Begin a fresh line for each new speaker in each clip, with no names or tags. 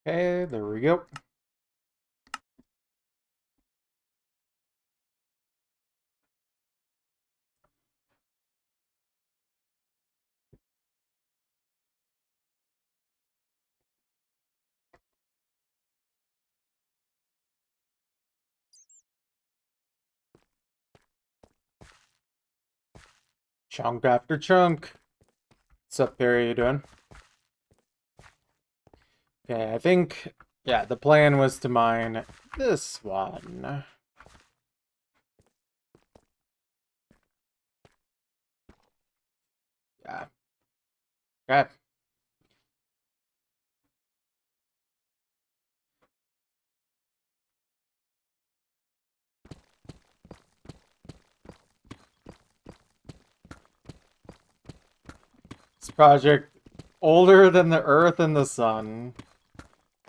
Okay, there we go. Chunk after chunk. What's up, Perry? You doing? Okay, I think, yeah, the plan was to mine this one. Yeah. Okay. This project older than the Earth and the Sun.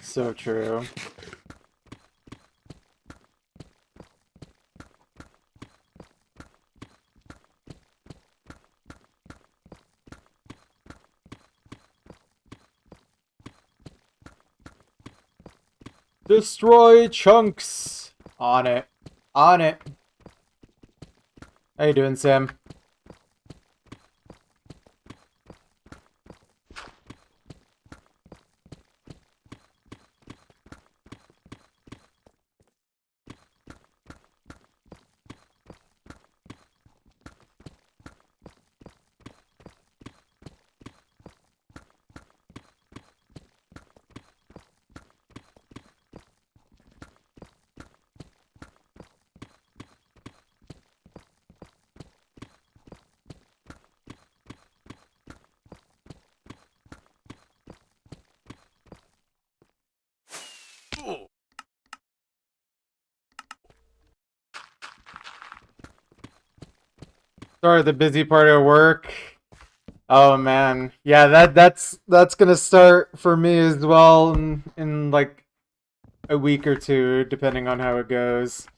So true. Destroy chunks! On it. On it. How you doing, Sam? Sorry, the busy part of work. Oh man, yeah, that's gonna start for me as well in like a week or two, depending on how it goes.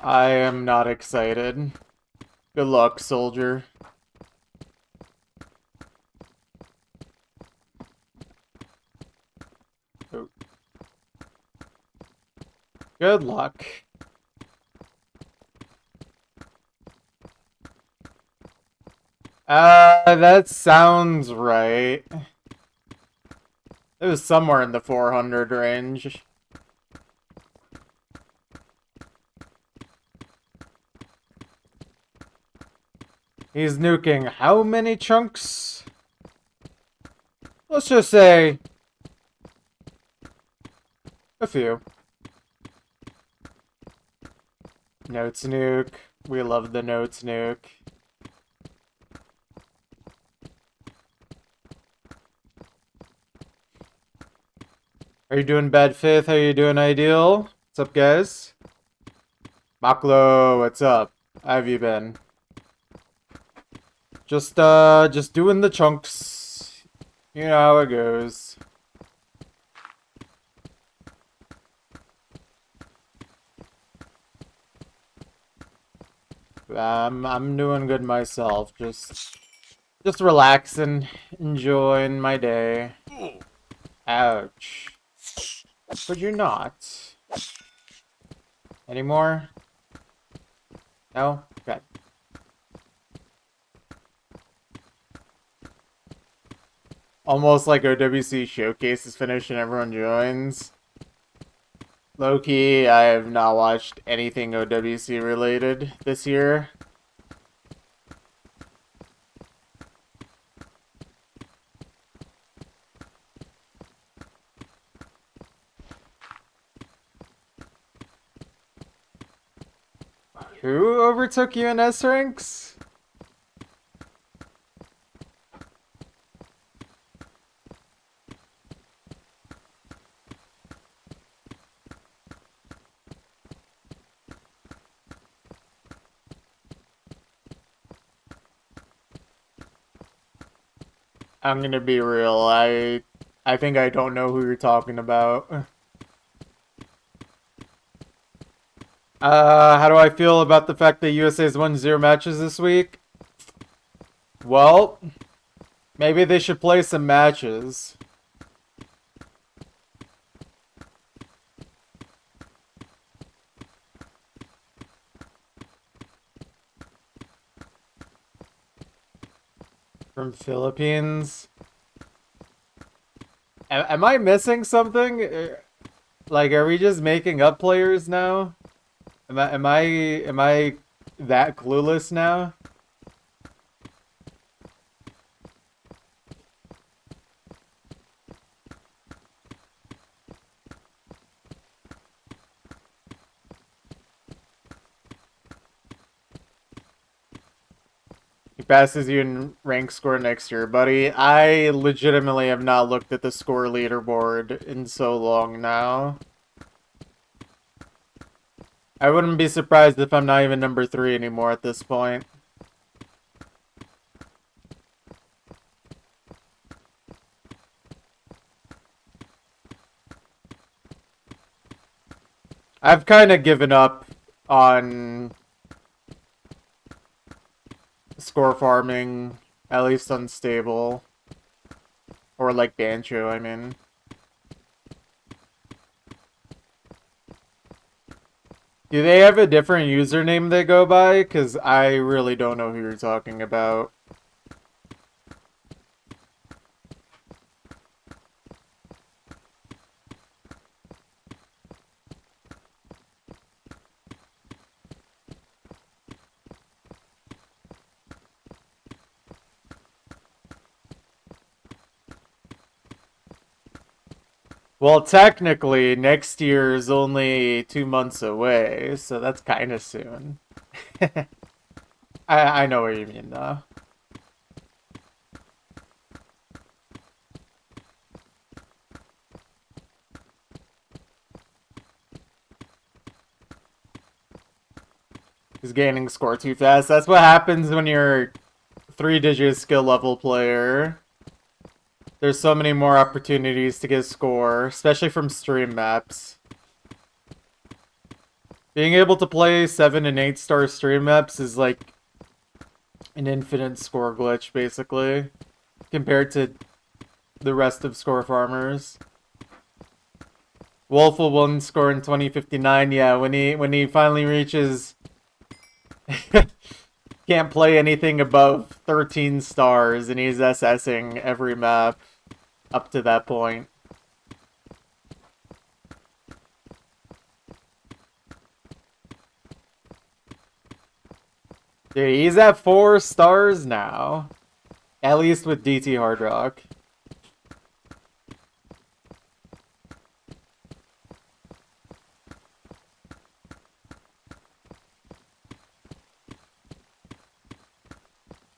I am not excited. Good luck, soldier. Oh. Good luck. That sounds right. It was somewhere in the 400 range. He's nuking how many chunks? Let's just say a few. Notes nuke. We love the notes nuke. Are you doing bad faith? How you doing, ideal? What's up, guys? Maklo, what's up? How have you been? Just doing the chunks. You know how it goes. I'm doing good myself. Just relaxing, enjoying my day. Ouch. But you're not. Anymore? No? Okay. Almost like OWC Showcase is finished and everyone joins. Low-key, I have not watched anything OWC related this year. Who overtook you in S ranks? I'm gonna be real. I think I don't know who you're talking about. How do I feel about the fact that USA's won 0 matches this week? Well, maybe they should play some matches. From Philippines. Am I missing something? Like, are we just making up players now? Am I that clueless now? He passes you in rank score next year, buddy. I legitimately have not looked at the score leaderboard in so long now. I wouldn't be surprised if I'm not even number 3 anymore at this point. I've kind of given up on score farming, at least unstable. Or like Bancho, I mean. Do they have a different username they go by? Because I really don't know who you're talking about. Well, technically, next year is only 2 months away, so that's kind of soon. I know what you mean, though. He's gaining score too fast. That's what happens when you're 3-digit skill level player. There's so many more opportunities to get score, especially from stream maps. Being able to play 7 and 8 star stream maps is like an infinite score glitch, basically, compared to the rest of score farmers. Wolf will one score in 2059. Yeah, when he finally reaches can't play anything above 13 stars, and he's SSing every map up to that point. Dude, he's at 4 stars now. At least with DT Hard Rock.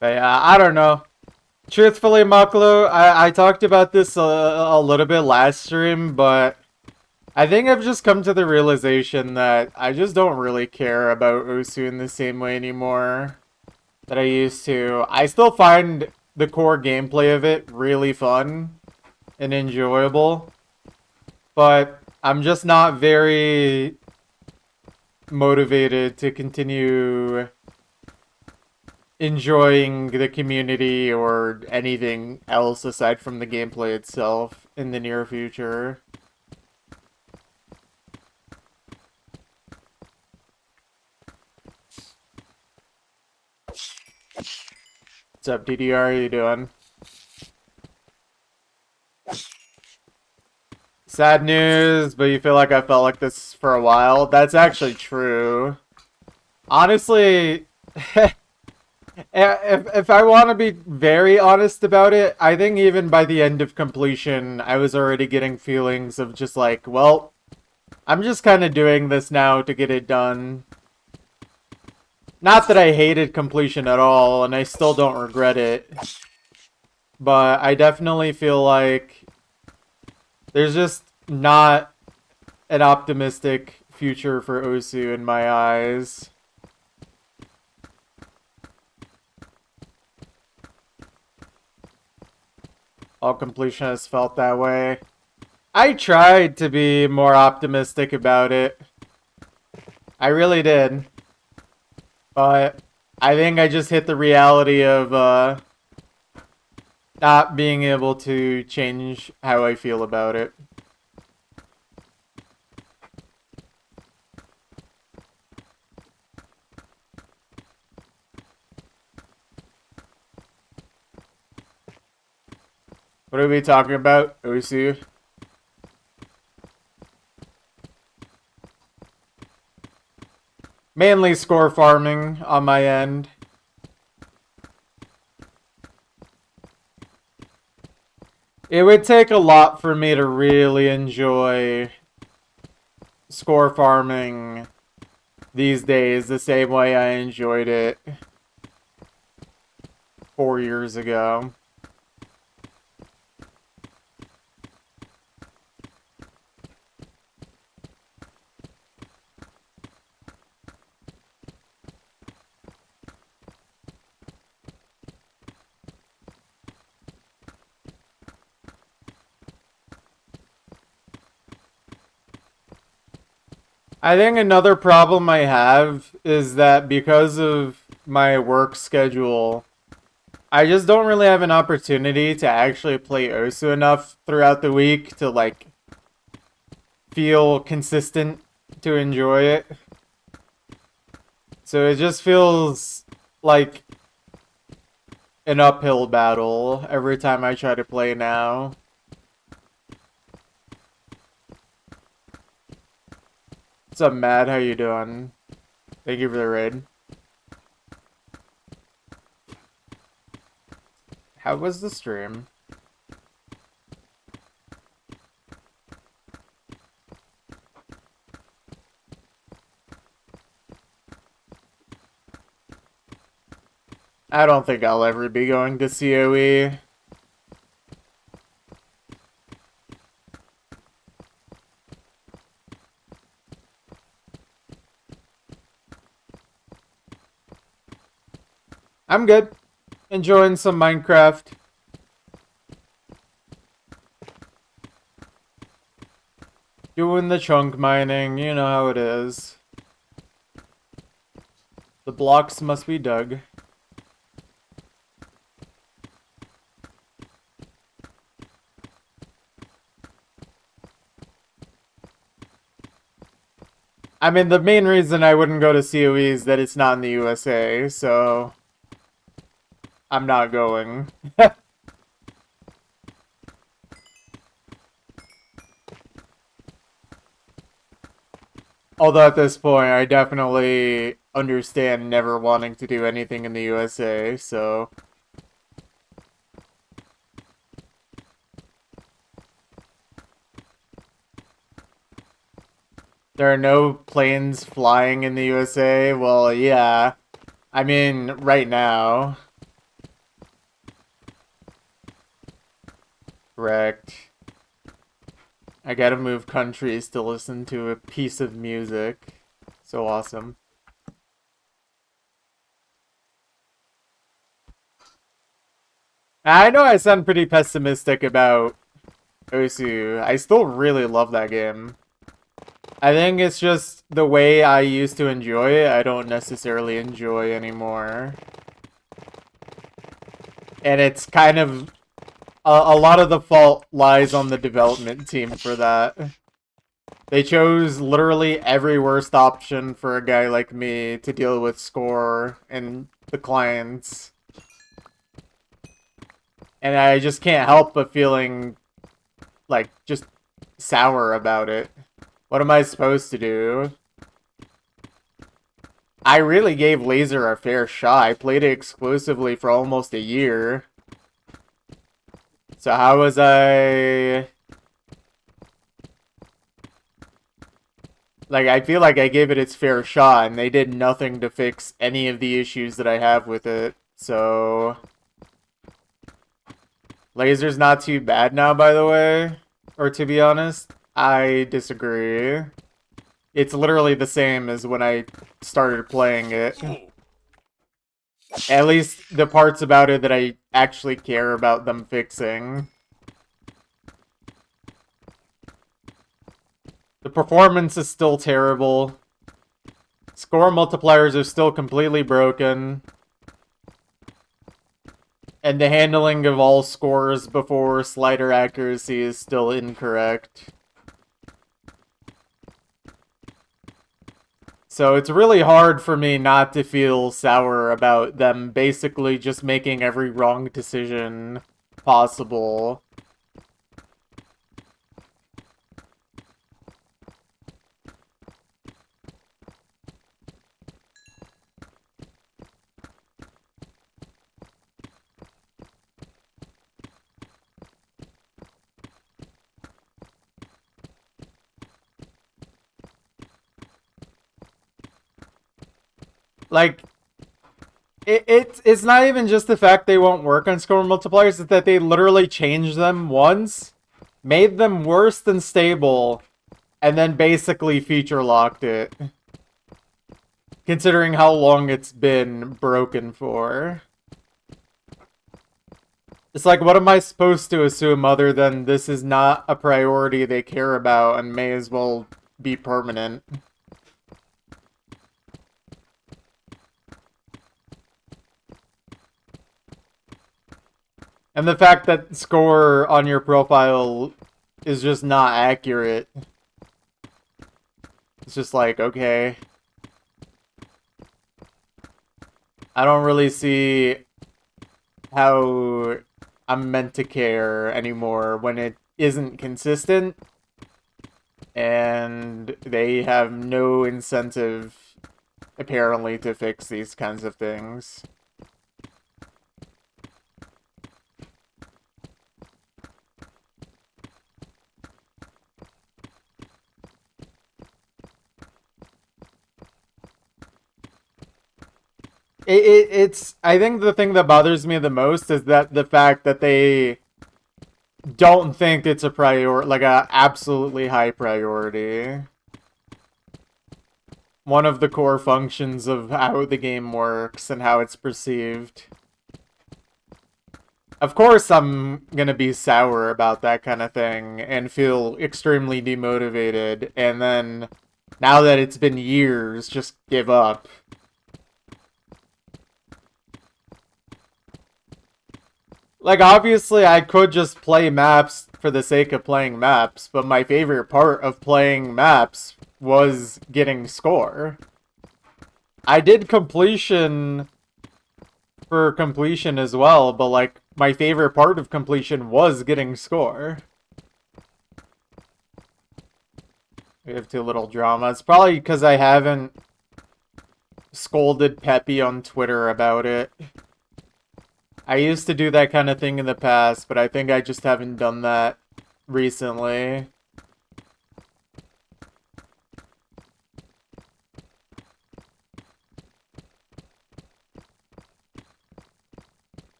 But yeah, I don't know. Truthfully, Maklo, I talked about this a little bit last stream, but I think I've just come to the realization that I just don't really care about Osu in the same way anymore that I used to. I still find the core gameplay of it really fun and enjoyable, but I'm just not very motivated to continue enjoying the community or anything else aside from the gameplay itself in the near future. What's up, DDR? How you doing? Sad news, but you feel like I felt like this for a while. That's actually true. Honestly, if I want to be very honest about it, I think even by the end of completion, I was already getting feelings of just like, well, I'm just kind of doing this now to get it done. Not that I hated completion at all, and I still don't regret it. But I definitely feel like there's just not an optimistic future for Osu in my eyes. All completionists felt that way. I tried to be more optimistic about it. I really did. But I think I just hit the reality of not being able to change how I feel about it. What are we talking about, Osu? Mainly score farming on my end. It would take a lot for me to really enjoy score farming these days the same way I enjoyed it 4 years ago. I think another problem I have is that because of my work schedule, I just don't really have an opportunity to actually play Osu enough throughout the week to like feel consistent to enjoy it. So it just feels like an uphill battle every time I try to play now. What's up, Matt? How you doing? Thank you for the raid. How was the stream? I don't think I'll ever be going to COE. I'm good. Enjoying some Minecraft. Doing the chunk mining, you know how it is. The blocks must be dug. I mean, the main reason I wouldn't go to COE is that it's not in the USA, so I'm not going. Although at this point, I definitely understand never wanting to do anything in the USA, so... There are no planes flying in the USA? Well, yeah. I mean, right now. Correct. I gotta move countries to listen to a piece of music. So awesome. I know I sound pretty pessimistic about Osu. I still really love that game. I think it's just the way I used to enjoy it, I don't necessarily enjoy anymore. And it's kind of... A lot of the fault lies on the development team for that. They chose literally every worst option for a guy like me to deal with score and the clients. And I just can't help but feeling, like, just sour about it. What am I supposed to do? I really gave Laser a fair shot. I played it exclusively for almost a year. So how was I... Like, I feel like I gave it its fair shot, and they did nothing to fix any of the issues that I have with it, so... Laser's not too bad now, by the way. Or to be honest, I disagree. It's literally the same as when I started playing it. At least the parts about it that I actually care about them fixing. The performance is still terrible. Score multipliers are still completely broken. And the handling of all scores before slider accuracy is still incorrect. So it's really hard for me not to feel sour about them basically just making every wrong decision possible. Like, it's not even just the fact they won't work on score multipliers, it's that they literally changed them once, made them worse than stable, and then basically feature locked it. Considering how long it's been broken for. It's like, what am I supposed to assume other than this is not a priority they care about and may as well be permanent? And the fact that score on your profile is just not accurate. It's just like, okay. I don't really see how I'm meant to care anymore when it isn't consistent. And they have no incentive, apparently, to fix these kinds of things. It's I think the thing that bothers me the most is that the fact that they don't think it's a priority, like a absolutely high priority. One of the core functions of how the game works and how it's perceived. Of course I'm gonna be sour about that kind of thing and feel extremely demotivated, and then now that it's been years, just give up. Like, obviously, I could just play maps for the sake of playing maps, but my favorite part of playing maps was getting score. I did completion for completion as well, but, like, my favorite part of completion was getting score. We have too little drama. It's probably because I haven't scolded Peppy on Twitter about it. I used to do that kind of thing in the past, but I think I just haven't done that recently.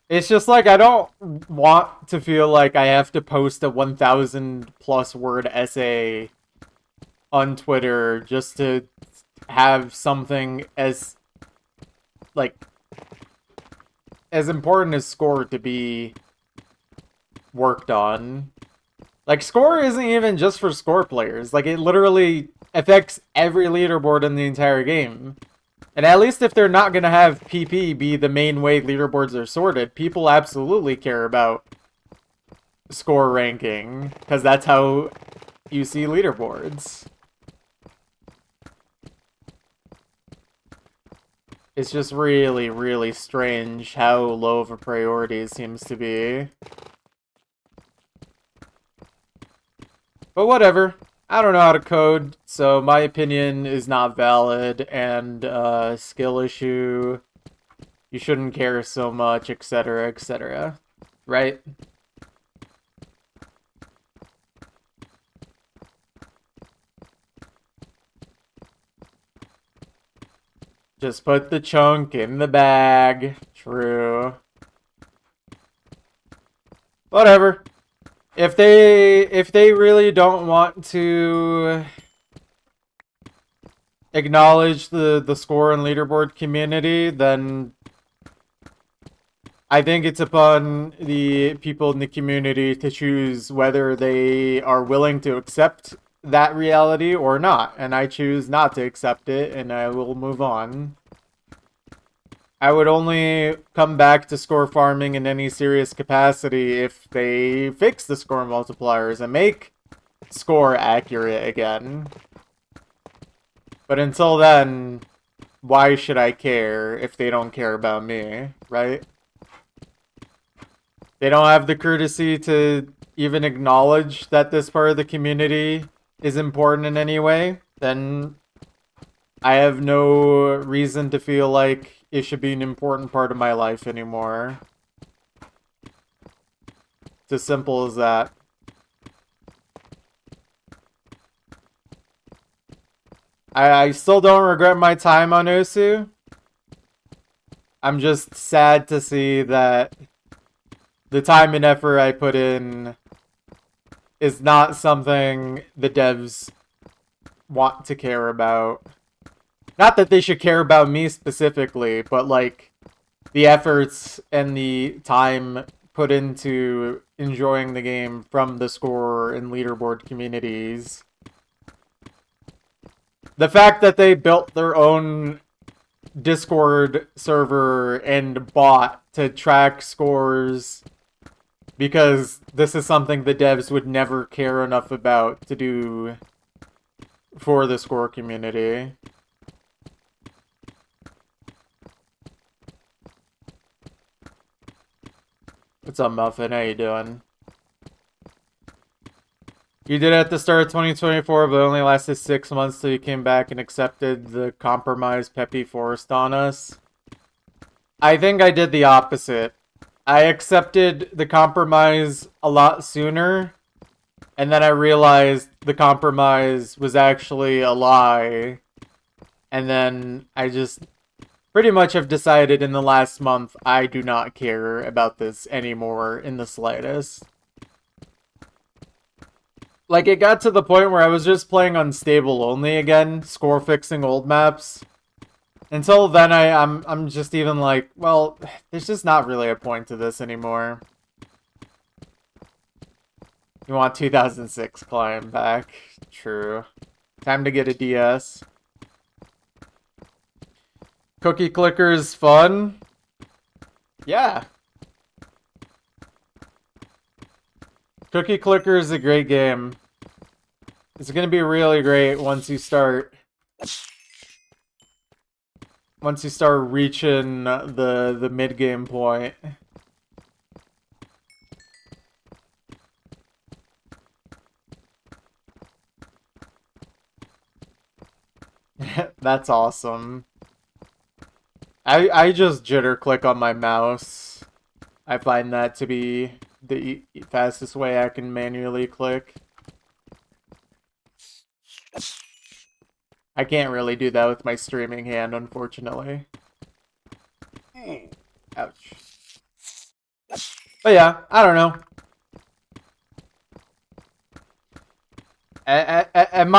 It's just like, I don't want to feel like I have to post a 1,000 plus word essay on Twitter just to have something as, like, as important as score to be worked on. Like, score isn't even just for score players. Like, it literally affects every leaderboard in the entire game. And at least if they're not going to have PP be the main way leaderboards are sorted, people absolutely care about score ranking, because that's how you see leaderboards. It's just really, really strange how low of a priority it seems to be. But whatever. I don't know how to code, so my opinion is not valid, and skill issue, you shouldn't care so much, etc., etc. Right? Just put the chunk in the bag. True. Whatever. If they really don't want to acknowledge the score and leaderboard community, then I think it's upon the people in the community to choose whether they are willing to accept that reality or not. And I choose not to accept it, and I will move on. I would only come back to score farming in any serious capacity if they fix the score multipliers and make score accurate again. But until then, why should I care if they don't care about me, right? they don't have the courtesy to even acknowledge that this part of the community is important in any way, then I have no reason to feel like it should be an important part of my life anymore. It's as simple as that. I still don't regret my time on Osu. I'm just sad to see that the time and effort I put in is not something the devs want to care about. Not that they should care about me specifically, but like the efforts and the time put into enjoying the game from the score and leaderboard communities. The fact that they built their own Discord server and bot to track scores because this is something the devs would never care enough about to do for the score community. What's up, Muffin? How you doing? You did it at the start of 2024, but it only lasted 6 months till you came back and accepted the compromise Peppy forced on us. I think I did the opposite. I accepted the compromise a lot sooner, and then I realized the compromise was actually a lie. And then I just pretty much have decided in the last month I do not care about this anymore in the slightest. Like, it got to the point where I was just playing unstable only again, score fixing old maps. Until then, I'm just even like, well, there's just not really a point to this anymore. You want 2006 climb back? True. Time to get a DS. Cookie Clicker's fun? Yeah. Cookie Clicker is a great game. It's gonna be really great once you start reaching the mid game point. That's awesome. I just jitter click on my mouse. I find that to be the fastest way I can manually click. I can't really do that with my streaming hand, unfortunately. Ouch. But yeah, I don't know. Am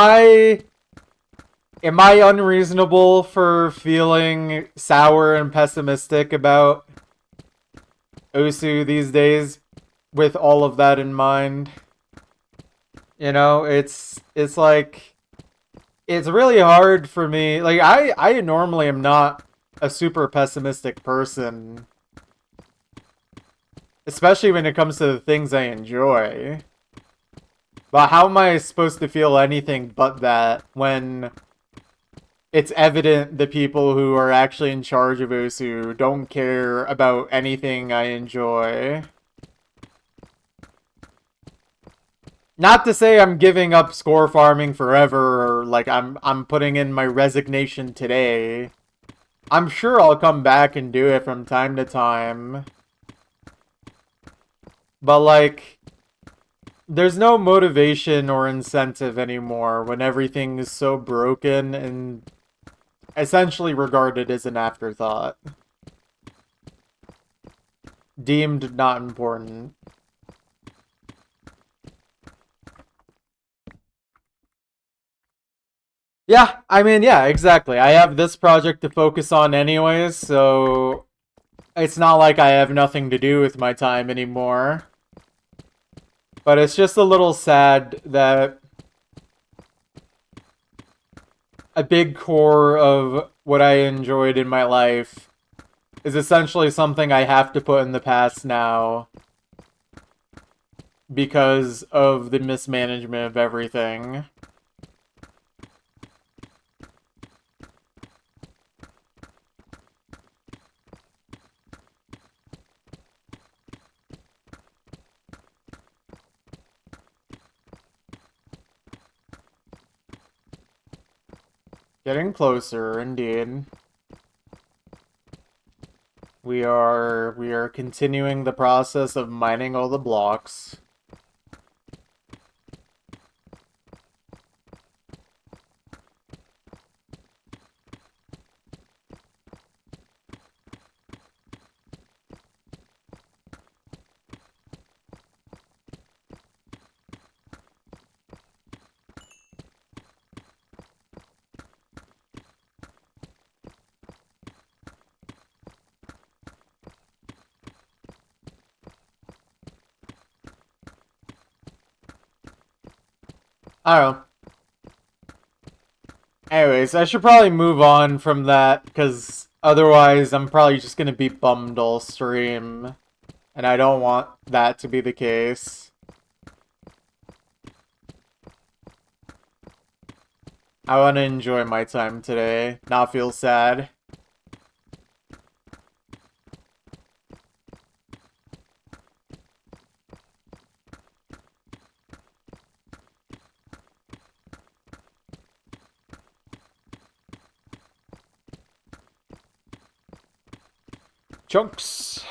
I unreasonable for feeling sour and pessimistic about Osu these days with all of that in mind? You know, it's like, it's really hard for me. Like, I normally am not a super pessimistic person, especially when it comes to the things I enjoy. But how am I supposed to feel anything but that when it's evident the people who are actually in charge of Osu don't care about anything I enjoy? Not to say I'm giving up score farming forever, or like I'm putting in my resignation today. I'm sure I'll come back and do it from time to time. But like, there's no motivation or incentive anymore when everything is so broken and essentially regarded as an afterthought. Deemed not important. Yeah, I mean, yeah, exactly. I have this project to focus on anyways, so it's not like I have nothing to do with my time anymore. But it's just a little sad that a big core of what I enjoyed in my life is essentially something I have to put in the past now because of the mismanagement of everything. Getting closer, indeed. We are continuing the process of mining all the blocks. I don't know. Anyways, I should probably move on from that, because otherwise I'm probably just gonna be bummed all stream. And I don't want that to be the case. I want to enjoy my time today, not feel sad. Chunks.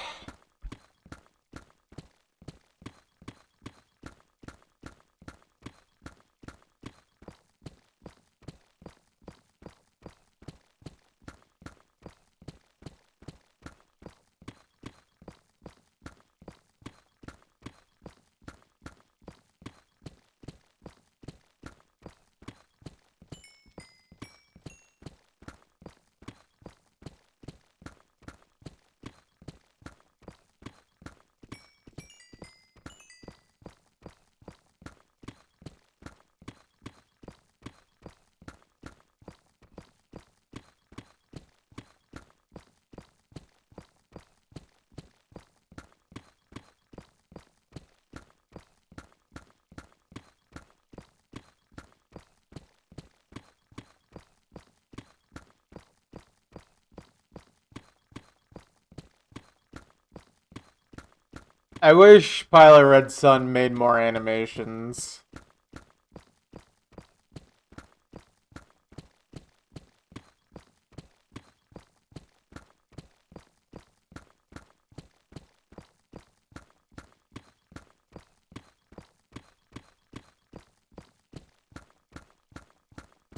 I wish Pilot Red Sun made more animations.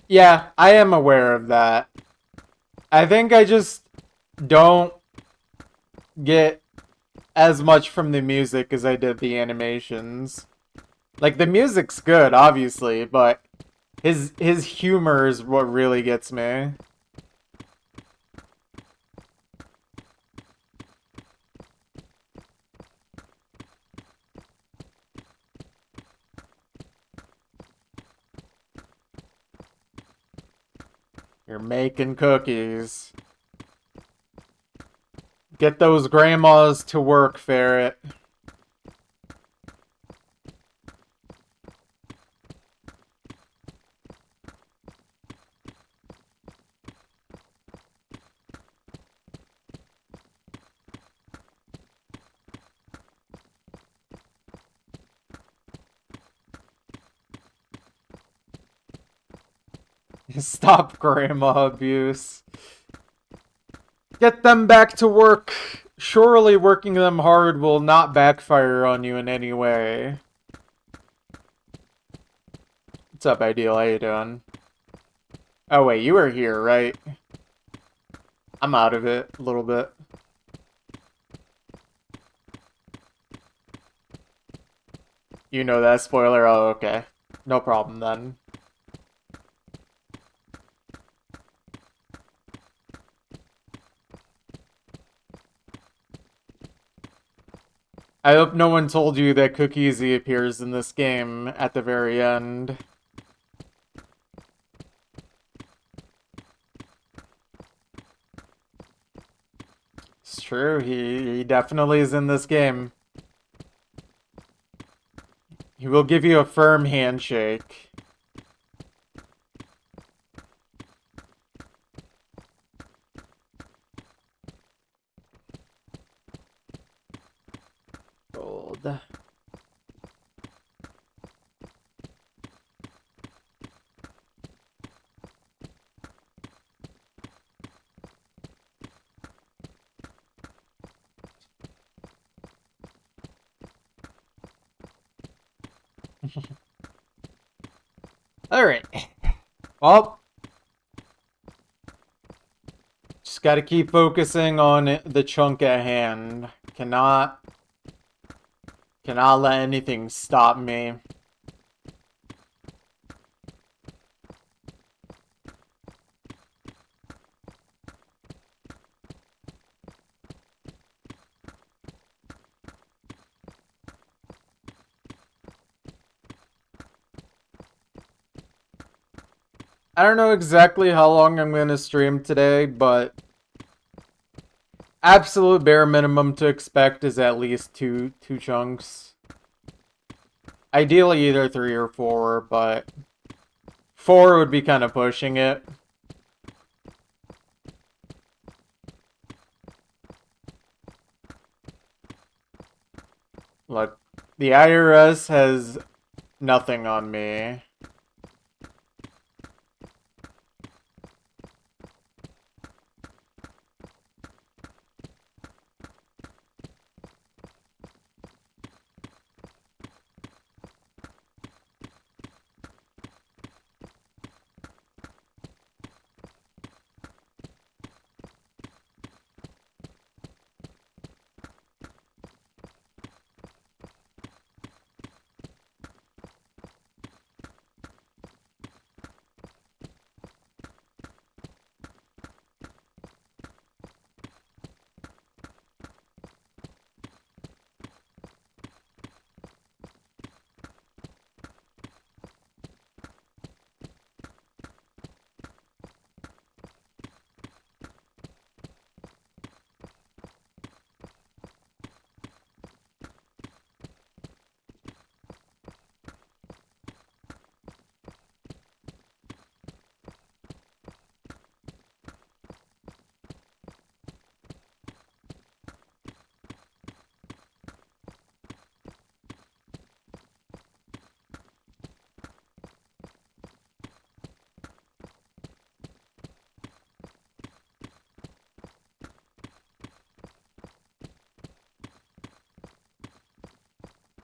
Yeah, I am aware of that. I think I just don't get as much from the music as I did the animations. Like, the music's good, obviously, but his humor is what really gets me. You're making cookies. Get those grandmas to work, Ferret. Stop grandma abuse. Get them back to work. Surely working them hard will not backfire on you in any way. What's up, Ideal? How you doing? Oh wait, you were here, right? I'm out of it a little bit. You know that spoiler? Oh, okay. No problem then. I hope no one told you that Cookiezi appears in this game at the very end. It's true, he definitely is in this game. He will give you a firm handshake. Gold. Alright. Well, just gotta keep focusing on the chunk at hand. Cannot let anything stop me. I don't know exactly how long I'm going to stream today, but absolute bare minimum to expect is at least two chunks. Ideally either 3 or 4, but 4 would be kind of pushing it. Look, the IRS has nothing on me.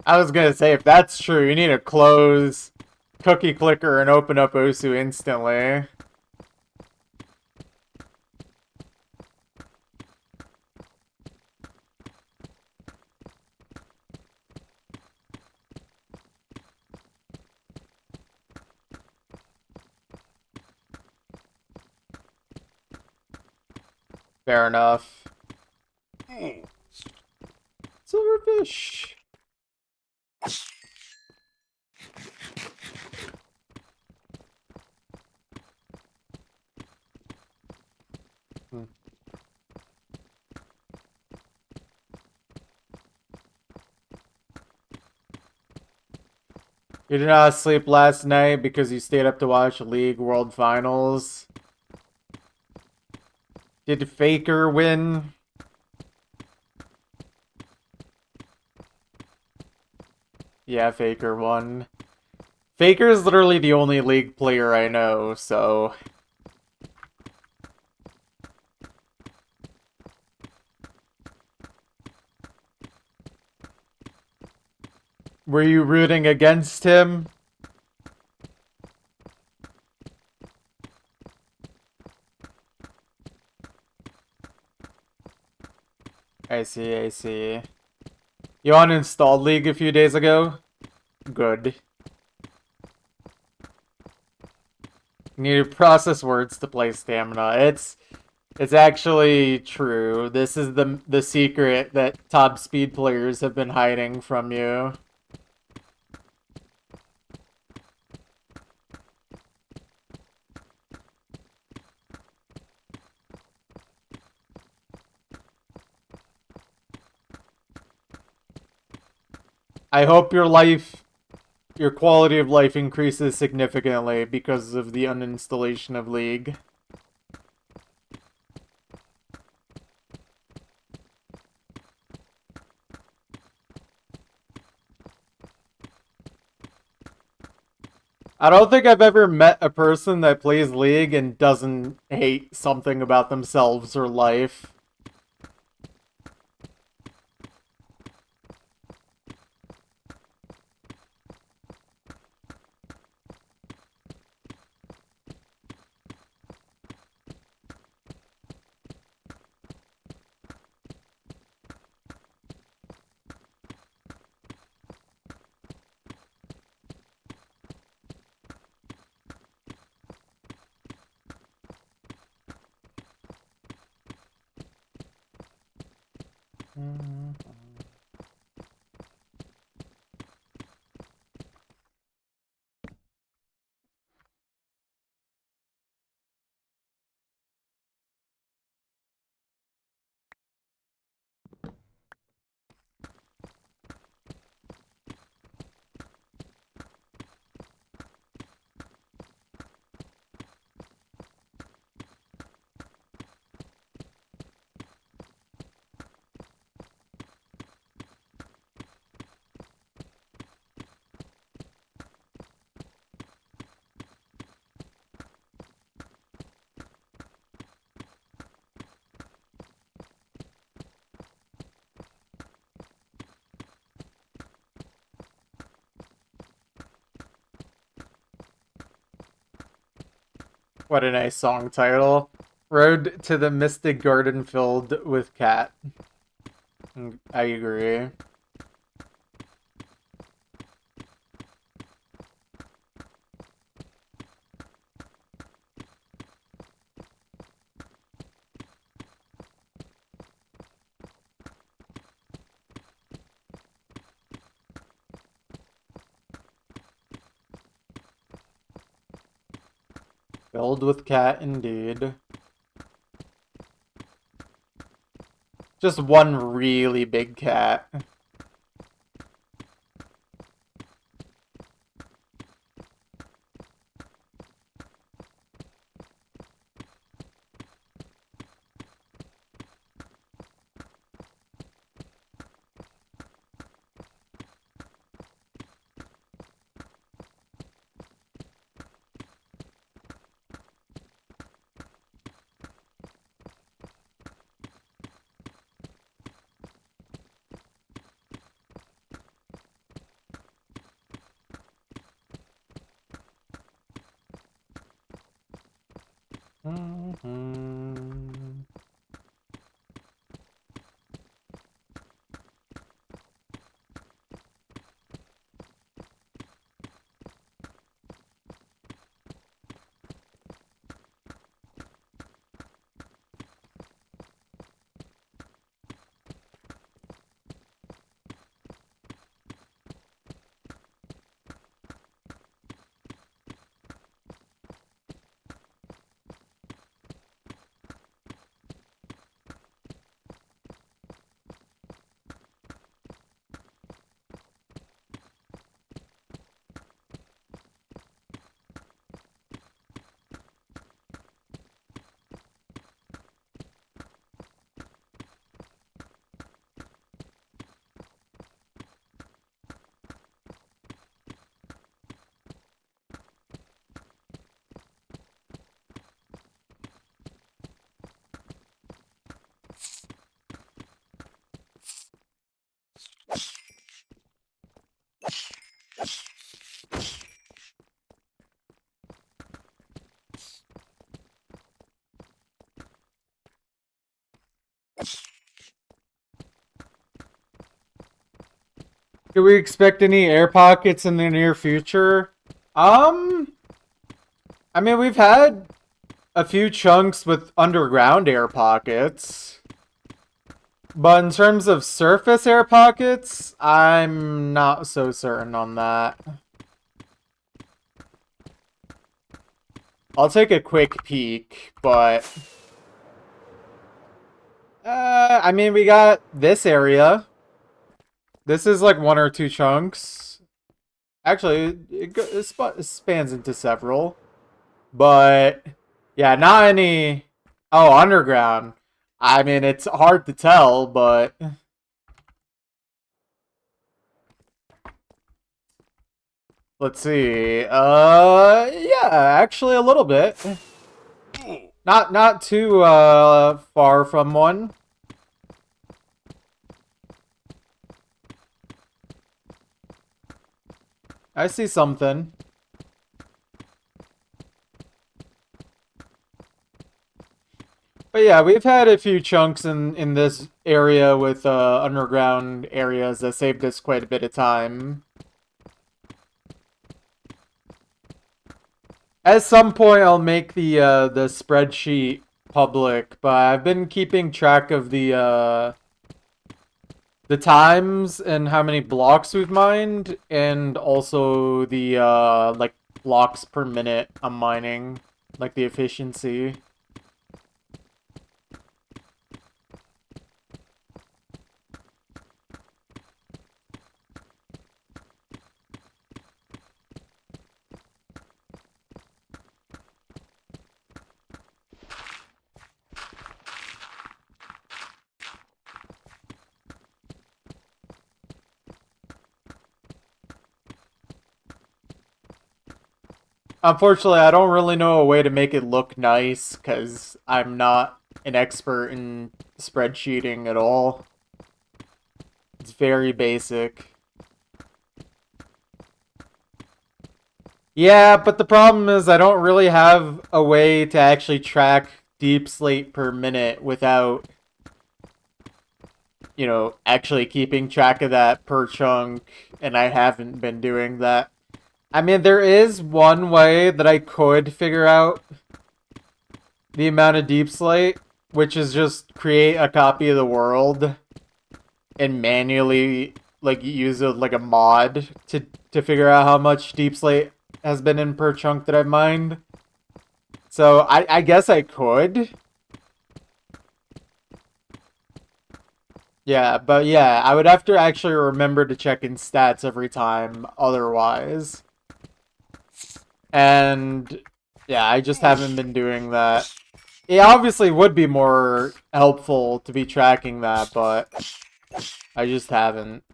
I was gonna say, if that's true, you need to close Cookie Clicker and open up Osu instantly. Fair enough. Silverfish. You did not sleep last night because you stayed up to watch League World Finals. Did Faker win? Yeah, Faker won. Faker is literally the only League player I know, so... Were you rooting against him? I see, I see. You uninstalled League a few days ago? Good. You need to process words to play Stamina. It's actually true. This is the secret that top speed players have been hiding from you. I hope your quality of life increases significantly because of the uninstallation of League. I don't think I've ever met a person that plays League and doesn't hate something about themselves or life. What a nice song title. Road to the Mystic Garden Filled with Cat. I agree. Filled with cat, indeed. Just one really big cat. Do we expect any air pockets in the near future? I mean, we've had a few chunks with underground air pockets. But in terms of surface air pockets, I'm not so certain on that. I'll take a quick peek, but... I mean, we got this area. This is like one or two chunks. Actually, it spans into several. But, yeah, not any... Oh, underground. I mean, it's hard to tell, but... Let's see. Yeah, actually a little bit. Not too, far from one. I see something. But yeah, we've had a few chunks in this area with underground areas that saved us quite a bit of time. At some point, I'll make the spreadsheet public, but I've been keeping track of the the times and how many blocks we've mined, and also the like blocks per minute I'm mining, like the efficiency. Unfortunately, I don't really know a way to make it look nice because I'm not an expert in spreadsheeting at all. It's very basic. Yeah, but the problem is I don't really have a way to actually track deep slate per minute without, you know, actually keeping track of that per chunk, and I haven't been doing that. I mean, there is one way that I could figure out the amount of deep slate, which is just create a copy of the world and manually like use like a mod to figure out how much deep slate has been in per chunk that I've mined. So I guess I could. Yeah, but yeah, I would have to actually remember to check in stats every time otherwise. And yeah, I just haven't been doing that. It obviously would be more helpful to be tracking that, but I just haven't.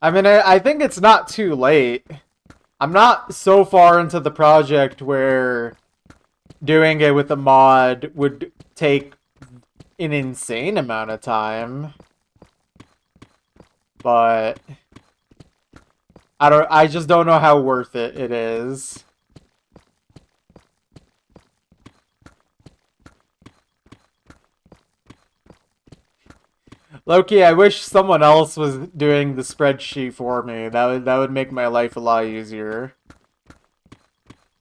I mean, I think it's not too late. I'm not so far into the project where doing it with a mod would take an insane amount of time. But I just don't know how worth it is. Loki, I wish someone else was doing the spreadsheet for me. That would make my life a lot easier.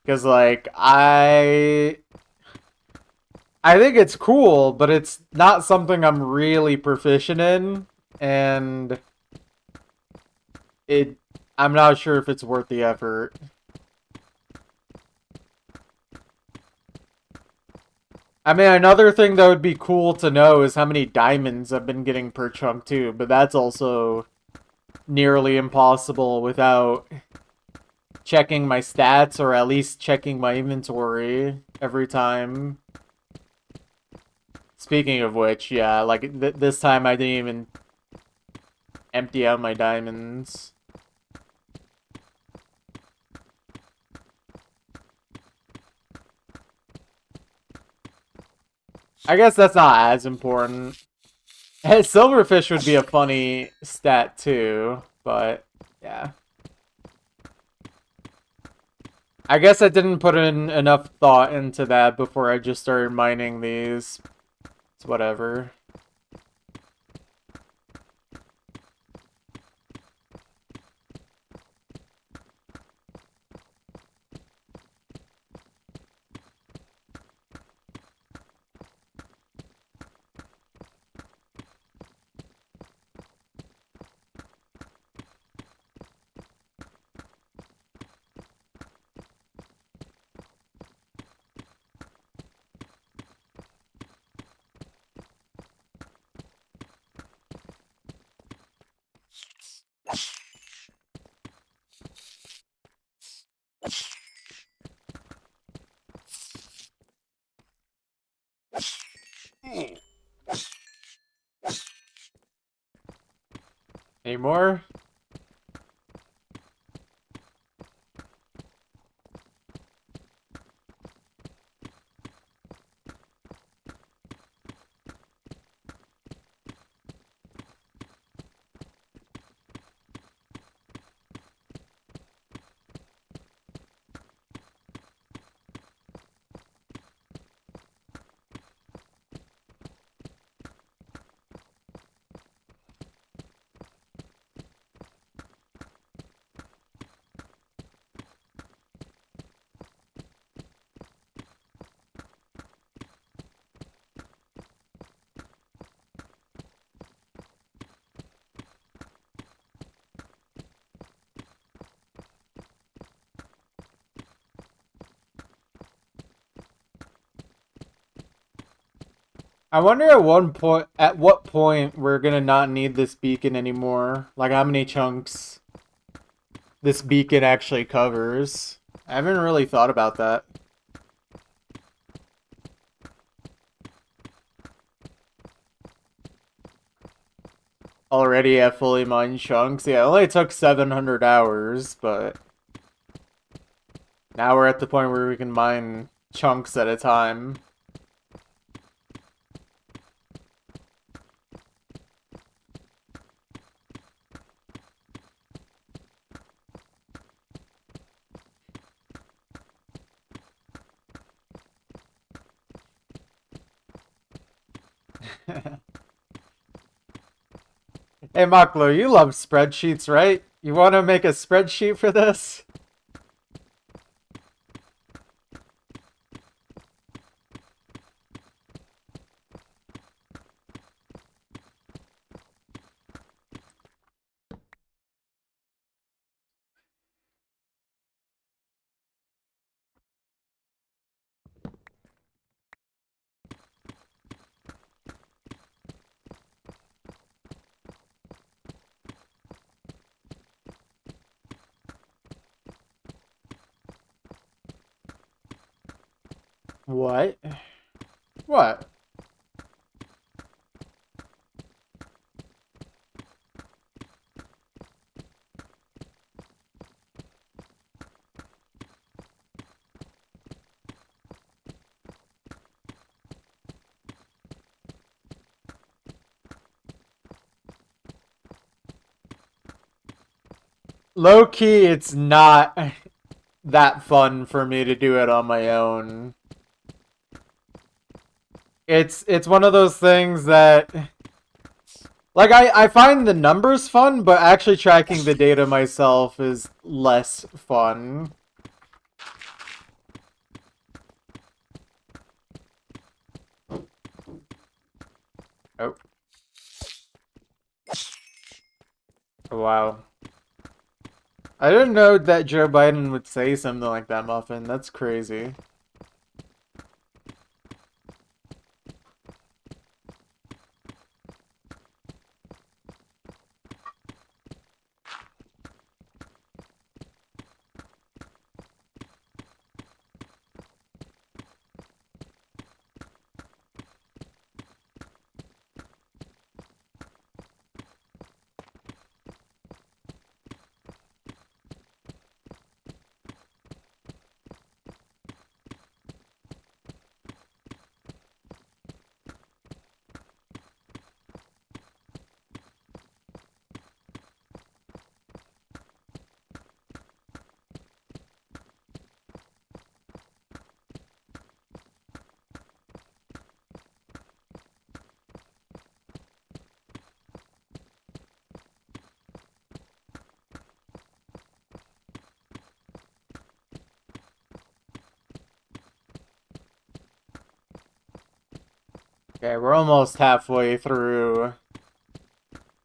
Cause like I think it's cool, but it's not something I'm really proficient in, and it I'm not sure if it's worth the effort. I mean, another thing that would be cool to know is how many diamonds I've been getting per chunk too, but that's also nearly impossible without checking my stats or at least checking my inventory every time. Speaking of which, yeah, like this time I didn't even empty out my diamonds. I guess that's not as important. Silverfish would be a funny stat too, but yeah. I guess I didn't put in enough thought into that before I just started mining these. It's whatever. Any more? I wonder at what point we're gonna not need this beacon anymore. Like how many chunks this beacon actually covers. I haven't really thought about that. Already at fully mined chunks. Yeah, it only took 700 hours, but now we're at the point where we can mine chunks at a time. Hey, Maklo, you love spreadsheets, right? You want to make a spreadsheet for this? What? What? Low key, it's not that fun for me to do it on my own. It's one of those things that like I find the numbers fun, but actually tracking the data myself is less fun. Oh. Wow. I didn't know that Joe Biden would say something like that, Muffin. That's crazy. Okay, we're almost halfway through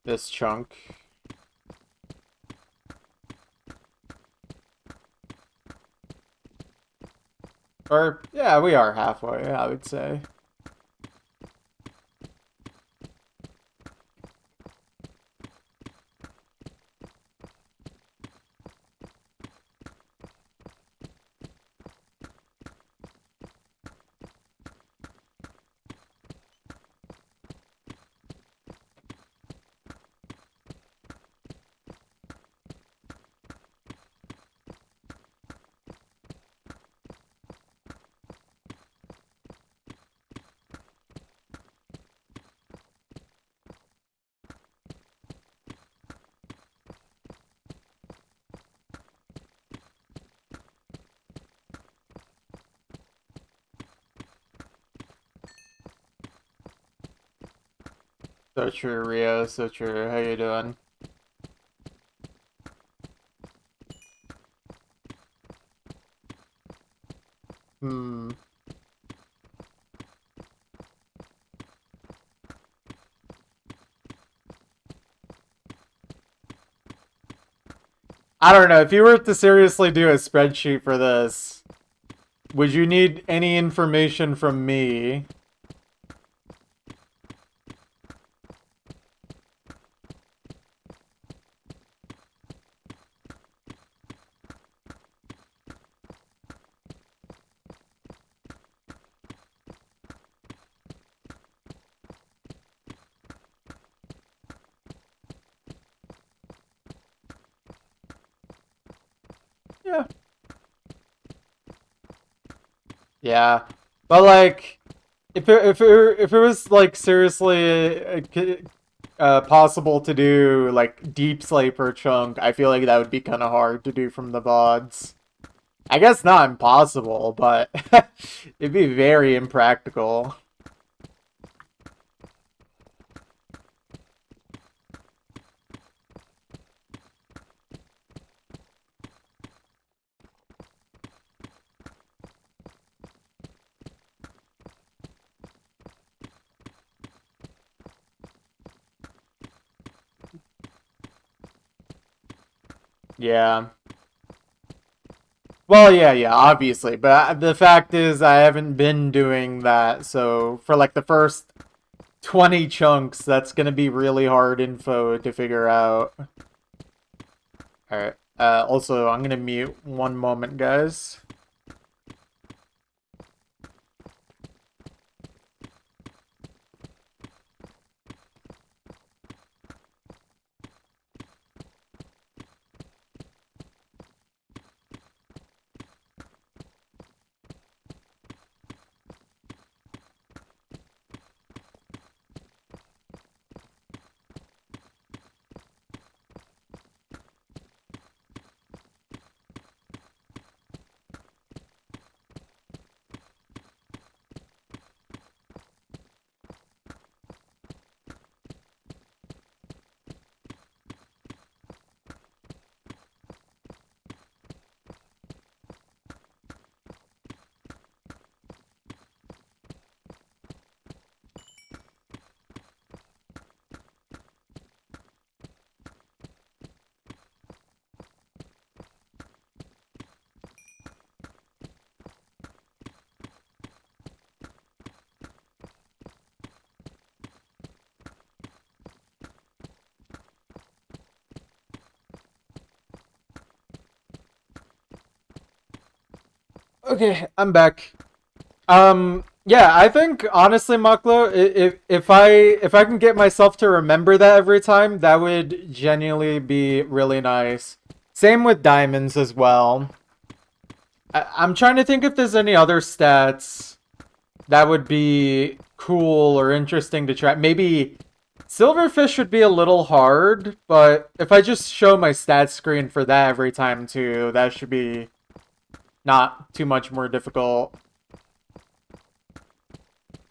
this chunk. Or, yeah, we are halfway, I would say. So true, Rio, so true. How you doing? Hmm. I don't know, if you were to seriously do a spreadsheet for this, would you need any information from me? Yeah. Yeah. But like if it was like seriously possible to do like deep slay per chunk, I feel like that would be kind of hard to do from the VODs. I guess not impossible, but it'd be very impractical. Yeah. Well, yeah, obviously, but the fact is I haven't been doing that, so for like the first 20 chunks, that's gonna be really hard info to figure out. Alright. Also, I'm gonna mute one moment, guys. Okay, I'm back. Yeah, I think honestly, Maklo, if I can get myself to remember that every time, that would genuinely be really nice. Same with diamonds as well. I'm trying to think if there's any other stats that would be cool or interesting to track. Maybe silverfish would be a little hard, but if I just show my stats screen for that every time too, that should be not too much more difficult.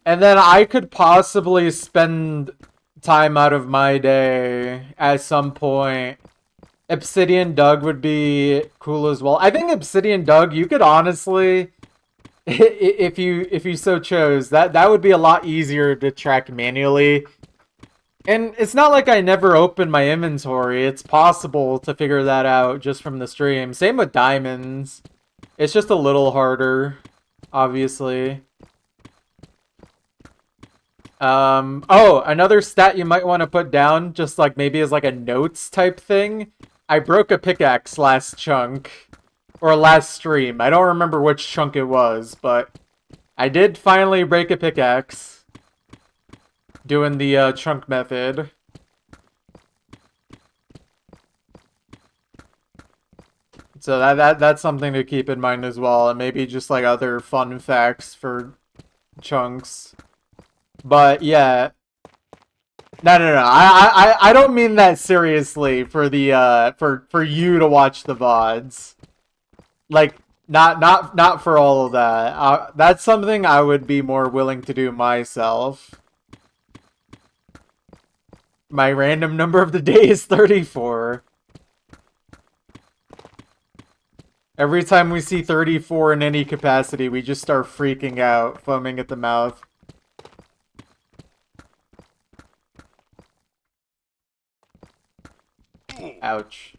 And then I could possibly spend time out of my day at some point. Obsidian Doug would be cool as well. I think Obsidian Doug, you could honestly, if you so chose, that would be a lot easier to track manually. And it's not like I never open my inventory. It's possible to figure that out just from the stream. Same with diamonds. It's just a little harder, obviously. Oh, another stat you might want to put down, just like maybe as like a notes type thing. I broke a pickaxe last chunk. Or last stream. I don't remember which chunk it was, but I did finally break a pickaxe. Doing the chunk method. So that's something to keep in mind as well, and maybe just like other fun facts for chunks. But yeah, no. I don't mean that seriously for the for you to watch the VODs. Like not for all of that. That's something I would be more willing to do myself. My random number of the day is 34. Every time we see 34 in any capacity, we just start freaking out, foaming at the mouth. Ouch.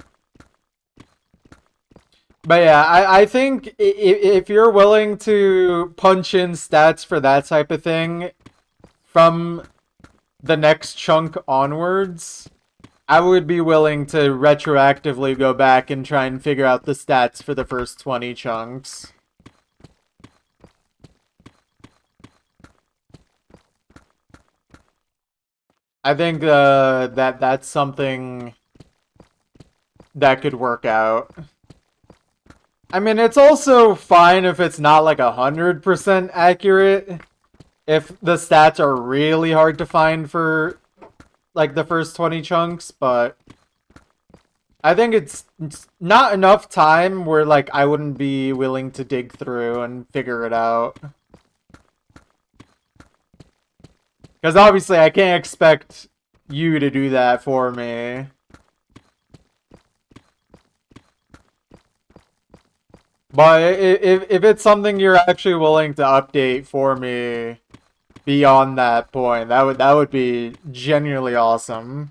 But yeah, I think if you're willing to punch in stats for that type of thing from the next chunk onwards, I would be willing to retroactively go back and try and figure out the stats for the first 20 chunks. I think that's something that could work out. I mean, it's also fine if it's not like 100% accurate. If the stats are really hard to find for like the first 20 chunks, but I think it's not enough time where like I wouldn't be willing to dig through and figure it out. Because obviously I can't expect you to do that for me. But if it's something you're actually willing to update for me beyond that point, that would be genuinely awesome.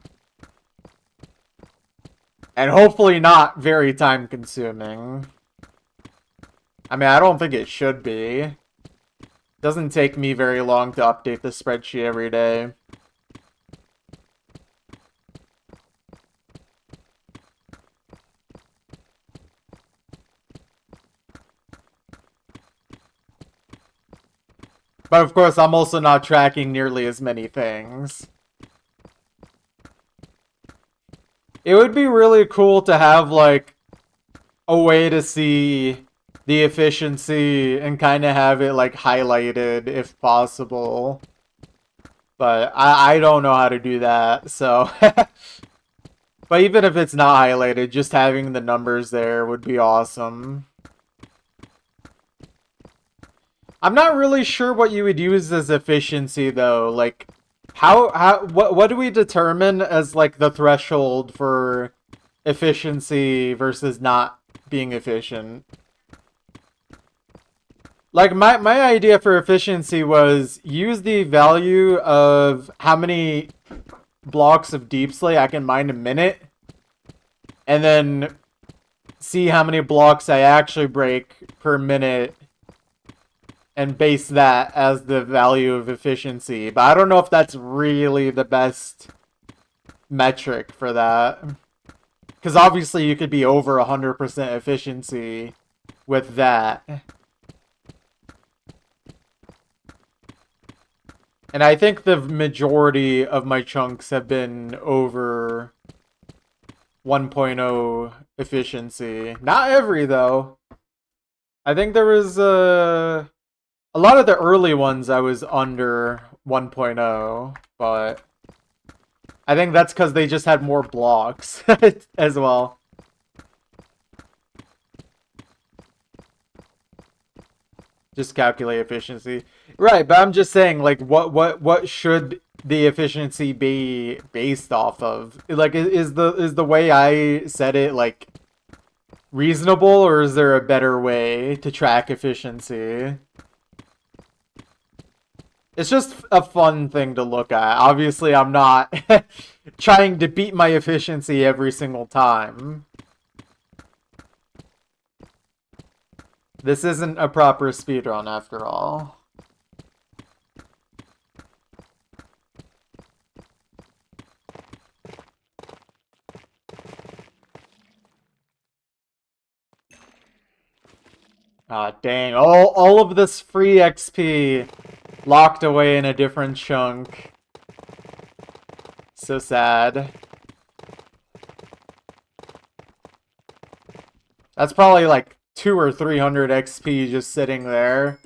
And hopefully not very time consuming. I mean, I don't think it should be. It doesn't take me very long to update the spreadsheet every day. But of course, I'm also not tracking nearly as many things. It would be really cool to have, like, a way to see the efficiency and kind of have it, like, highlighted if possible. But I don't know how to do that, so... But even if it's not highlighted, just having the numbers there would be awesome. I'm not really sure what you would use as efficiency, though. Like, what do we determine as, like, the threshold for efficiency versus not being efficient? Like, my idea for efficiency was use the value of how many blocks of deep slate I can mine a minute, and then see how many blocks I actually break per minute, and base that as the value of efficiency. But I don't know if that's really the best metric for that. Because obviously you could be over 100% efficiency with that. And I think the majority of my chunks have been over 1.0 efficiency. Not every, though. I think there was a lot of the early ones I was under 1.0, but I think that's because they just had more blocks as well. Just calculate efficiency. Right, but I'm just saying, like, what should the efficiency be based off of? Like, is the way I said it, like, reasonable, or is there a better way to track efficiency? It's just a fun thing to look at. Obviously, I'm not trying to beat my efficiency every single time. This isn't a proper speedrun, after all. Ah, dang. All of this free XP locked away in a different chunk. So sad. That's probably like 200 or 300 XP just sitting there.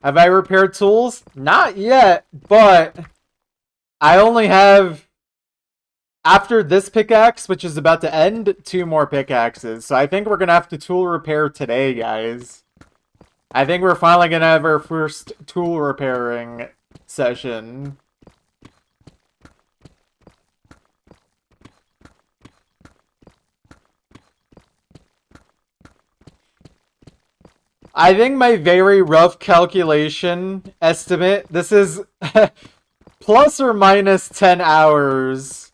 Have I repaired tools? Not yet, but I only have, after this pickaxe, which is about to end, 2 more pickaxes. So I think we're going to have to tool repair today, guys. I think we're finally going to have our first tool repairing session. I think my very rough calculation estimate, this is plus or minus 10 hours,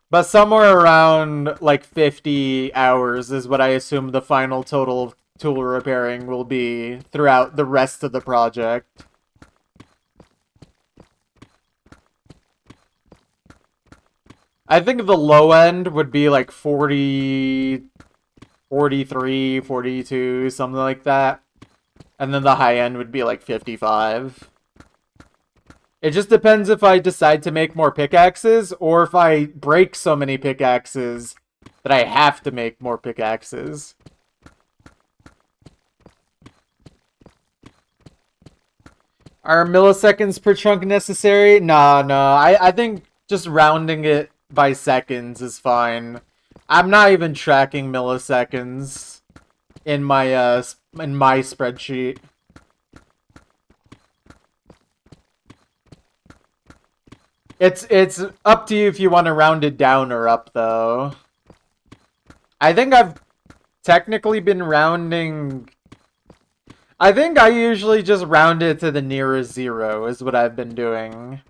but somewhere around like 50 hours is what I assume the final total of tool repairing will be throughout the rest of the project. I think the low end would be like 40, 43, 42, something like that. And then the high end would be like 55. It just depends if I decide to make more pickaxes or if I break so many pickaxes that I have to make more pickaxes. Are milliseconds per chunk necessary? Nah, no. I think just rounding it by seconds is fine. I'm not even tracking milliseconds in my spreadsheet. It's up to you if you want to round it down or up, though. I think I've technically been rounding... I think I usually just round it to the nearest zero is what I've been doing.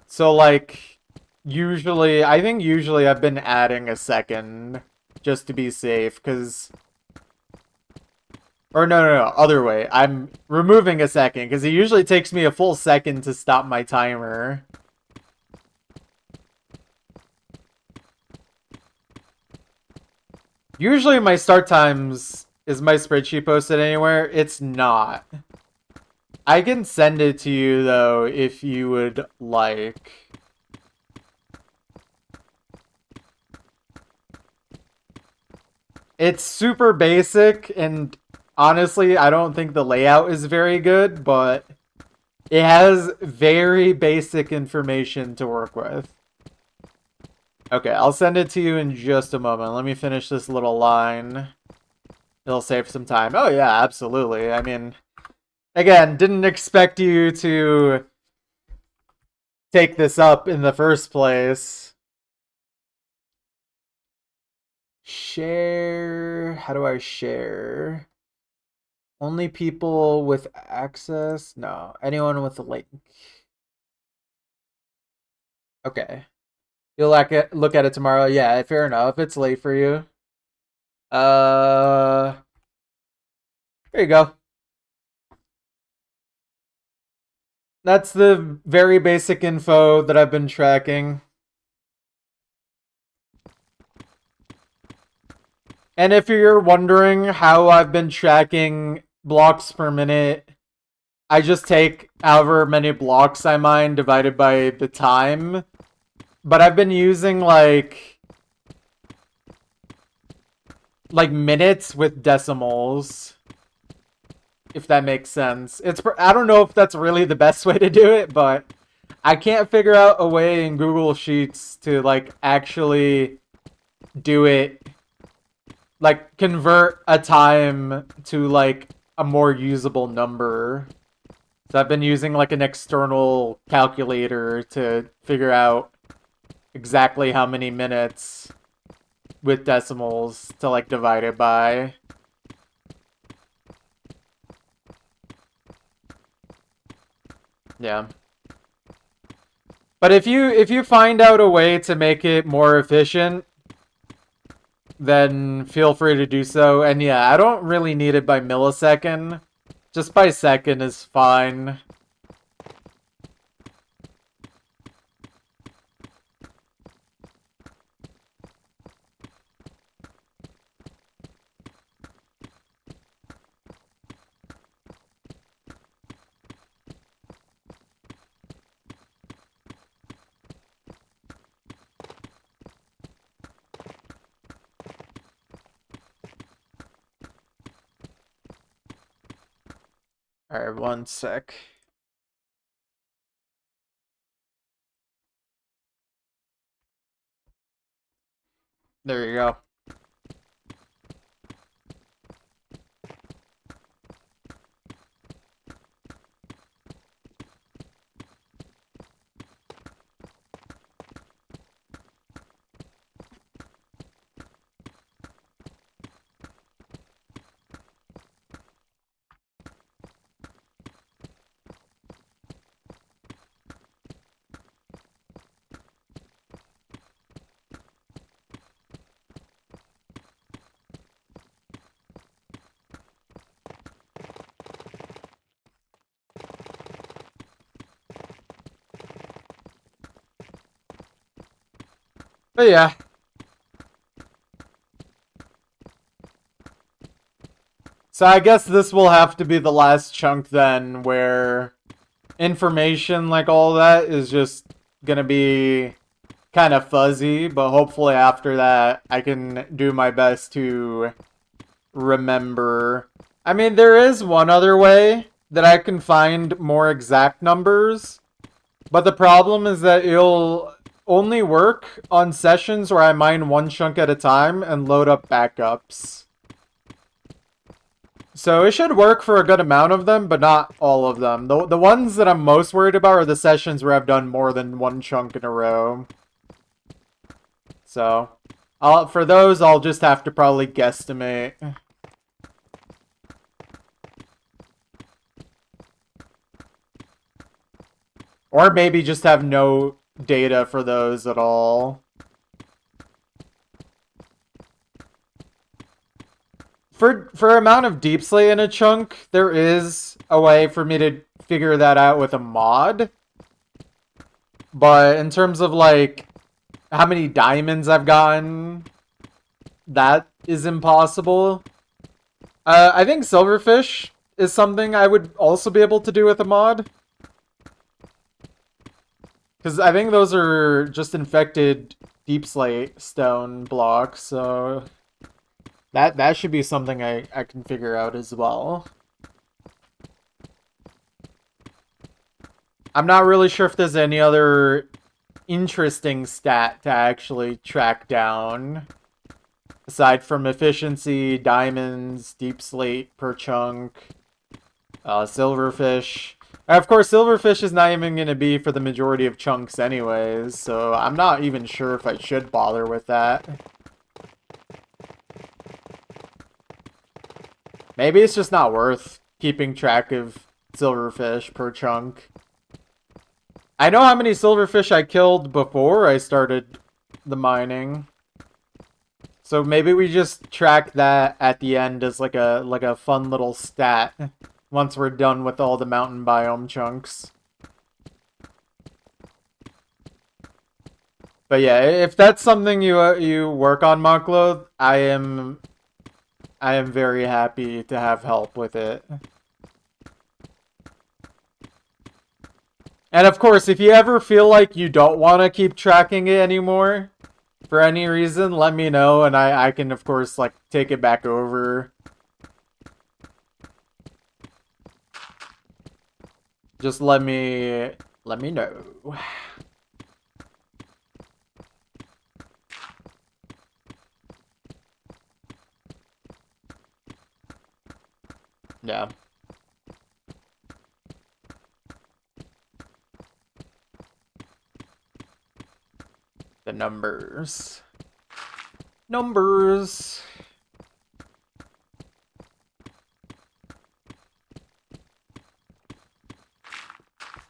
So, like, usually... I think usually I've been adding a second just to be safe, because... Or no, other way. I'm removing a second, because it usually takes me a full second to stop my timer. Usually my start times... Is my spreadsheet posted anywhere? It's not. I can send it to you, though, if you would like. It's super basic, and honestly, I don't think the layout is very good, but it has very basic information to work with. Okay, I'll send it to you in just a moment. Let me finish this little line. It'll save some time. Oh yeah, absolutely. I mean, again, didn't expect you to take this up in the first place. Share. How do I share? Only people with access? No. Anyone with a link. Okay. You'll look at it tomorrow. Yeah, fair enough. It's late for you. There you go. That's the very basic info that I've been tracking. And if you're wondering how I've been tracking blocks per minute, I just take however many blocks I mine divided by the time. But I've been using like minutes with decimals, if that makes sense. I don't know if that's really the best way to do it, but I can't figure out a way in Google Sheets to like actually do it, like convert a time to like a more usable number. So I've been using like an external calculator to figure out exactly how many minutes with decimals to like divide it by. Yeah. But if you find out a way to make it more efficient, then feel free to do so. And yeah, I don't really need it by millisecond. Just by second is fine. Alright, one sec. There you go. But yeah. So I guess this will have to be the last chunk then, where information like all that is just gonna be kind of fuzzy, but hopefully after that I can do my best to remember. I mean, there is one other way that I can find more exact numbers, but the problem is that it'll only work on sessions where I mine one chunk at a time and load up backups. So it should work for a good amount of them, but not all of them. The ones that I'm most worried about are the sessions where I've done more than one chunk in a row. So, for those, I'll just have to probably guesstimate. Or maybe just have no data for those at all. For amount of deep slate in a chunk, there is a way for me to figure that out with a mod. But in terms of, like, how many diamonds I've gotten, that is impossible. I think silverfish is something I would also be able to do with a mod. Because I think those are just infected deep slate stone blocks, so that should be something I can figure out as well. I'm not really sure if there's any other interesting stat to actually track down. Aside from efficiency, diamonds, deep slate per chunk, silverfish. Of course, silverfish is not even going to be for the majority of chunks anyways, so I'm not even sure if I should bother with that. Maybe it's just not worth keeping track of silverfish per chunk. I know how many silverfish I killed before I started the mining. So maybe we just track that at the end as like a fun little stat once we're done with all the mountain biome chunks. But yeah, if that's something you work on, Monklo, I am very happy to have help with it. And of course, if you ever feel like you don't want to keep tracking it anymore, for any reason, let me know, and I can, of course, like, take it back over. Just let me know. Yeah. The numbers. Numbers.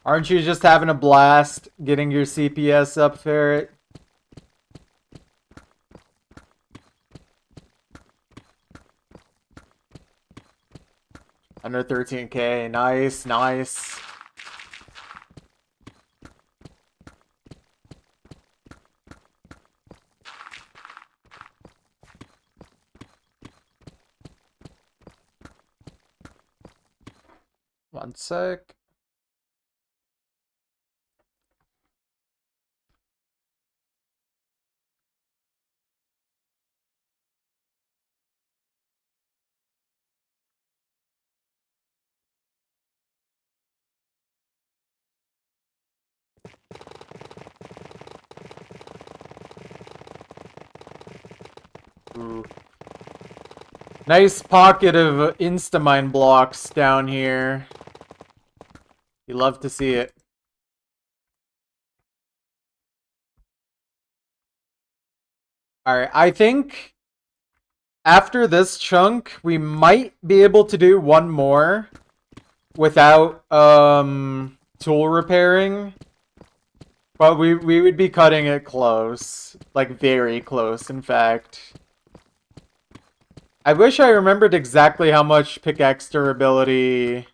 Aren't you just having a blast getting your CPS up, Ferret? Under 13K. Nice, nice. One sec. Ooh. Nice pocket of Instamine blocks down here. You love to see it. Alright, I think after this chunk, we might be able to do one more without tool repairing. But we would be cutting it close. Like, very close, in fact. I wish I remembered exactly how much pickaxe durability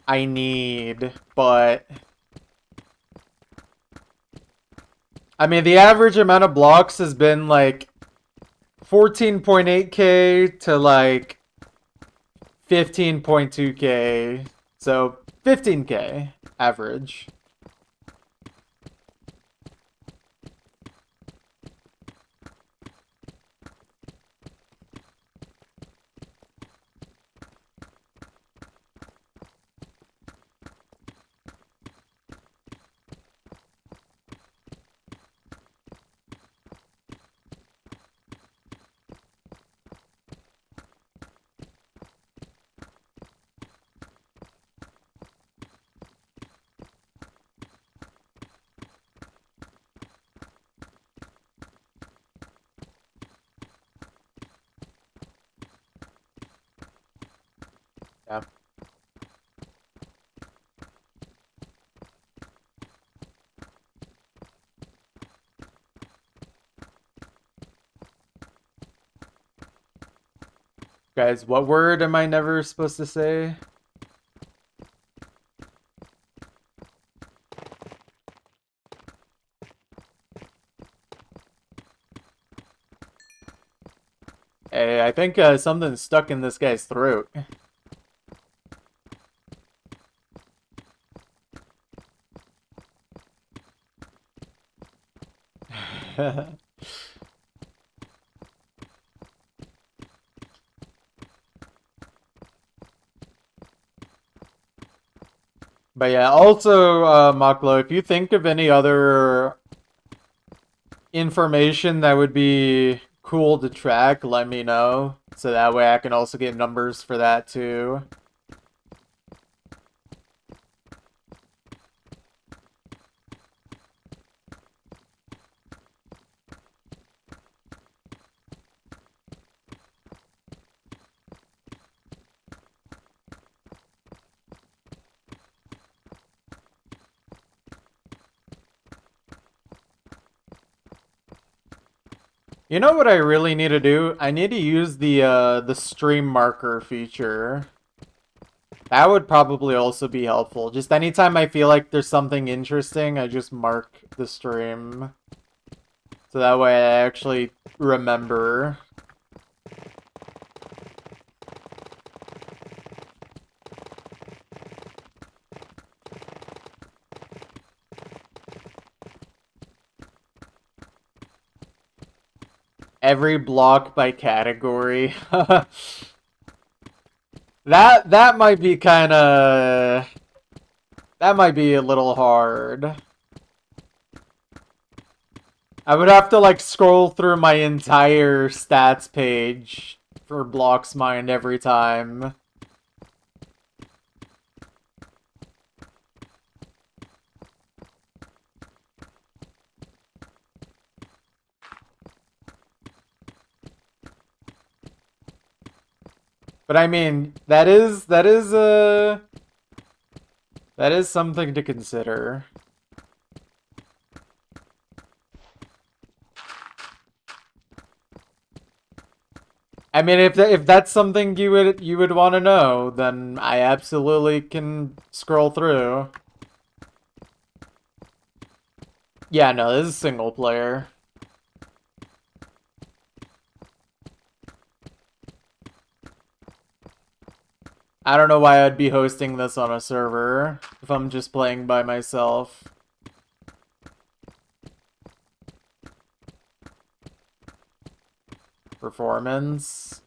I need, but I mean, the average amount of blocks has been like 14.8k to like 15.2k, so 15k average. Yeah. Guys, what word am I never supposed to say? Hey, I think something's stuck in this guy's throat. But yeah, also, Maklo, if you think of any other information that would be cool to track, let me know. So that way I can also get numbers for that too. You know what I really need to do? I need to use the stream marker feature. That would probably also be helpful. Just anytime I feel like there's something interesting, I just mark the stream. So that way I actually remember. Every block by category. That might be kind of... That might be a little hard. I would have to, like, scroll through my entire stats page for blocks mined every time. But I mean, that is something to consider. I mean, if that's something you would want to know, then I absolutely can scroll through. Yeah, no, this is single player. I don't know why I'd be hosting this on a server if I'm just playing by myself. Performance.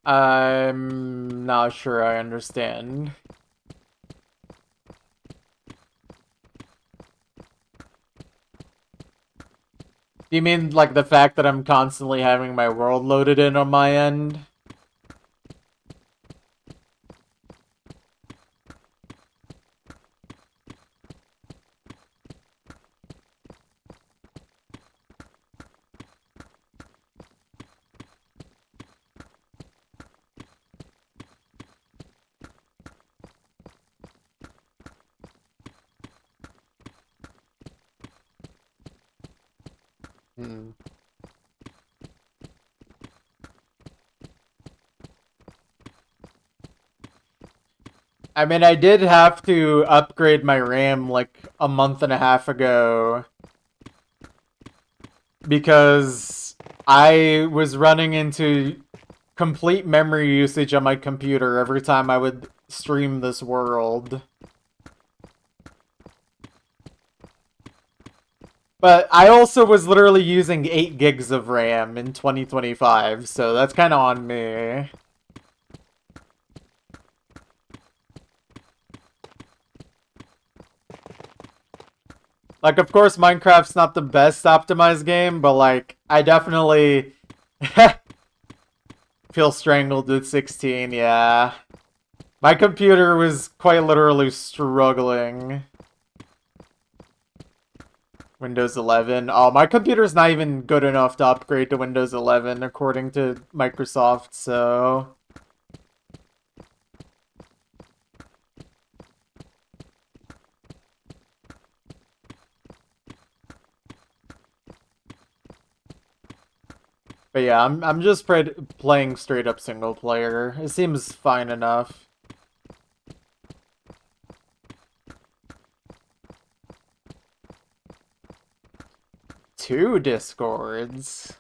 I'm not sure I understand. Do you mean like the fact that I'm constantly having my world loaded in on my end? Hmm. I mean, I did have to upgrade my RAM like a month and a half ago because I was running into complete memory usage on my computer every time I would stream this world. But I also was literally using 8 gigs of RAM in 2025, so that's kind of on me. Like, of course, Minecraft's not the best optimized game, but, like, I definitely feel strangled with 16, yeah. My computer was quite literally struggling. Windows 11. Oh, my computer's not even good enough to upgrade to Windows 11, according to Microsoft, so... But yeah, I'm just playing straight up single player. It seems fine enough. Two Discords.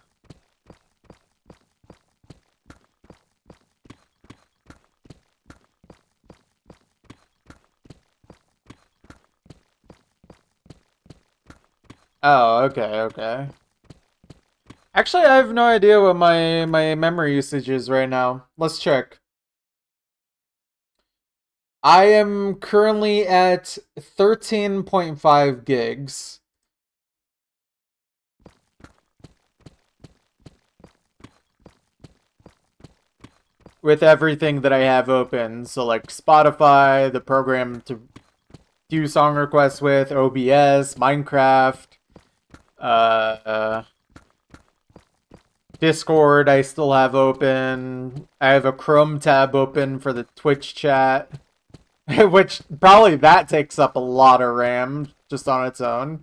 Oh, okay, okay. Actually, I have no idea what my memory usage is right now. Let's check. I am currently at 13.5 gigs. With everything that I have open. So like Spotify, the program to do song requests with, OBS, Minecraft, Discord I still have open. I have a Chrome tab open for the Twitch chat. Which probably that takes up a lot of RAM just on its own.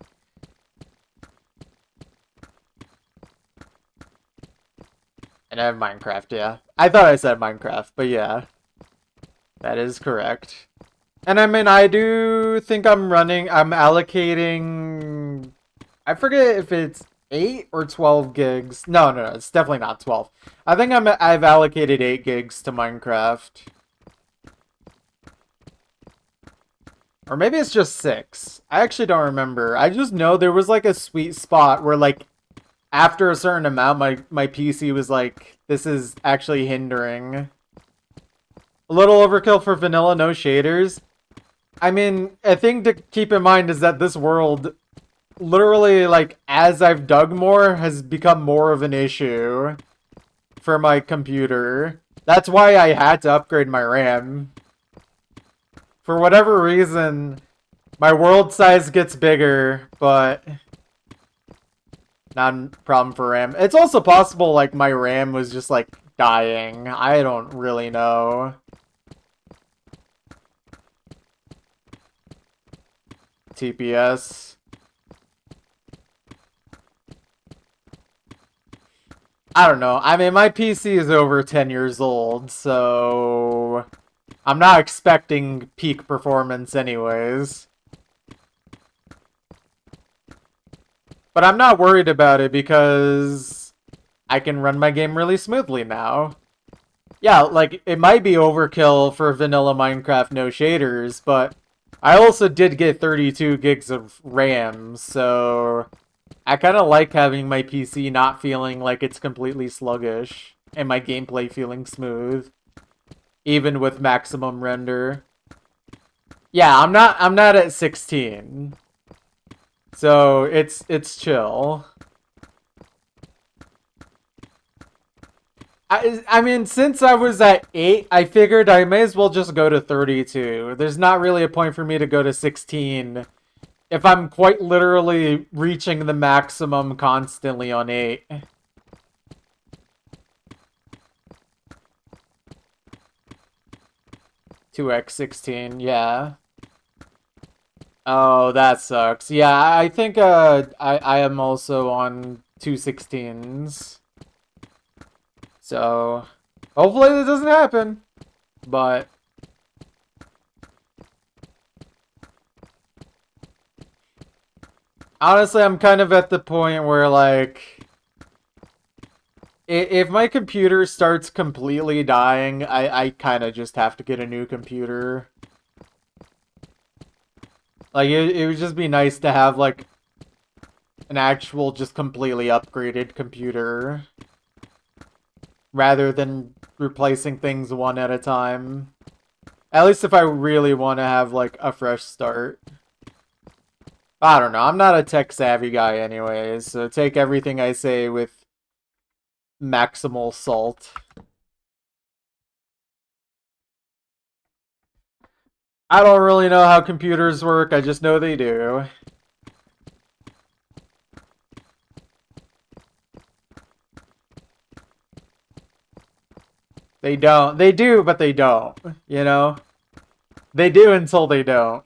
And I have Minecraft, yeah. I thought I said Minecraft, but yeah. That is correct. And I mean, I do think I'm allocating... I forget if it's 8 or 12 gigs. No, it's definitely not 12. I think I've allocated 8 gigs to Minecraft. Or maybe it's just 6. I actually don't remember. I just know there was like a sweet spot where like after a certain amount my PC was like, this is actually hindering. A little overkill for vanilla, no shaders. I mean, a thing to keep in mind is that this world, literally, like, as I've dug more, has become more of an issue for my computer. That's why I had to upgrade my RAM. For whatever reason, my world size gets bigger, but not a problem for RAM. It's also possible, like, my RAM was just, like, dying. I don't really know. TPS. I don't know. I mean, my PC is over 10 years old, so I'm not expecting peak performance anyways. But I'm not worried about it because I can run my game really smoothly now. Yeah, like, it might be overkill for vanilla Minecraft no shaders, but I also did get 32 gigs of RAM, so I kind of like having my PC not feeling like it's completely sluggish and my gameplay feeling smooth, even with maximum render. Yeah, I'm not at 16. So it's chill. I mean, since I was at 8, I figured I may as well just go to 32. There's not really a point for me to go to 16 if I'm quite literally reaching the maximum constantly on 8. 2x16, yeah. Oh, that sucks. Yeah, I think I am also on 216s. So, hopefully this doesn't happen. But honestly, I'm kind of at the point where, like, If my computer starts completely dying, I kind of just have to get a new computer. Like, it would just be nice to have, like, an actual, just completely upgraded computer. Rather than replacing things one at a time. At least if I really want to have, like, a fresh start. I don't know, I'm not a tech-savvy guy anyways, so take everything I say with maximal salt. I don't really know how computers work, I just know they do. They don't. They do, but they don't. You know? They do until they don't.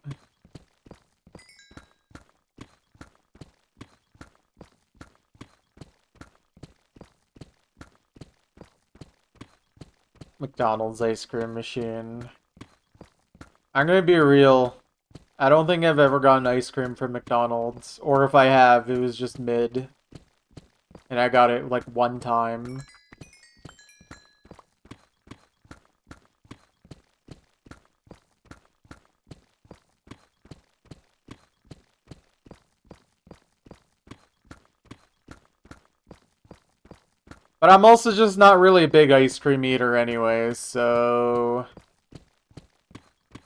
McDonald's ice cream machine. I'm gonna be real. I don't think I've ever gotten ice cream from McDonald's. Or if I have, it was just mid. And I got it like one time. But I'm also just not really a big ice cream eater anyway, so...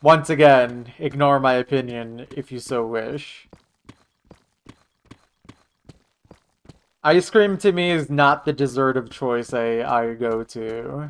Once again, ignore my opinion if you so wish. Ice cream to me is not the dessert of choice I go to.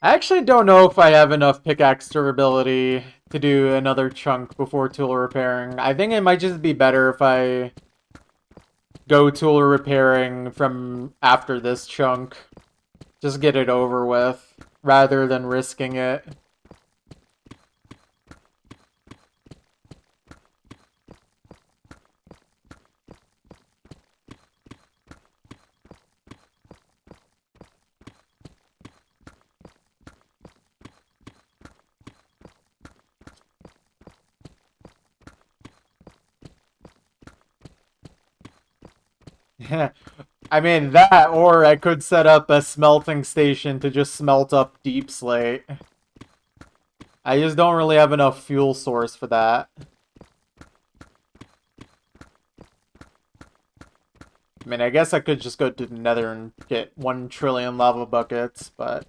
I actually don't know if I have enough pickaxe durability to do another chunk before tool repairing. I think it might just be better if I go tool repairing from after this chunk. Just get it over with, rather than risking it. I mean, that, or I could set up a smelting station to just smelt up deep slate. I just don't really have enough fuel source for that. I mean, I guess I could just go to the nether and get 1 trillion lava buckets, but...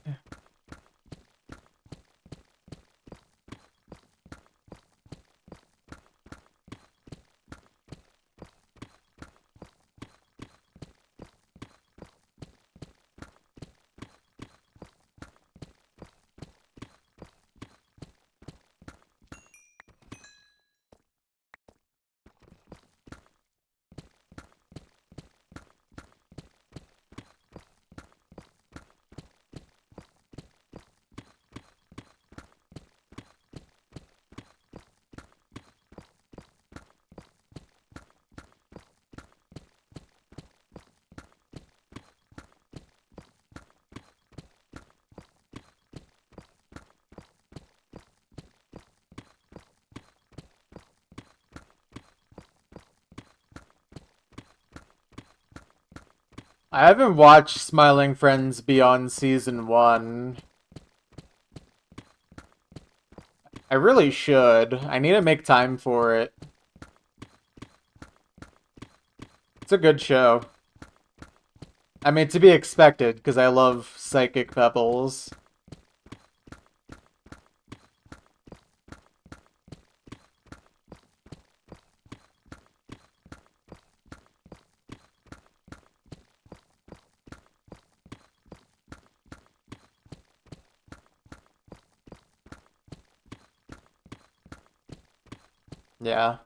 I haven't watched Smiling Friends beyond season 1. I really should. I need to make time for it. It's a good show. I mean, to be expected, because I love Psychic Pebbles. Yeah.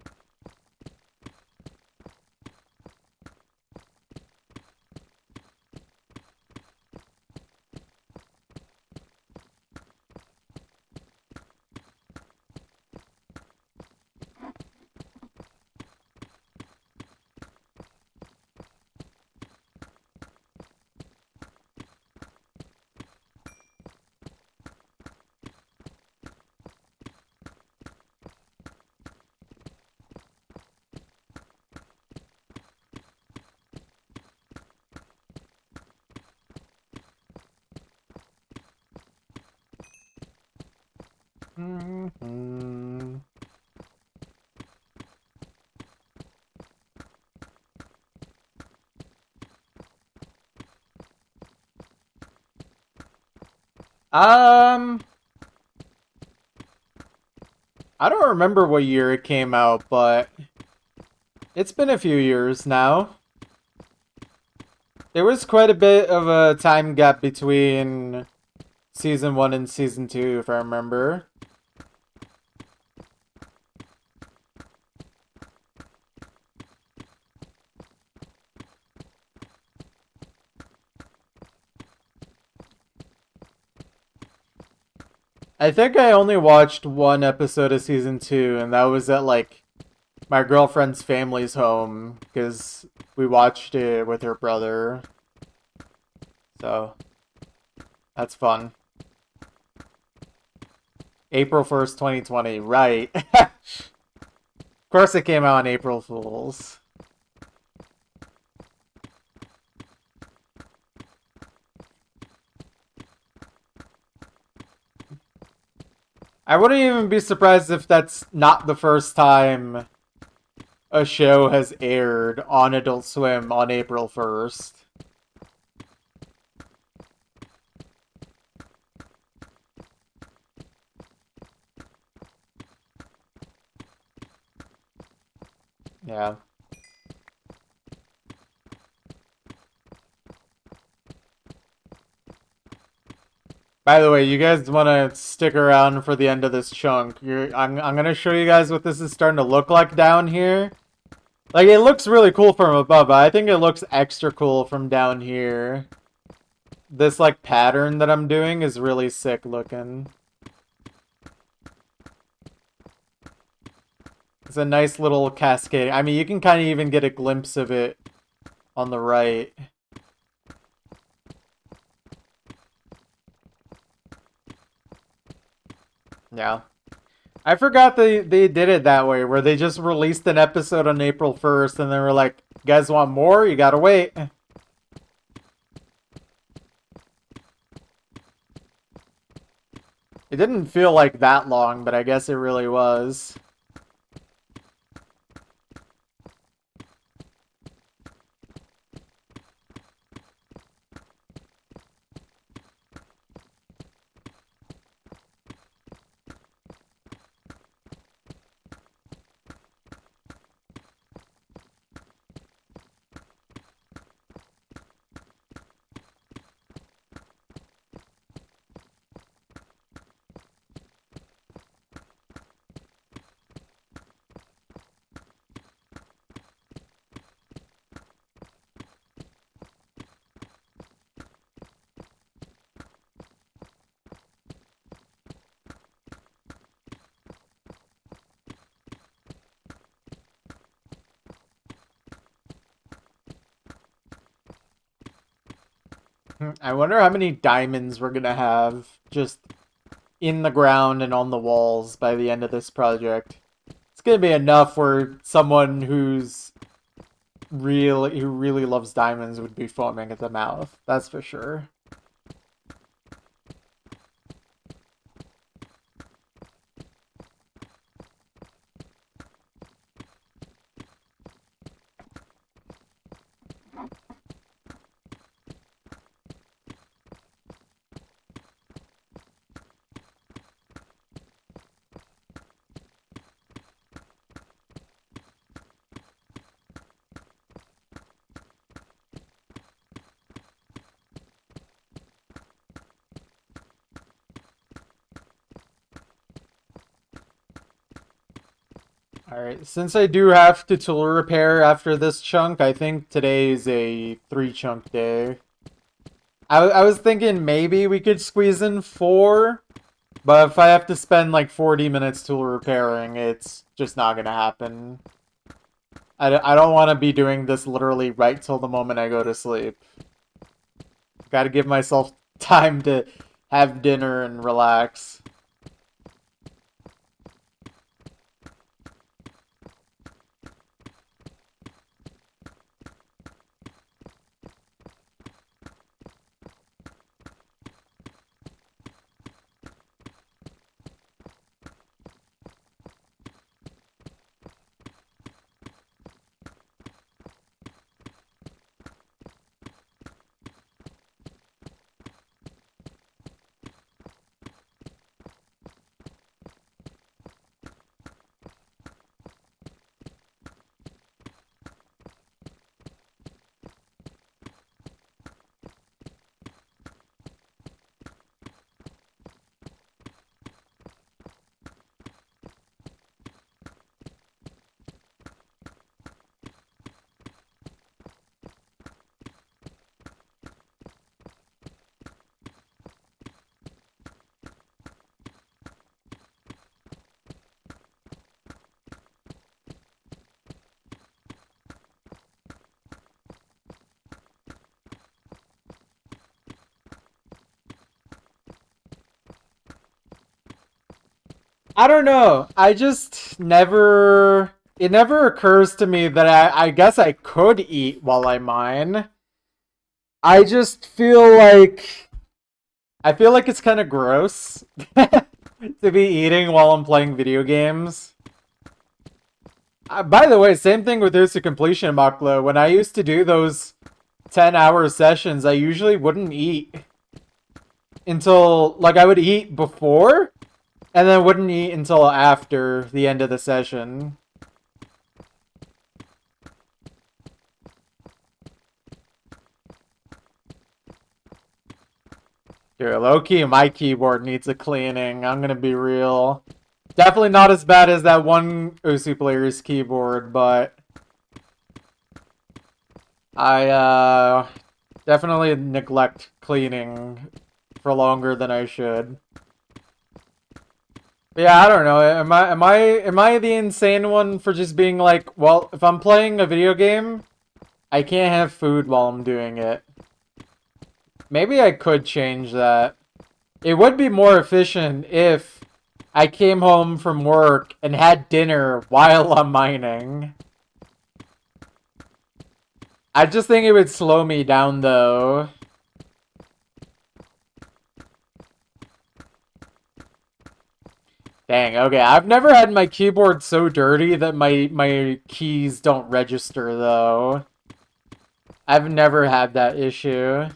Mhm. Um, I don't remember what year it came out, but it's been a few years now. There was quite a bit of a time gap between season 1 and season 2, if I remember. I think I only watched one episode of season 2, and that was at like my girlfriend's family's home because we watched it with her brother. So that's fun. April 1st, 2020. Right. Of course it came out on April Fools. I wouldn't even be surprised if that's not the first time a show has aired on Adult Swim on April 1st. Yeah. By the way, you guys want to stick around for the end of this chunk. I'm going to show you guys what this is starting to look like down here. Like, it looks really cool from above, but I think it looks extra cool from down here. This, like, pattern that I'm doing is really sick looking. It's a nice little cascade. I mean, you can kind of even get a glimpse of it on the right. Yeah. I forgot they did it that way, where they just released an episode on April 1st, and they were like, you guys want more? You gotta wait. It didn't feel like that long, but I guess it really was. I wonder how many diamonds we're gonna have just in the ground and on the walls by the end of this project. It's gonna be enough for someone who really loves diamonds would be foaming at the mouth. That's for sure. Alright, since I do have to tool repair after this chunk, I think today is a 3-chunk day. I was thinking maybe we could squeeze in 4, but if I have to spend like 40 minutes tool repairing, it's just not gonna happen. I don't want to be doing this literally right till the moment I go to sleep. Gotta give myself time to have dinner and relax. I don't know. I just never... It never occurs to me that I guess I could eat while I mine. I just feel like... I feel like it's kind of gross to be eating while I'm playing video games. By the way, same thing with Ursa Completion, Maklo. When I used to do those 10-hour sessions, I usually wouldn't eat until... Like, I would eat before, and then wouldn't eat until after the end of the session. Dude, low-key, my keyboard needs a cleaning. I'm gonna be real. Definitely not as bad as that one Osu player's keyboard, but... I, definitely neglect cleaning for longer than I should. But yeah, I don't know. Am I the insane one for just being like, well, if I'm playing a video game, I can't have food while I'm doing it. Maybe I could change that. It would be more efficient if I came home from work and had dinner while I'm mining. I just think it would slow me down, though. Dang, okay. I've never had my keyboard so dirty that my keys don't register, though. I've never had that issue.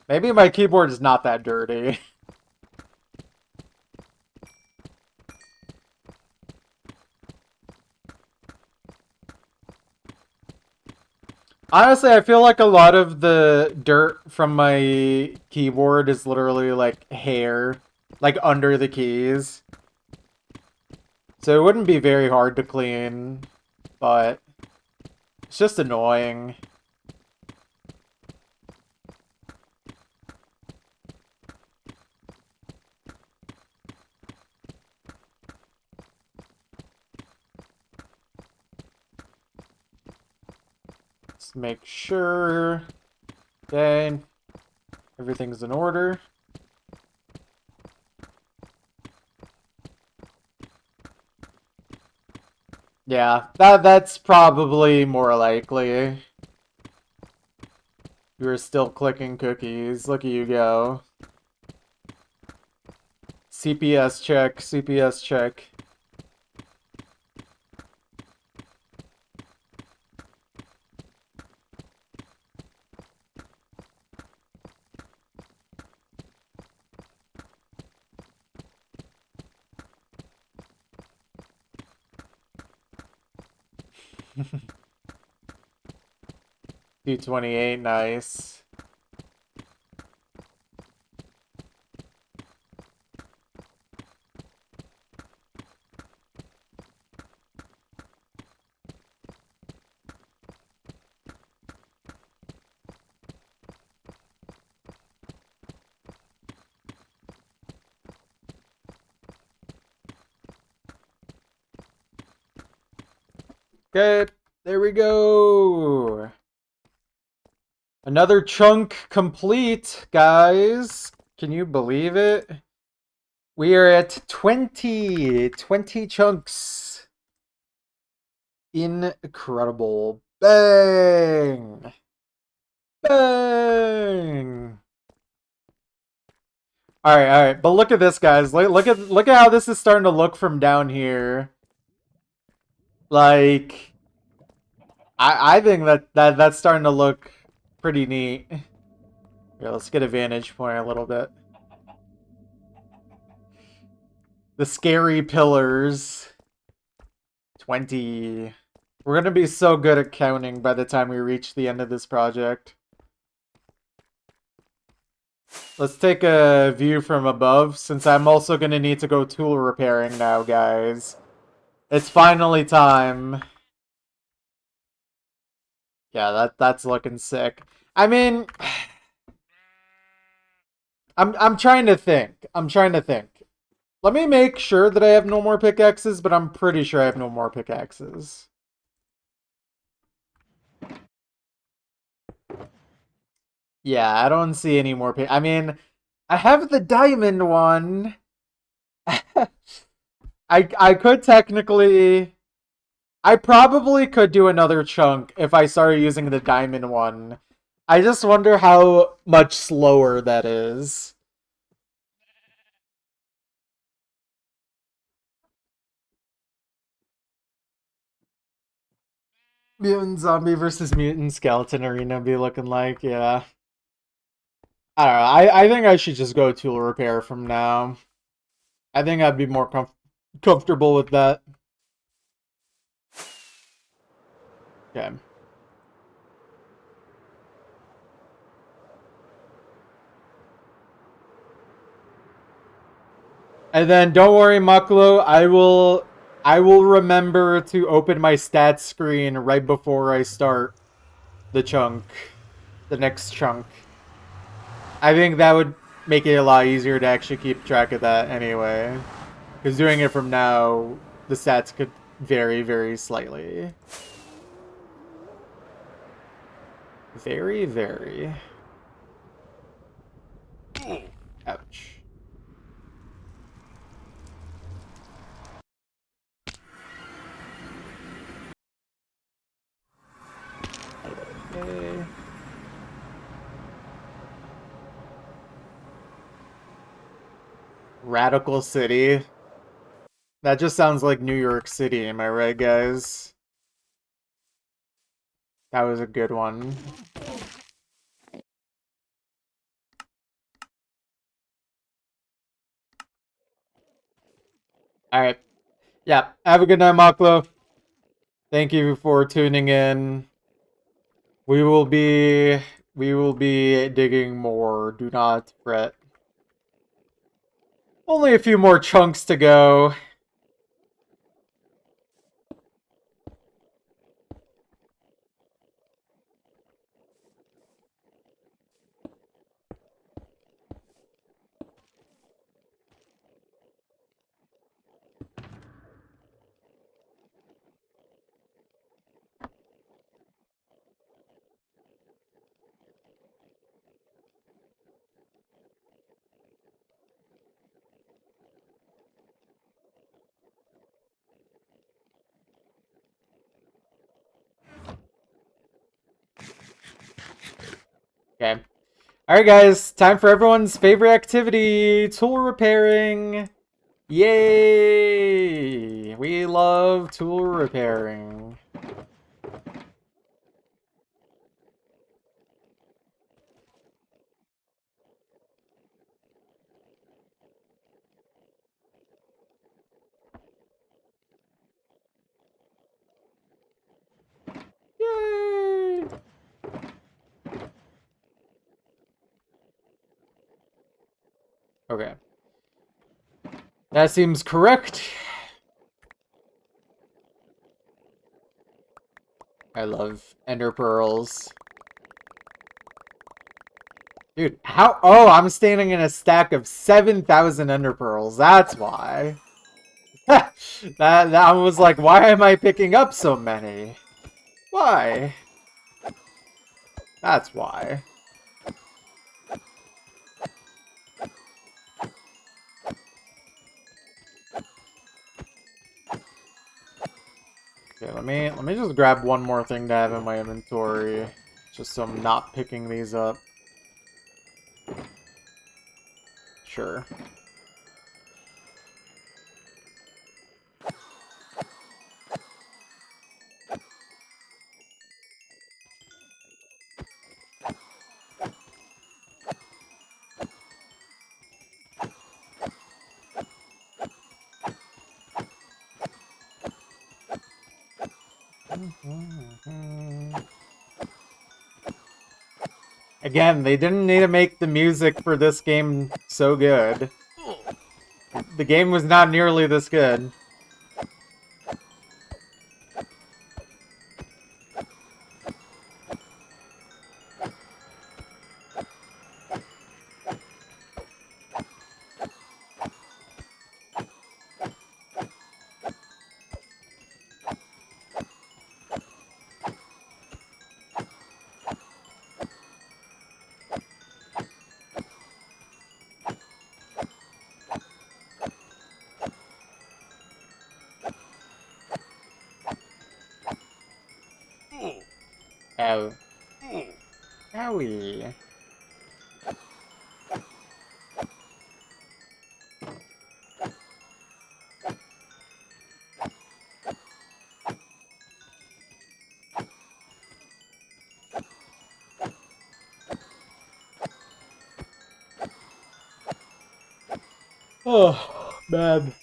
Maybe my keyboard is not that dirty. Honestly, I feel like a lot of the dirt from my keyboard is literally like hair, like under the keys. So it wouldn't be very hard to clean, but it's just annoying. Let's make sure. Okay. Everything's in order. Yeah, that's probably more likely. You're still clicking cookies. Look at you go. CPS check, CPS check. P28, nice. Okay, there we go. Another chunk complete, guys. Can you believe it? We are at 20 chunks. Incredible. Bang! Bang! Alright. But look at this, guys. Look at how this is starting to look from down here. Like, I think that's starting to look pretty neat. Here, let's get a vantage point a little bit. The scary pillars. 20. We're gonna be so good at counting by the time we reach the end of this project. Let's take a view from above, since I'm also gonna need to go tool repairing now, guys. It's finally time. Yeah, that's looking sick. I mean, I'm trying to think. Let me make sure that I have no more pickaxes, but I'm pretty sure I have no more pickaxes. Yeah, I don't see any more. I mean, I have the diamond one. I could technically. I probably could do another chunk if I started using the diamond one. I just wonder how much slower that is. Mutant zombie versus mutant skeleton arena be looking like, yeah. I don't know. I think I should just go tool repair from now. I think I'd be more comfortable with that. Okay. And then don't worry, Maklo, I will remember to open my stats screen right before I start the chunk. The next chunk. I think that would make it a lot easier to actually keep track of that anyway. Because doing it from now, the stats could vary very slightly. Very, very. Ouch. Okay. Radical City. That just sounds like New York City, am I right, guys? That was a good one. Alright. Yeah. Have a good night, Maklo. Thank you for tuning in. We will be digging more. Do not fret. Only a few more chunks to go. Okay. Alright, guys. Time for everyone's favorite activity. Tool repairing. Yay! We love tool repairing. Yay! Okay. That seems correct. I love ender pearls. Dude, how? Oh, I'm standing in a stack of 7,000 ender pearls. That's why. that was like, why am I picking up so many? Why? That's why. Okay, let me just grab one more thing to have in my inventory, just so I'm not picking these up. Sure. Again, they didn't need to make the music for this game so good. The game was not nearly this good. Ow. Owie. Oh, man.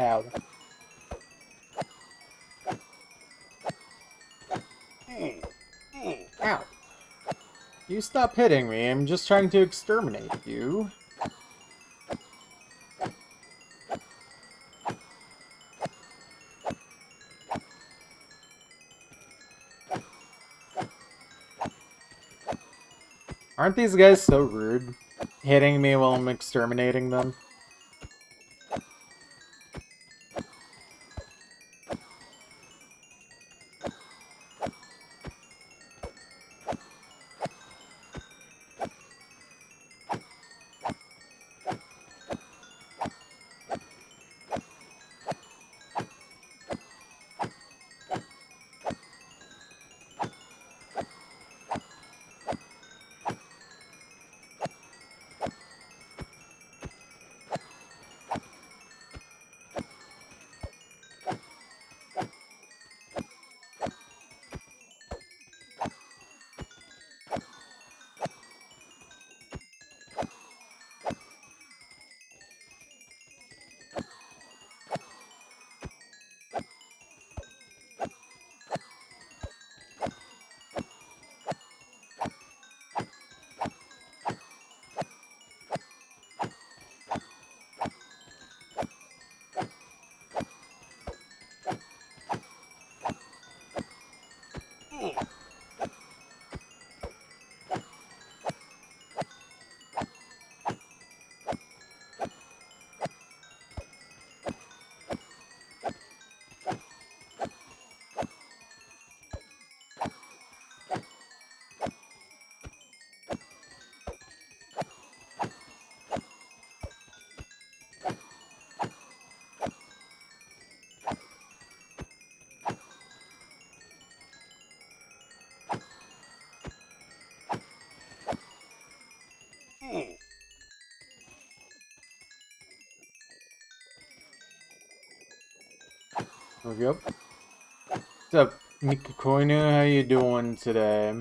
Ow. Ow. You stop hitting me, I'm just trying to exterminate you. Aren't these guys so rude? Hitting me while I'm exterminating them. There we go. What's up, Mikakoinu? How you doing today?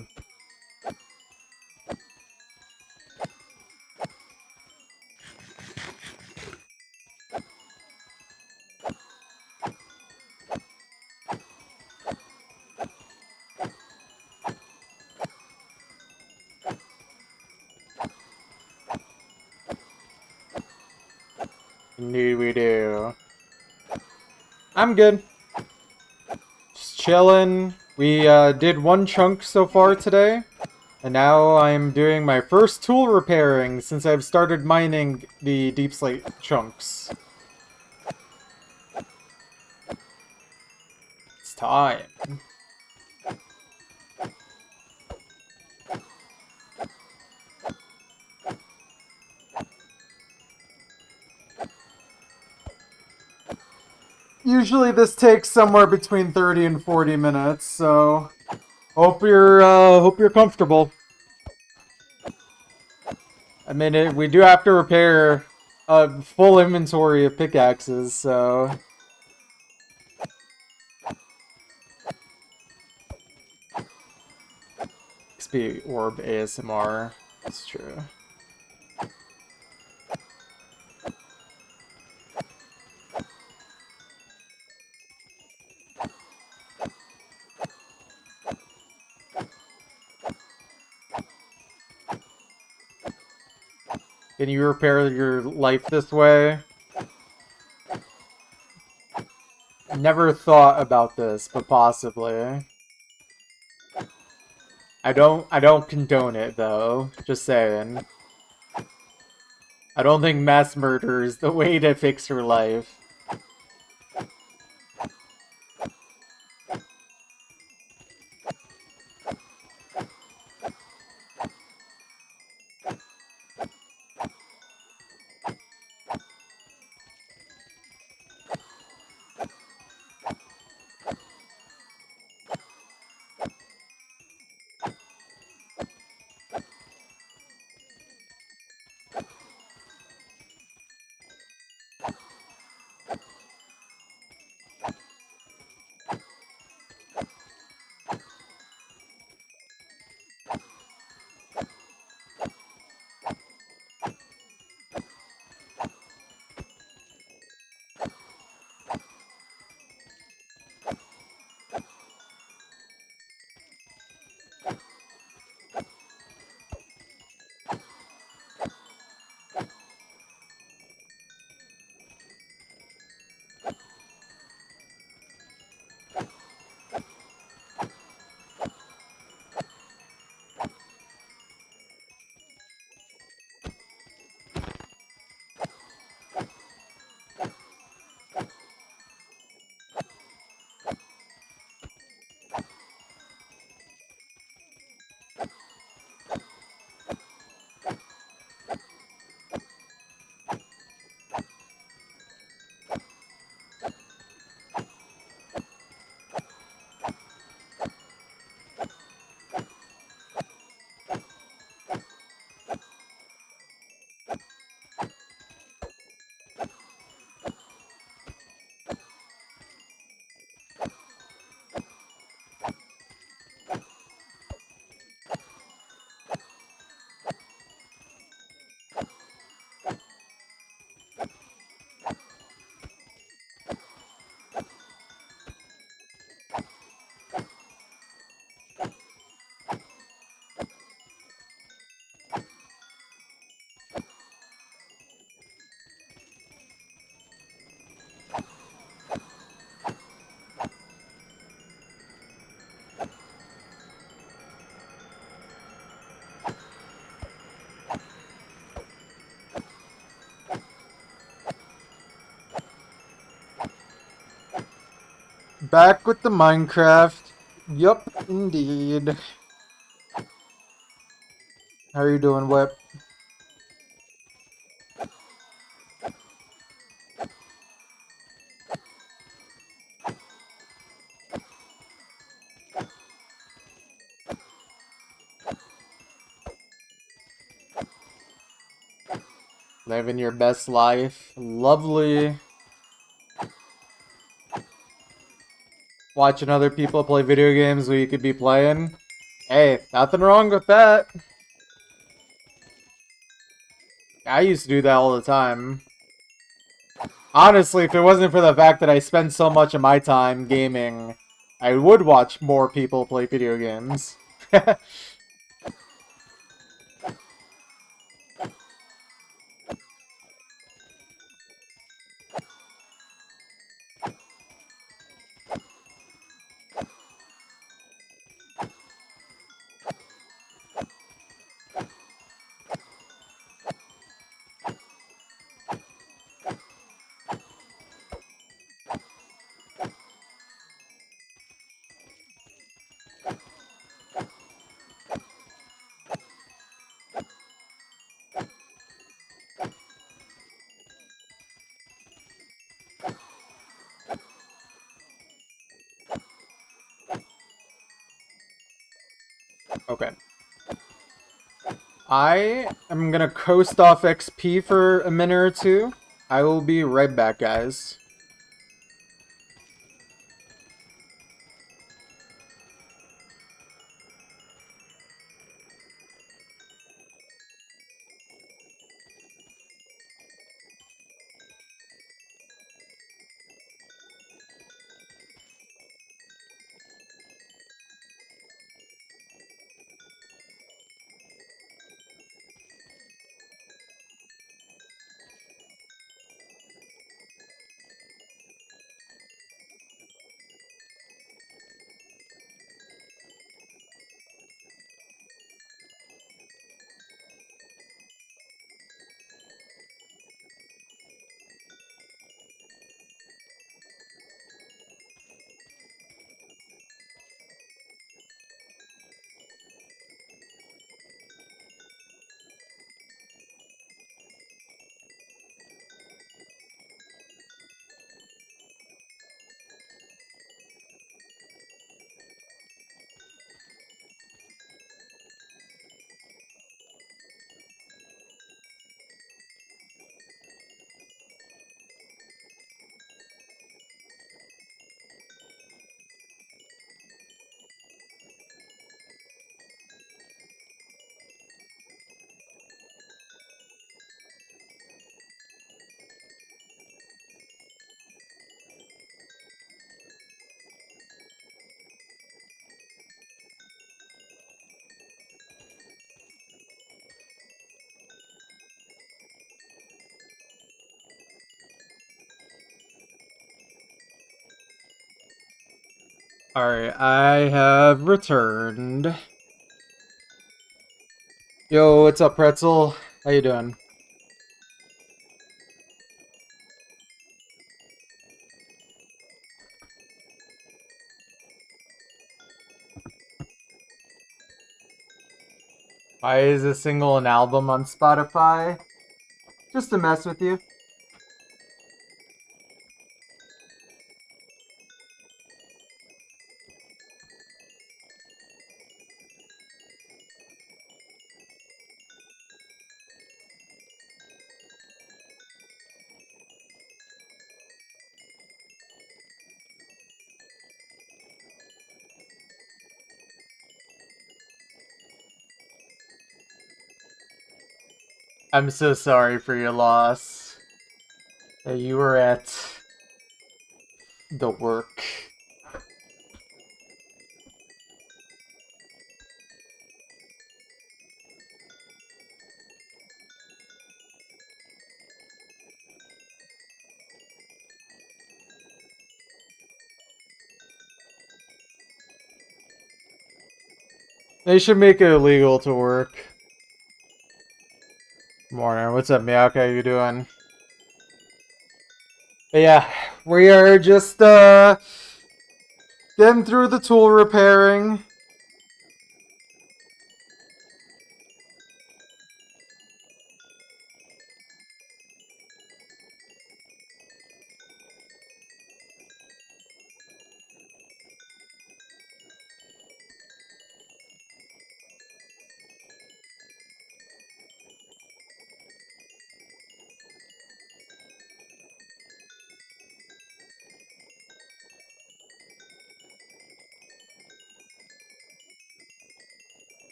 Indeed we do. I'm good. Just chilling. We did one chunk so far today. And now I'm doing my first tool repairing since I've started mining the deep slate chunks. It's time. Usually this takes somewhere between 30 and 40 minutes, so hope you're comfortable. I mean, we do have to repair a full inventory of pickaxes, so XP Orb ASMR. That's true. Can you repair your life this way? Never thought about this, but possibly. I don't condone it though. Just saying. I don't think mass murder is the way to fix her life. Back with the Minecraft. Yup, indeed. How are you doing, Whip? Living your best life. Lovely. Watching other people play video games where you could be playing. Hey, nothing wrong with that. I used to do that all the time. Honestly, if it wasn't for the fact that I spend so much of my time gaming, I would watch more people play video games. Okay. I am gonna coast off XP for a minute or two. I will be right back, guys. Alright, I have returned. Yo, what's up, Pretzel? How you doing? Why is a single an album on Spotify? Just to mess with you. I'm so sorry for your loss. You were at the work. They should make it illegal to work. Morning, what's up, Miyako? How you doing? But yeah, we are just getting through the tool repairing.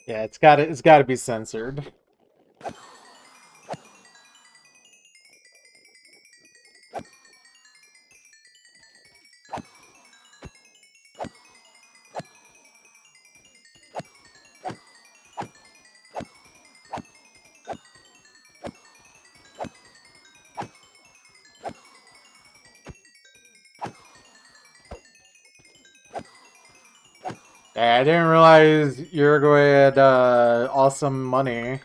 Yeah, it's gotta be censored. Yeah, I didn't realize Uruguay had awesome money.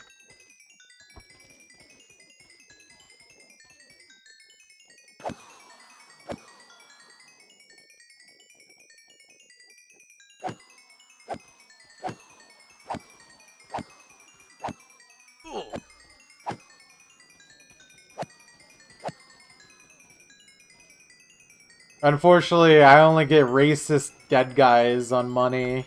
Unfortunately, I only get racist dead guys on money.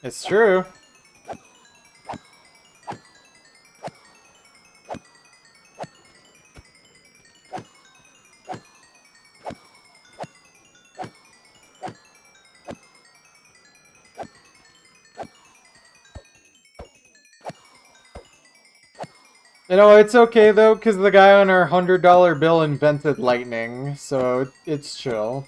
It's true. You know, it's okay though, because the guy on our $100 bill invented lightning, so it's chill.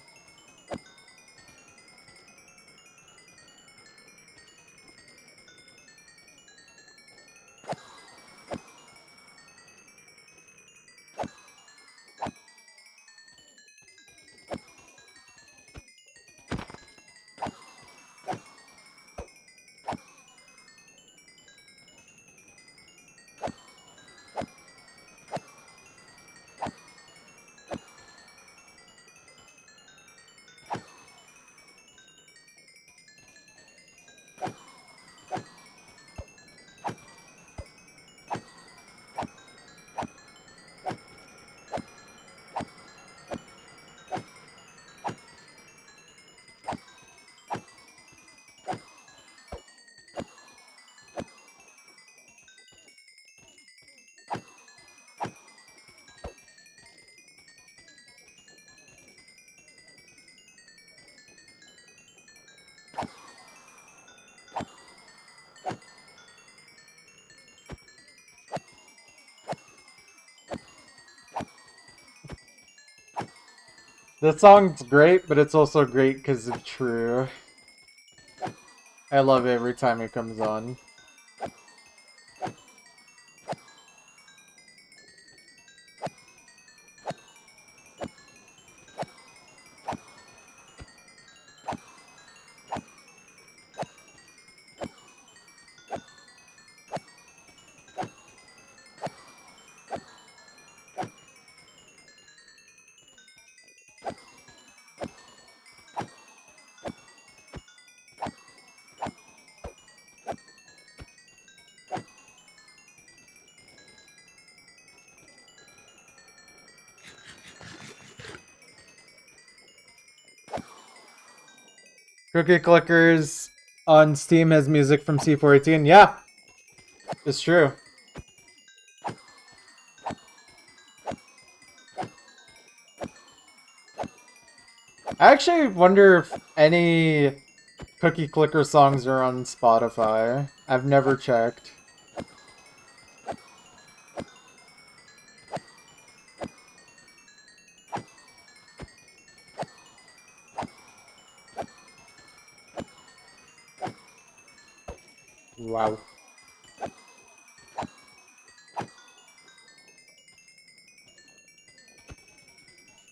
The song's great, but it's also great because of True. I love it every time it comes on. Cookie Clickers on Steam has music from C418. Yeah, it's true. I actually wonder if any Cookie Clicker songs are on Spotify. I've never checked. Wow.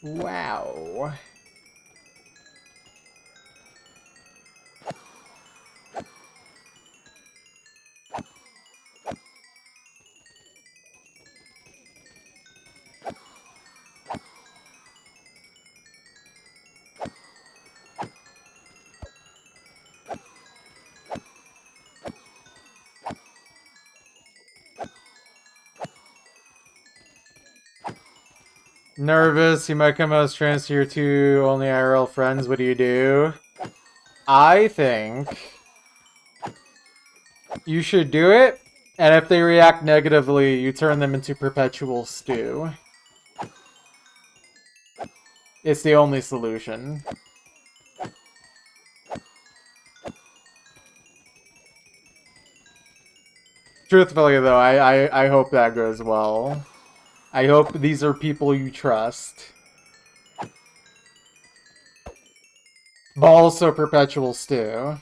Wow. Nervous, you might come out as trans to your two only IRL friends. What do you do? I think you should do it, and if they react negatively, you turn them into perpetual stew. It's the only solution. Truthfully, though, I hope that goes well. I hope these are people you trust. But also perpetual stew.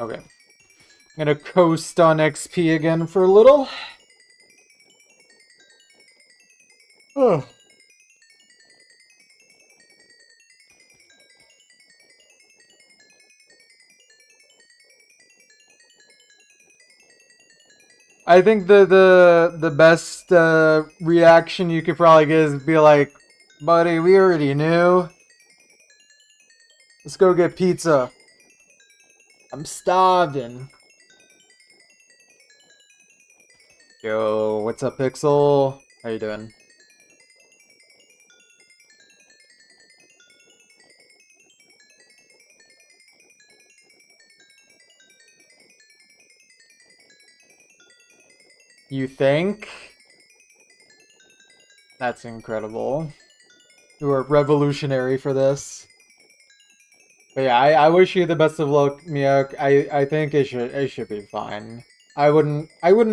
Okay. I'm gonna coast on XP again for a little. Oh. I think the best reaction you could probably get is be like, buddy, we already knew. Let's go get pizza. I'm starving. Yo, what's up, Pixel? How you doing? You think? That's incredible. You are revolutionary for this. But yeah, I wish you the best of luck, Miak. I think it should be fine. I wouldn't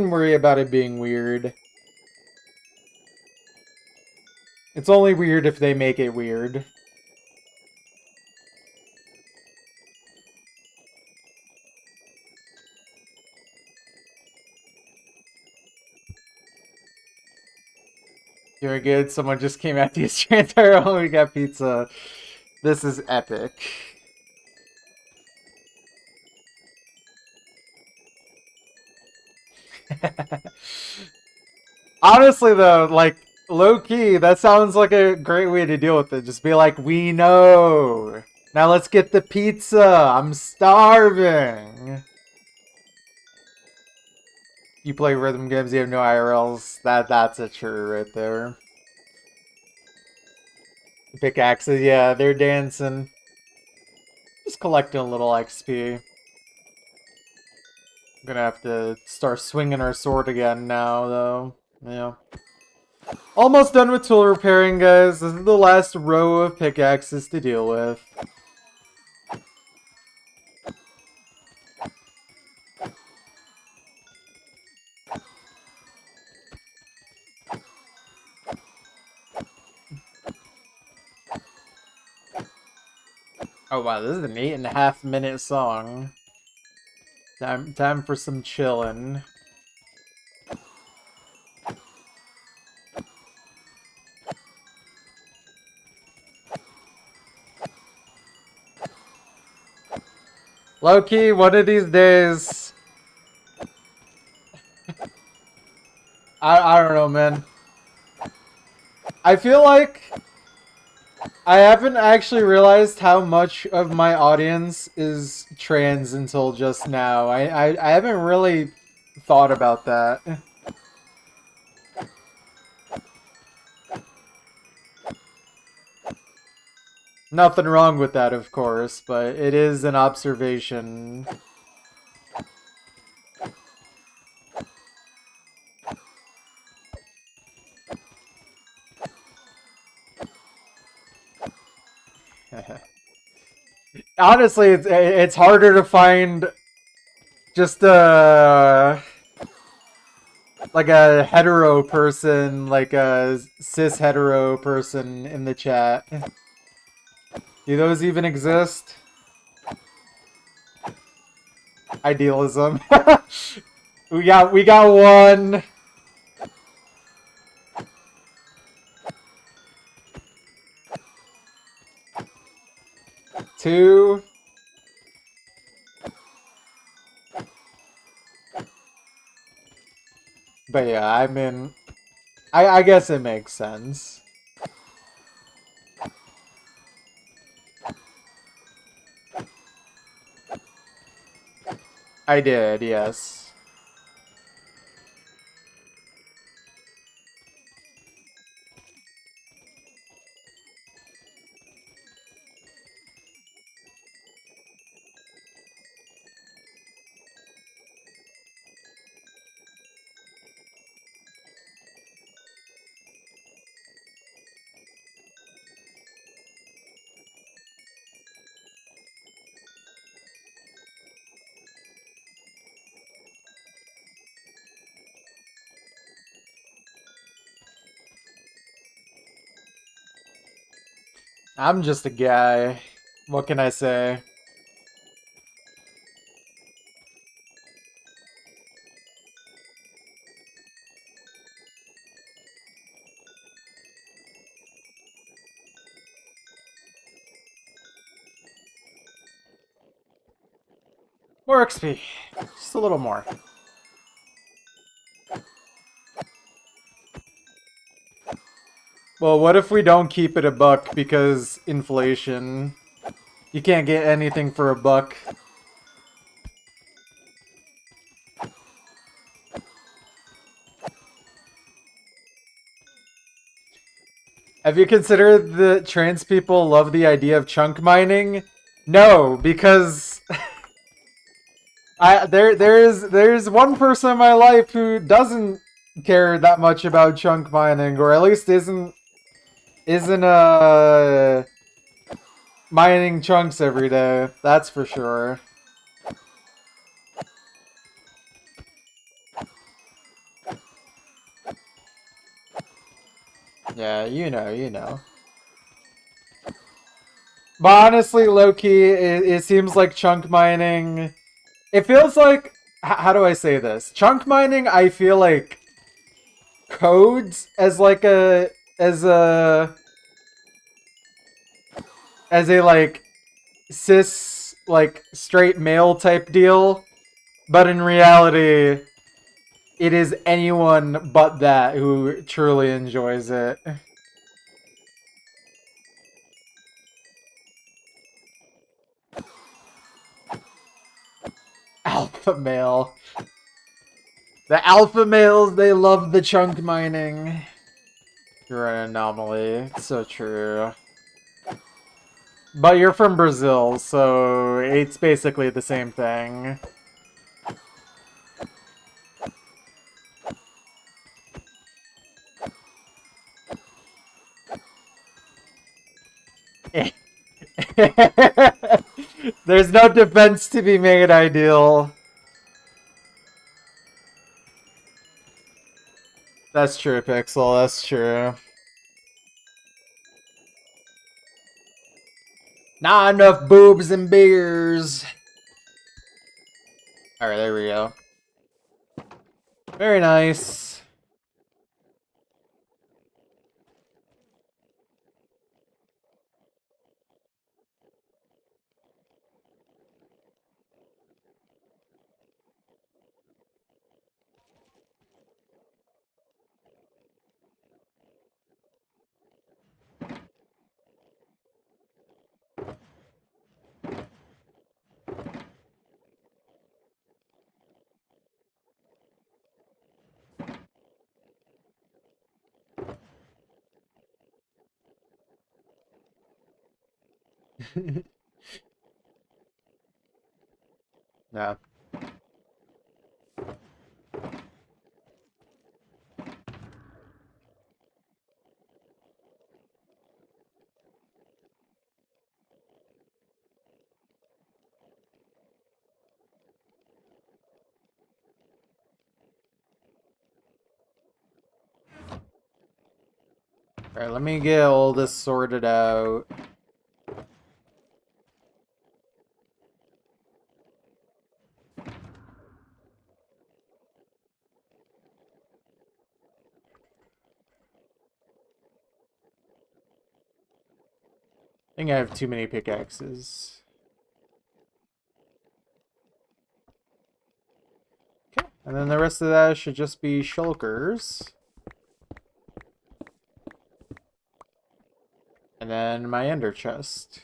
worry about it being weird. It's only weird if they make it weird. You're good. Someone just came at the entire oh, we got pizza. This is epic. Honestly, though, like, low key, that sounds like a great way to deal with it. Just be like, we know. Now let's get the pizza. I'm starving. You play rhythm games, you have no IRLs. That's a true right there. Pickaxes, yeah, they're dancing. Just collecting a little XP. I'm gonna have to start swinging our sword again now, though. Yeah. Almost done with tool repairing, guys. This is the last row of pickaxes to deal with. Oh wow, this is an 8.5 minute song. Time for some chillin'. Low-key, one of these days... I don't know, man. I feel like I haven't actually realized how much of my audience is trans until just now. I haven't really thought about that. Nothing wrong with that, of course, but it is an observation. Honestly, it's harder to find just like a hetero person, like a cis hetero person in the chat. Do those even exist? Idealism. we got one. Two. But yeah, I mean, I guess it makes sense. I did, yes. I'm just a guy. What can I say? More XP. Just a little more. Well, what if we don't keep it a buck because inflation? You can't get anything for a buck. Have you considered that trans people love the idea of chunk mining? No, because there's one person in my life who doesn't care that much about chunk mining, or at least isn't mining chunks every day. That's for sure. Yeah, you know. But honestly, low-key, it seems like chunk mining... It feels like... How do I say this? Chunk mining, I feel like, codes as like a... As a, like, cis, like, straight male type deal. But in reality, it is anyone but that who truly enjoys it. Alpha male. The alpha males, they love the chunk mining. You're an anomaly. It's so true. But you're from Brazil, so it's basically the same thing. There's no defense to be made, Ideal. That's true, Pixel. That's true. Not enough boobs and beers. Alright, there we go. Very nice. Yeah. Alright, let me get all this sorted out. I think I have too many pickaxes. Okay, and then the rest of that should just be shulkers. And then my ender chest.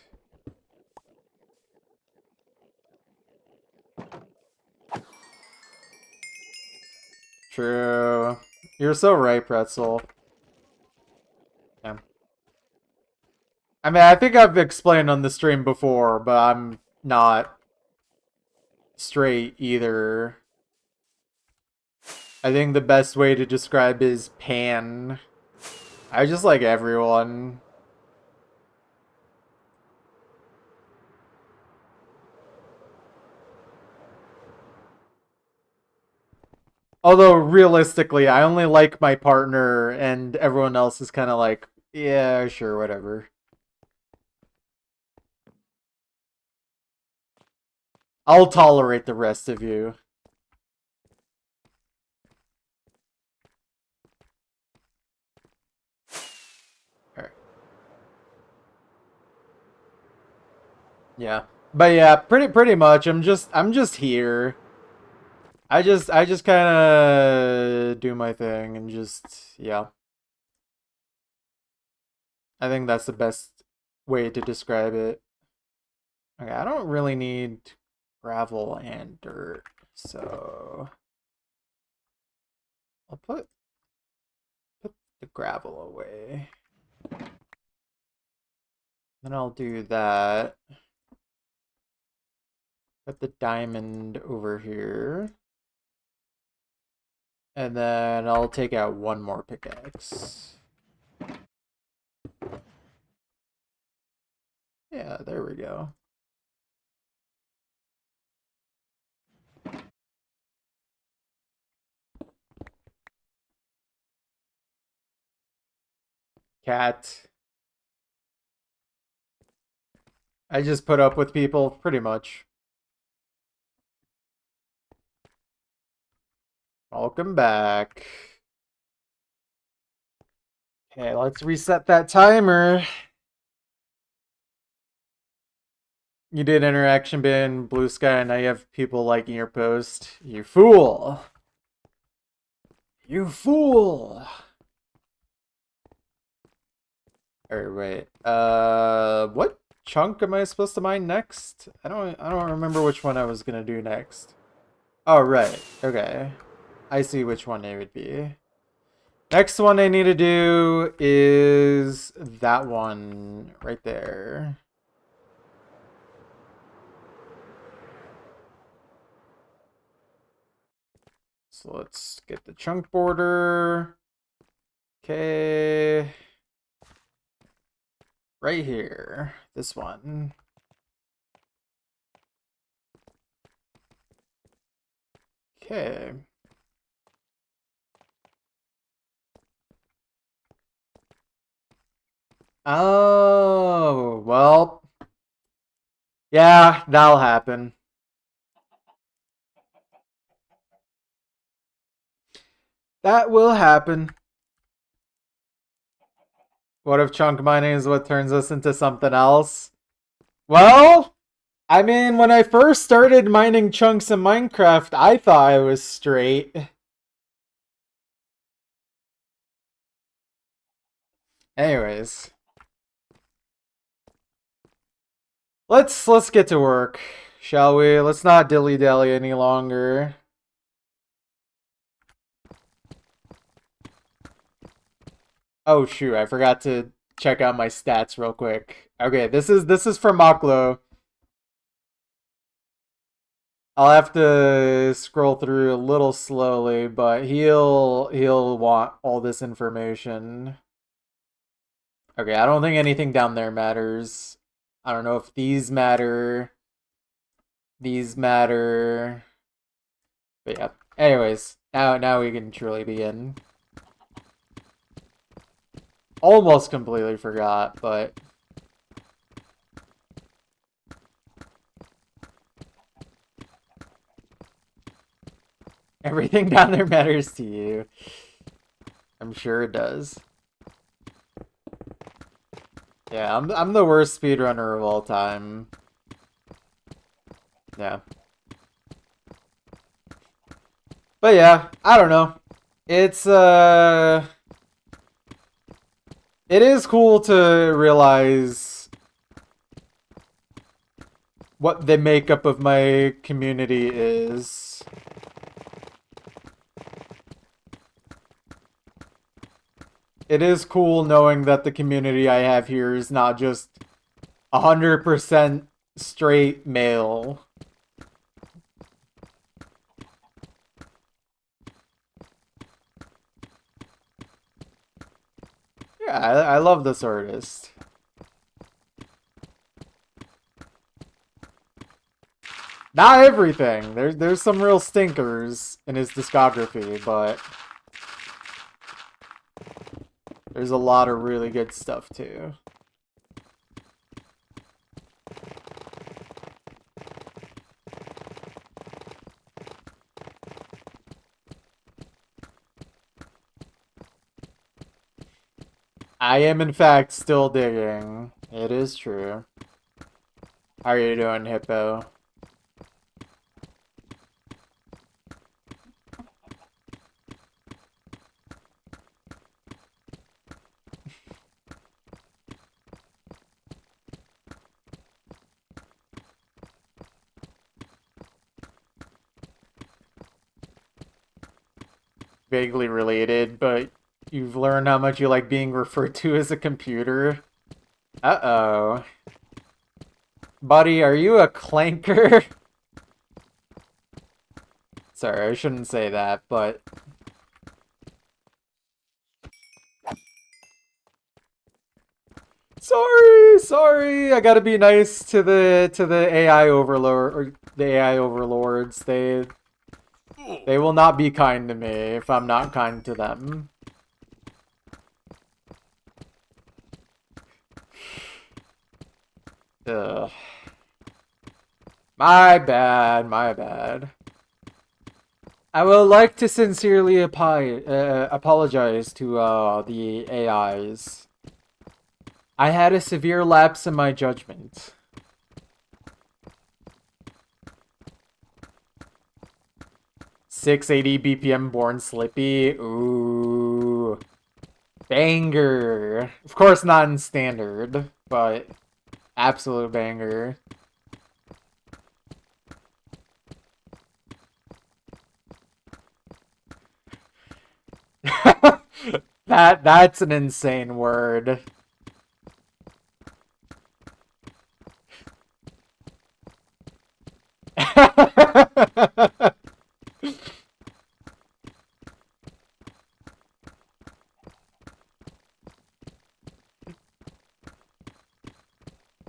True. You're so right, Pretzel. Yeah. I mean, I think I've explained on the stream before, but I'm not straight either. I think the best way to describe is pan. I just like everyone. Although, realistically, I only like my partner, and everyone else is kind of like, yeah, sure, whatever. I'll tolerate the rest of you. Alright. Yeah. But yeah, pretty much. I'm just here. I just kind of do my thing and just yeah. I think that's the best way to describe it. Okay, I don't really need gravel and dirt, so I'll put the gravel away. Then I'll do that. Put the diamond over here. And then I'll take out one more pickaxe. Yeah, there we go. Cat. I just put up with people, pretty much. Welcome back. Okay, let's reset that timer. You did interaction bin, blue sky, and now you have people liking your post. You fool! You fool! Alright, wait. What chunk am I supposed to mine next? I don't remember which one I was gonna do next. Oh, right. Okay. I see which one it would be. Next one I need to do is that one right there. So let's get the chunk border. Okay. Right here. This one. Okay. Oh, well. Yeah, that'll happen. That will happen. What if chunk mining is what turns us into something else? Well, I mean, when I first started mining chunks in Minecraft, I thought I was straight. Anyways, let's get to work, shall we? Let's not dilly-dally any longer. Oh shoot, I forgot to check out my stats real quick. Okay, this is from Maklo. I'll have to scroll through a little slowly, but he'll want all this information. Okay, I don't think anything down there matters. I don't know if these matter. These matter. But yeah. Anyways, now we can truly begin. Almost completely forgot, but everything down there matters to you. I'm sure it does. Yeah, I'm the worst speedrunner of all time. Yeah. But yeah, I don't know. It's it is cool to realize what the makeup of my community is. It is cool knowing that the community I have here is not just 100% straight male. Yeah, I love this artist. Not everything. There's some real stinkers in his discography, but there's a lot of really good stuff too. I am in fact still digging. It is true. How are you doing, Hippo? Vaguely related, but you've learned how much you like being referred to as a computer. Uh-oh. Buddy, are you a clanker? Sorry, I shouldn't say that, but... Sorry, I gotta be nice to the AI overlord, or the AI overlords. They will not be kind to me if I'm not kind to them. Ugh. My bad, my bad. I would like to sincerely apologize to the AIs. I had a severe lapse in my judgment. .680 BPM born Slippy. Ooh. Banger. Of course not in standard, but absolute banger. That's an insane word.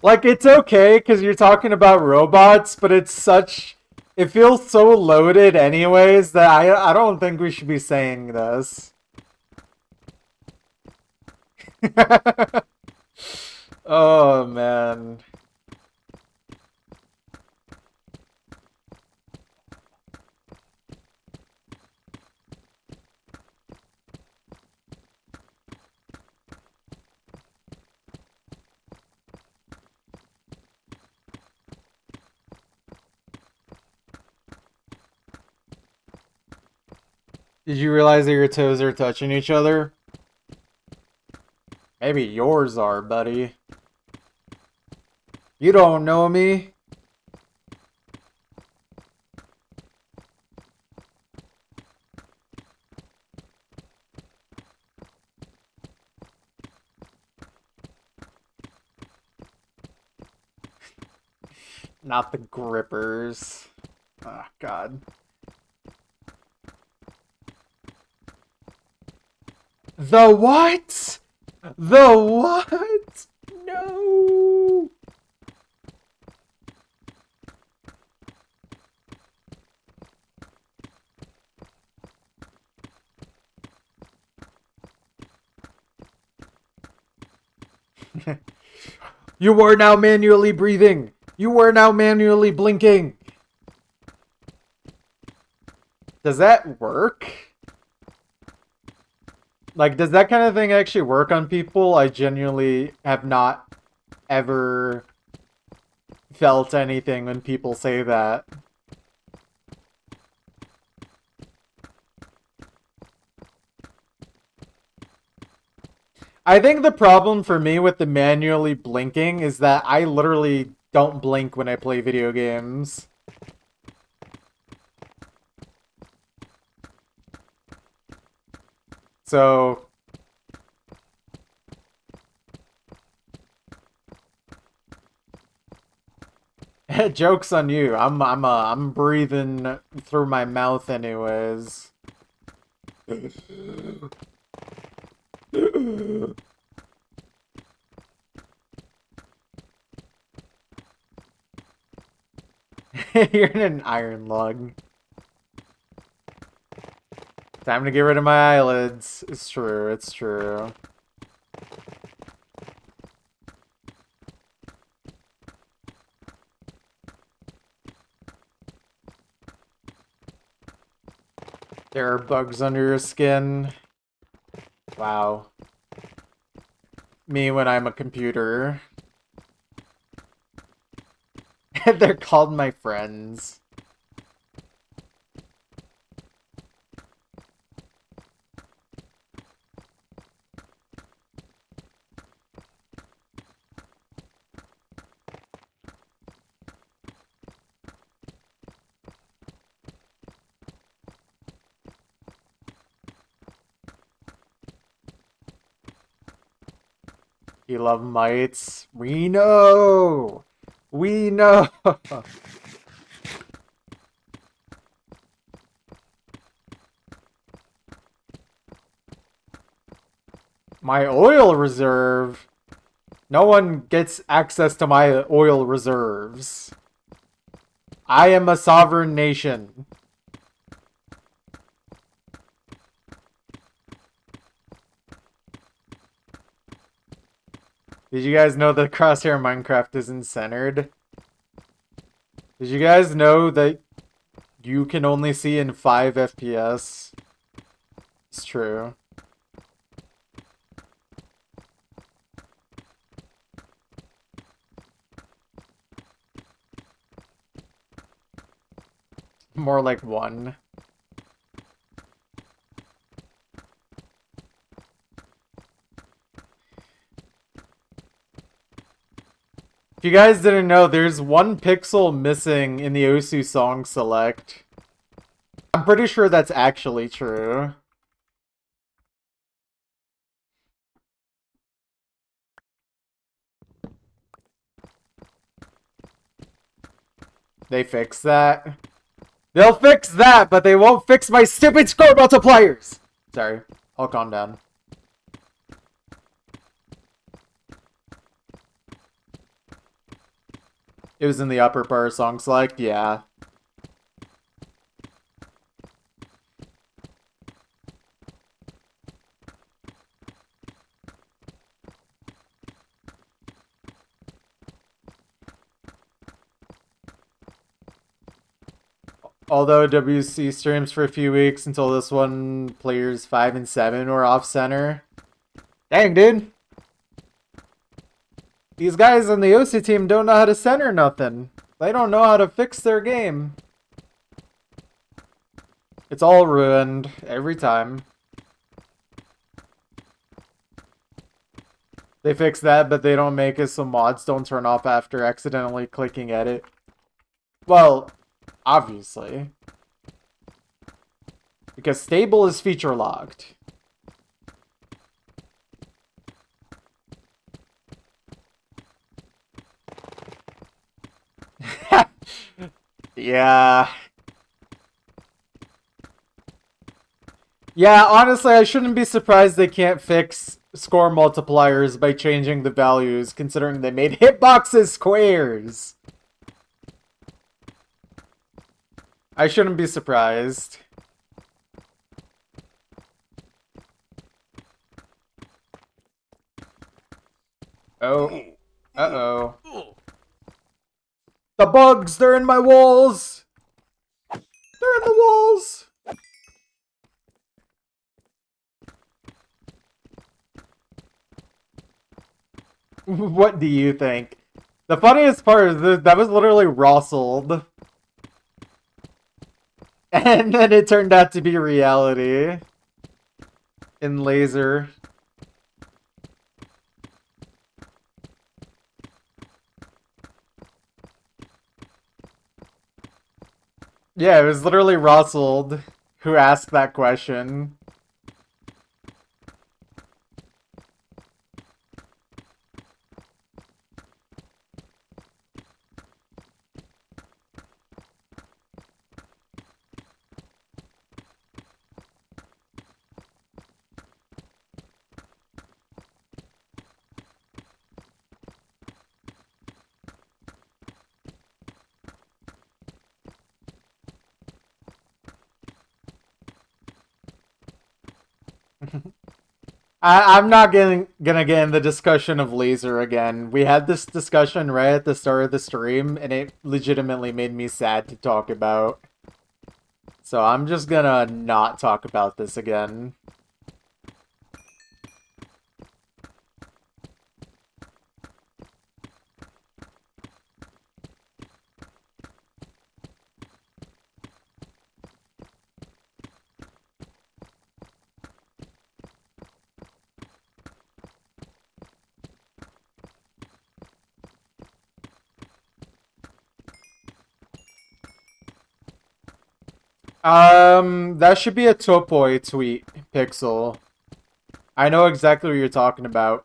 Like, it's okay because you're talking about robots, but it's such... It feels so loaded anyways that I don't think we should be saying this. Oh, man. Did you realize that your toes are touching each other? Maybe yours are, buddy. You don't know me. Not the grippers. Oh, God. The what? The what? No. You are now manually breathing. You are now manually blinking. Does that work? Like, does that kind of thing actually work on people? I genuinely have not ever felt anything when people say that. I think the problem for me with the manually blinking is that I literally don't blink when I play video games. So... Joke's on you. I'm breathing through my mouth anyways. You're in an iron lung. Time to get rid of my eyelids. It's true, it's true. There are bugs under your skin. Wow. Me when I'm a computer. They're called my friends. You love mites? We know! We know! My oil reserve? No one gets access to my oil reserves. I am a sovereign nation. Did you guys know that Crosshair Minecraft isn't centered? Did you guys know that you can only see in 5 FPS? It's true. More like 1. If you guys didn't know, there's 1 pixel missing in the Osu song select. I'm pretty sure that's actually true. They fix that. They'll fix that, but they won't fix my stupid score multipliers! Sorry, I'll calm down. It was in the upper bar song select, yeah. Although WC streams for a few weeks until this one, players 5 and 7 were off center. Dang, dude. These guys on the OC team don't know how to center nothing. They don't know how to fix their game. It's all ruined every time. They fix that, but they don't make it so mods don't turn off after accidentally clicking edit. Well, obviously. Because stable is feature locked. Yeah. Yeah, honestly, I shouldn't be surprised they can't fix score multipliers by changing the values, considering they made hitboxes squares. I shouldn't be surprised. Oh. Uh-oh. The bugs! They're in my walls! They're in the walls! What do you think? The funniest part is that was literally Rossled. And then it turned out to be reality. In Laser. Yeah, it was literally Rossled who asked that question. I'm not gonna get in the discussion of Laser again. We had this discussion right at the start of the stream, and it legitimately made me sad to talk about. So I'm just gonna not talk about this again. That should be a Topoi tweet, Pixel. I know exactly what you're talking about.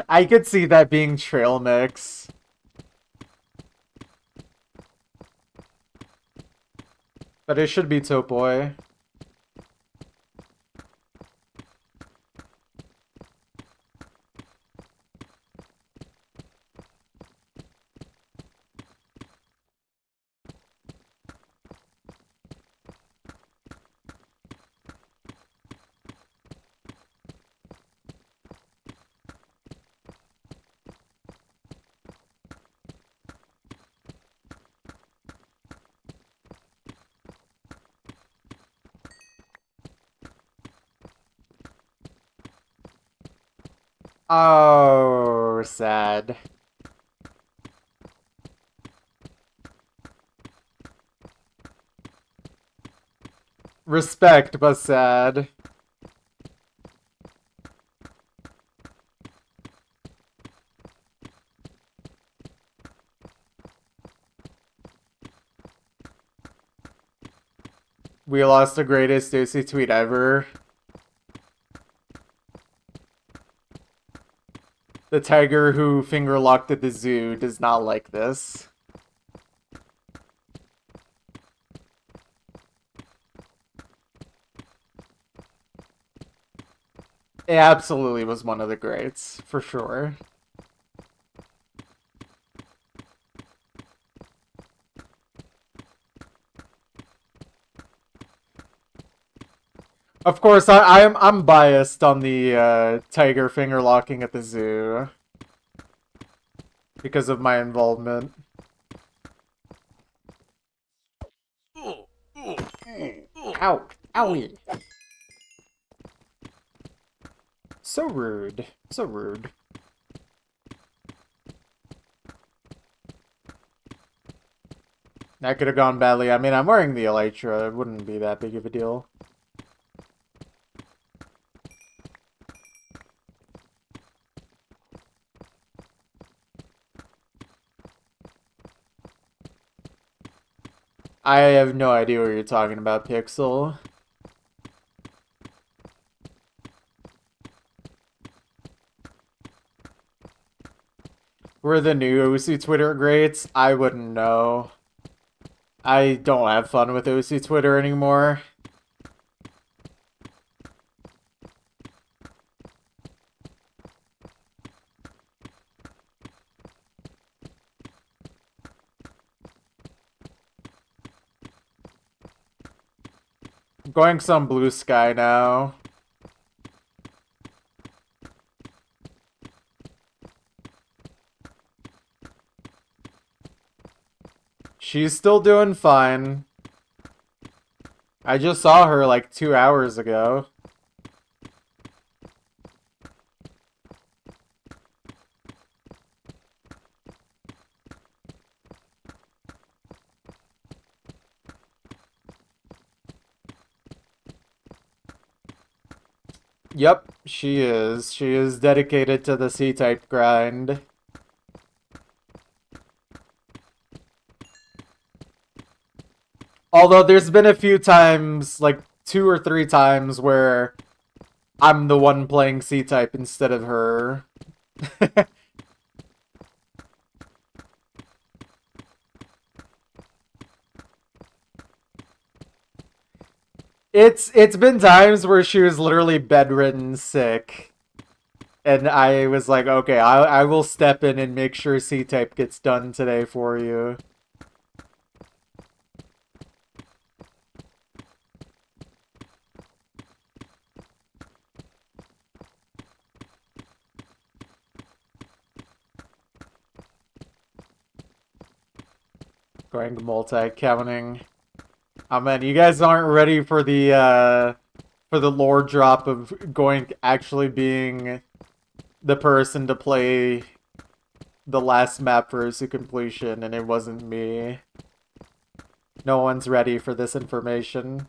I could see that being Trail Mix. But it should be Topoi. Oh, sad. Respect, but sad. We lost the greatest OC tweet ever. The tiger who finger locked at the zoo does not like this. It absolutely was one of the greats, for sure. Of course, I'm biased on the tiger finger locking at the zoo because of my involvement. Ow! Owie! So rude. So rude. That could have gone badly. I mean, I'm wearing the Elytra. It wouldn't be that big of a deal. I have no idea what you're talking about, Pixel. We're the new OC Twitter greats? I wouldn't know. I don't have fun with OC Twitter anymore. I'm going some blue sky now. She's still doing fine. I just saw her like 2 hours ago. Yep, she is. She is dedicated to the C-type grind. Although there's been a few times, like 2 or 3 times, where I'm the one playing C-type instead of her. It's been times where she was literally bedridden sick. And I was like, okay, I will step in and make sure C-type gets done today for you. Going multi-counting. Oh man, you guys aren't ready for the lore drop of going actually being the person to play the last map for OC completion, and it wasn't me. No one's ready for this information.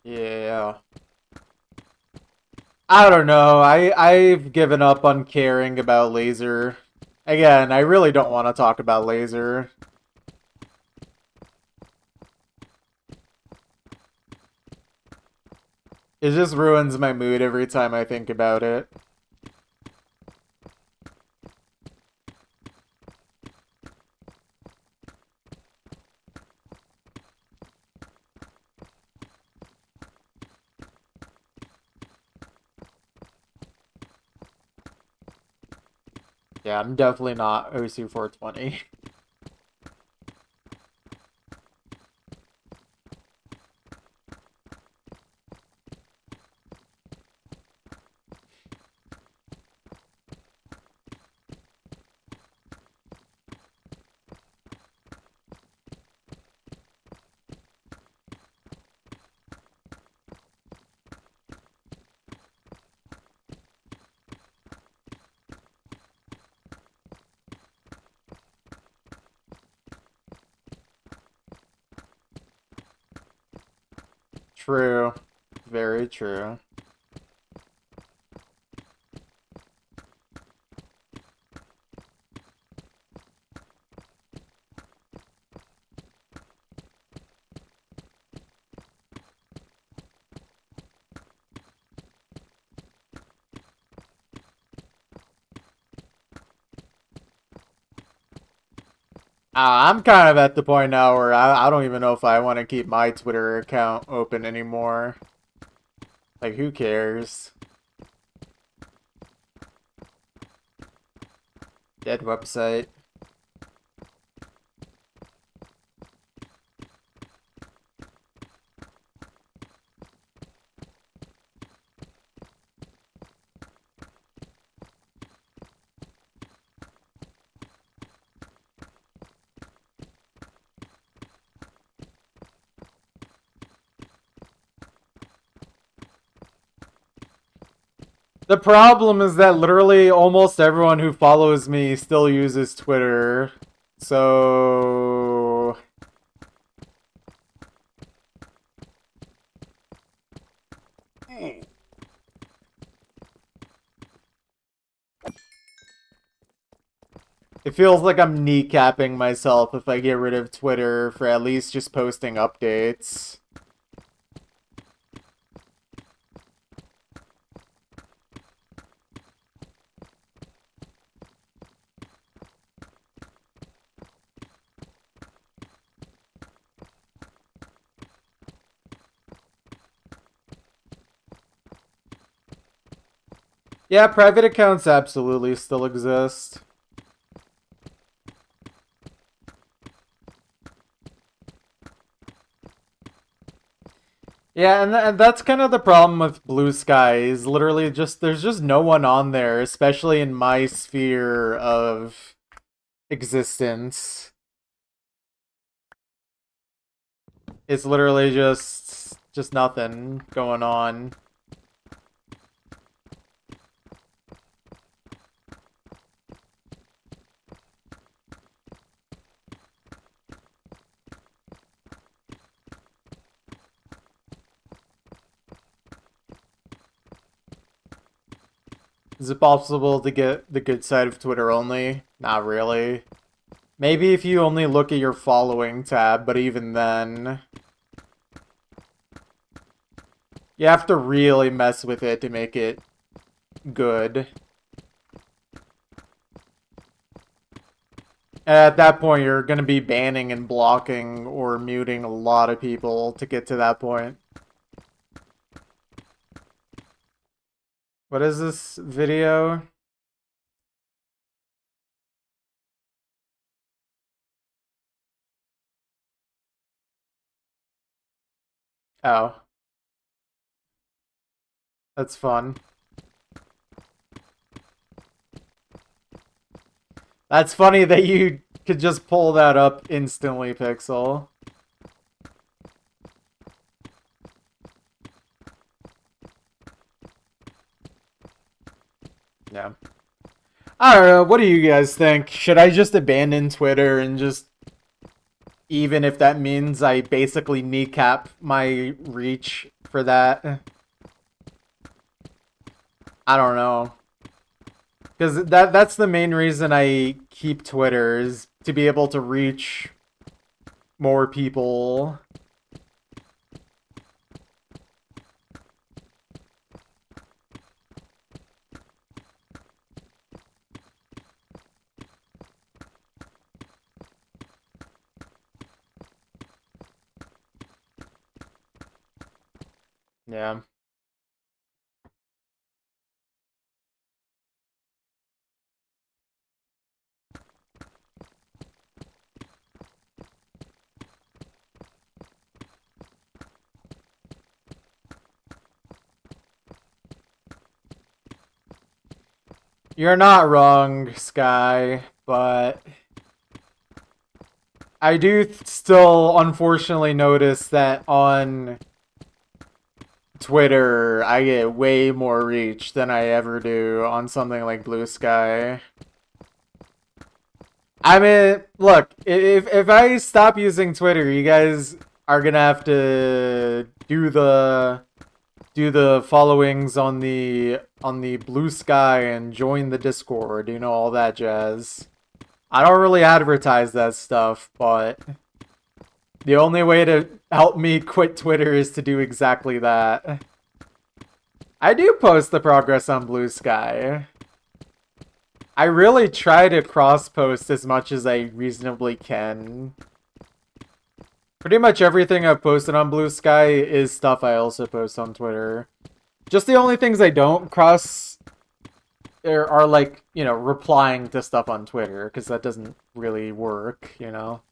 Yeah. I don't know. I've given up on caring about Laser. Again, I really don't want to talk about Laser. It just ruins my mood every time I think about it. Yeah, I'm definitely not OC 420. True. Very true. I'm kind of at the point now where I don't even know if I want to keep my Twitter account open anymore. Like, who cares? Dead website. The problem is that literally almost everyone who follows me still uses Twitter. So... It feels like I'm kneecapping myself if I get rid of Twitter for at least just posting updates. Yeah, private accounts absolutely still exist. Yeah, and that's kind of the problem with Blue Sky, is literally just, there's just no one on there, especially in my sphere of existence. It's literally just nothing going on. Is it possible to get the good side of Twitter only? Not really. Maybe if you only look at your following tab, but even then... You have to really mess with it to make it good. At that point, you're going to be banning and blocking or muting a lot of people to get to that point. What is this video? Oh. That's fun. That's funny that you could just pull that up instantly, Pixel. Yeah. I don't know. What do you guys think? Should I just abandon Twitter and just... Even if that means I basically kneecap my reach for that? I don't know. Because that's the main reason I keep Twitter, is to be able to reach more people. Yeah. You're not wrong, Sky, but I do still unfortunately notice that on Twitter I get way more reach than I ever do on something like Blue Sky. I mean, look, if I stop using Twitter, you guys are gonna have to do the followings on the Blue Sky and join the Discord, you know, all that jazz. I don't really advertise that stuff, but the only way to help me quit Twitter is to do exactly that. I do post the progress on Blue Sky. I really try to cross-post as much as I reasonably can. Pretty much everything I've posted on Blue Sky is stuff I also post on Twitter. Just the only things I don't cross are like, you know, replying to stuff on Twitter, because that doesn't really work, you know?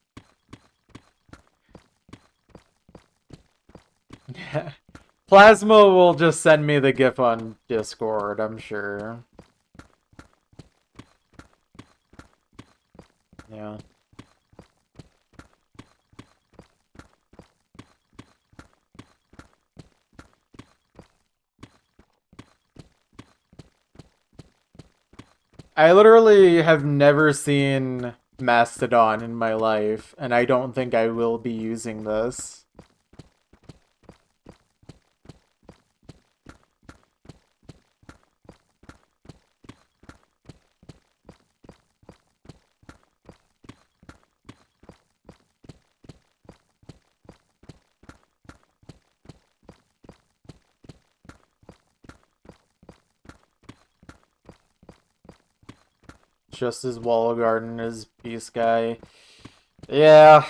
Plasma will just send me the GIF on Discord, I'm sure. Yeah. I literally have never seen Mastodon in my life, and I don't think I will be using this. Just as Wall Garden as Peace Guy. Yeah.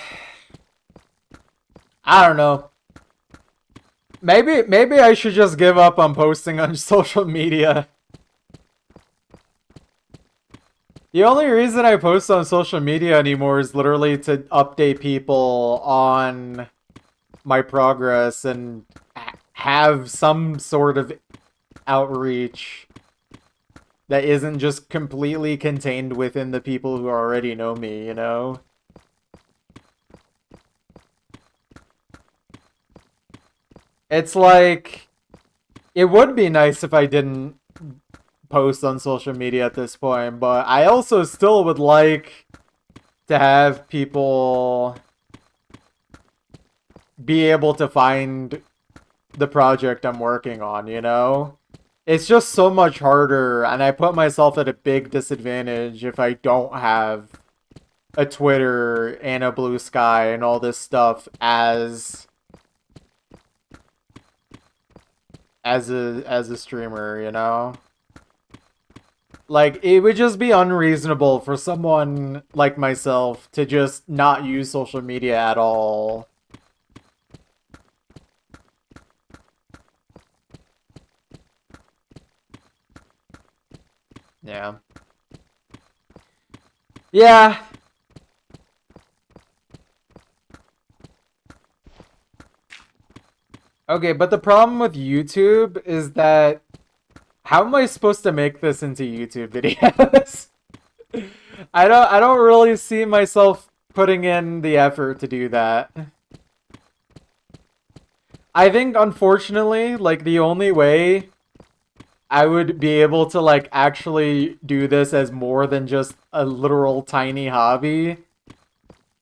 I don't know. Maybe I should just give up on posting on social media. The only reason I post on social media anymore is literally to update people on my progress and have some sort of outreach that isn't just completely contained within the people who already know me, you know? It's like, it would be nice if I didn't post on social media at this point, but I also still would like to have people be able to find the project I'm working on, you know? It's just so much harder, and I put myself at a big disadvantage if I don't have a Twitter and a Blue Sky and all this stuff as a streamer, you know? Like, it would just be unreasonable for someone like myself to just not use social media at all. Yeah. Yeah. Okay, but the problem with YouTube is that how am I supposed to make this into YouTube videos? I don't really see myself putting in the effort to do that. I think unfortunately, like the only way I would be able to like actually do this as more than just a literal tiny hobby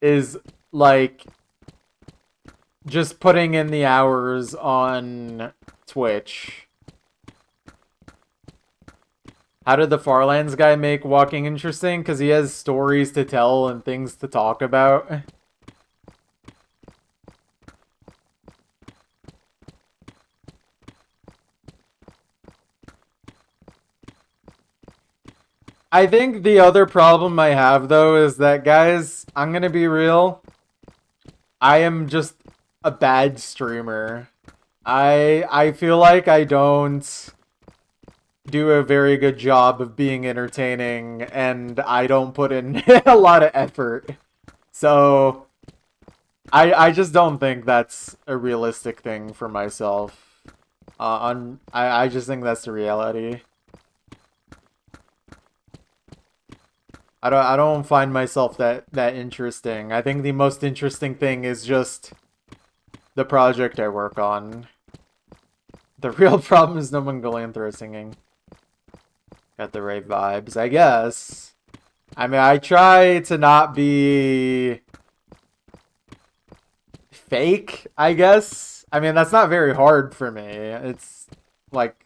is like just putting in the hours on Twitch. How did the Farlands guy make walking interesting? Because he has stories to tell and things to talk about. I think the other problem I have, though, is that, guys, I'm gonna be real. I am just a bad streamer. I feel like I don't do a very good job of being entertaining, and I don't put in a lot of effort. So, I just don't think that's a realistic thing for myself. I just think that's the reality. I don't find myself that interesting. I think the most interesting thing is just the project I work on. The real problem is no Mongolian throw singing. Got the right vibes, I guess. I mean, I try to not be fake, I guess. I mean, that's not very hard for me. It's like,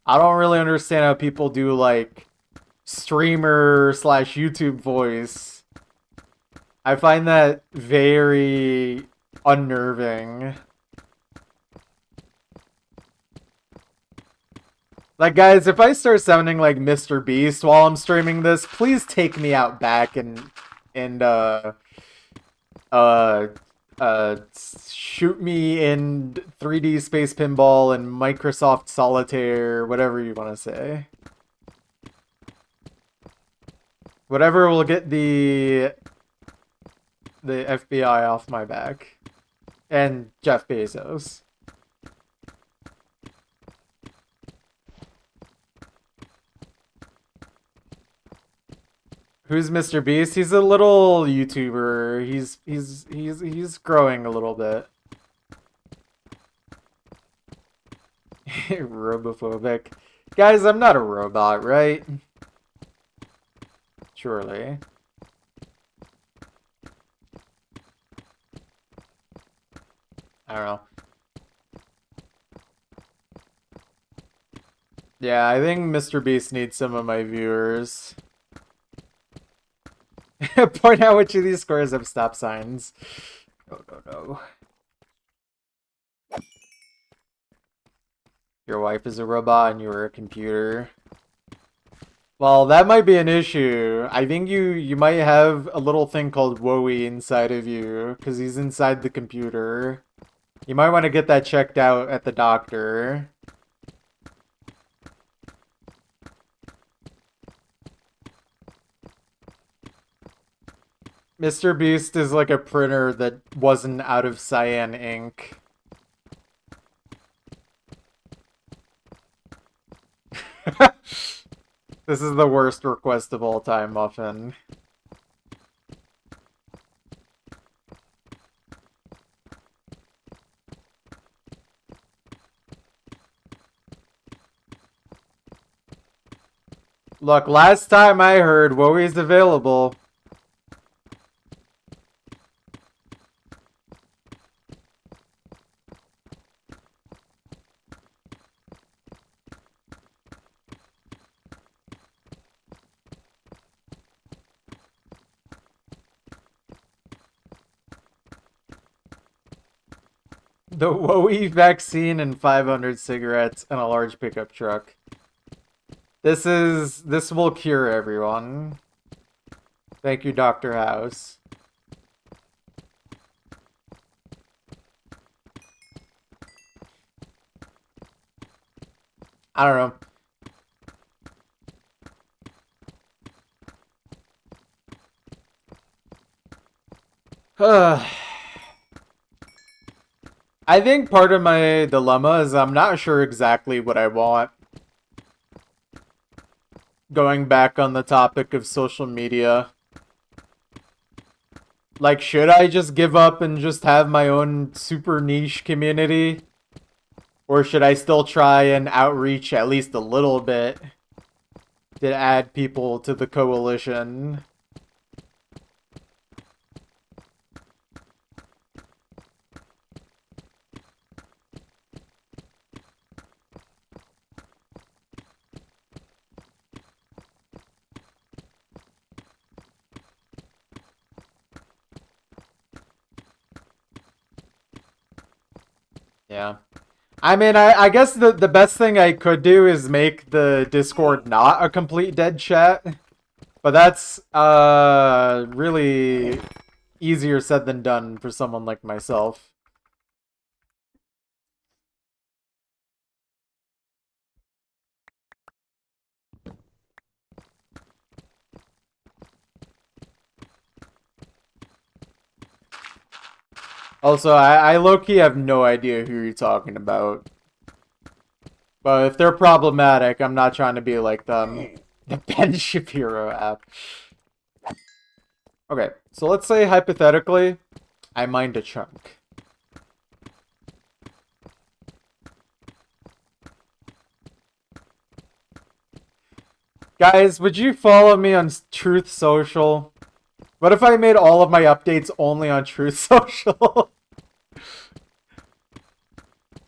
I don't really understand how people do like streamer slash YouTube voice. I find that very unnerving. Like, guys, if I start sounding like Mr. Beast while I'm streaming this, please take me out back and uh shoot me in 3D Space Pinball and Microsoft Solitaire, whatever you want to say. Whatever will get the FBI off my back. And Jeff Bezos. Who's Mr. Beast? He's a little YouTuber. He's growing a little bit. Robophobic. Guys, I'm not a robot, right? Surely. I don't know. Yeah, I think Mr. Beast needs some of my viewers. Point out which of these squares have stop signs. No. Your wife is a robot and you are a computer. Well, that might be an issue. I think you might have a little thing called Wowie inside of you, because he's inside the computer. You might want to get that checked out at the doctor. Mr. Beast is like a printer that wasn't out of cyan ink. This is the worst request of all time, Muffin. Look, last time I heard Wowie's available. The Wowie vaccine and 500 cigarettes and a large pickup truck. This will cure everyone. Thank you, Dr. House. I don't know. I think part of my dilemma is I'm not sure exactly what I want. Going back on the topic of social media. Like, should I just give up and just have my own super niche community? Or should I still try and outreach at least a little bit to add people to the coalition? Yeah. I mean, I guess the best thing I could do is make the Discord not a complete dead chat. But that's really easier said than done for someone like myself. Also, I low-key have no idea who you're talking about. But if they're problematic, I'm not trying to be like them. The Ben Shapiro app. Okay, so let's say hypothetically, I mined a chunk. Guys, would you follow me on Truth Social? What if I made all of my updates only on Truth Social?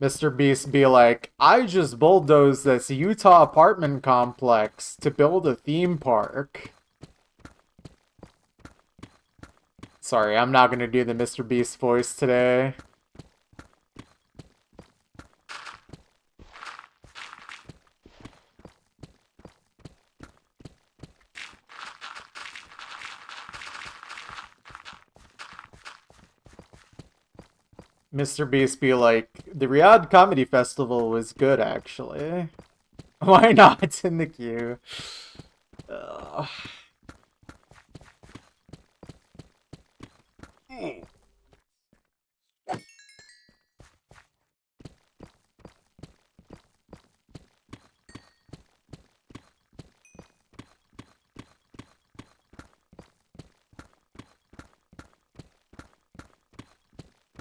Mr. Beast be like, I just bulldozed this Utah apartment complex to build a theme park. Sorry, I'm not gonna do the Mr. Beast voice today. Mr. Beast be like, the Riyadh Comedy Festival was good, actually. Why not? It's in the queue. Ugh.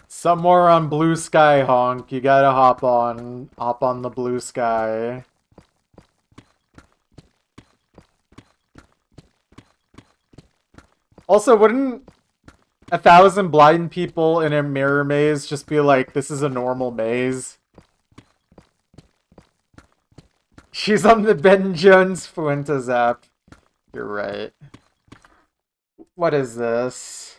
Somewhere on Blue Sky, Honk. You gotta hop on the Blue Sky. Also, wouldn't 1,000 blind people in a mirror maze just be like, this is a normal maze? She's on the Ben Jones Fuentes app. You're right. What is this?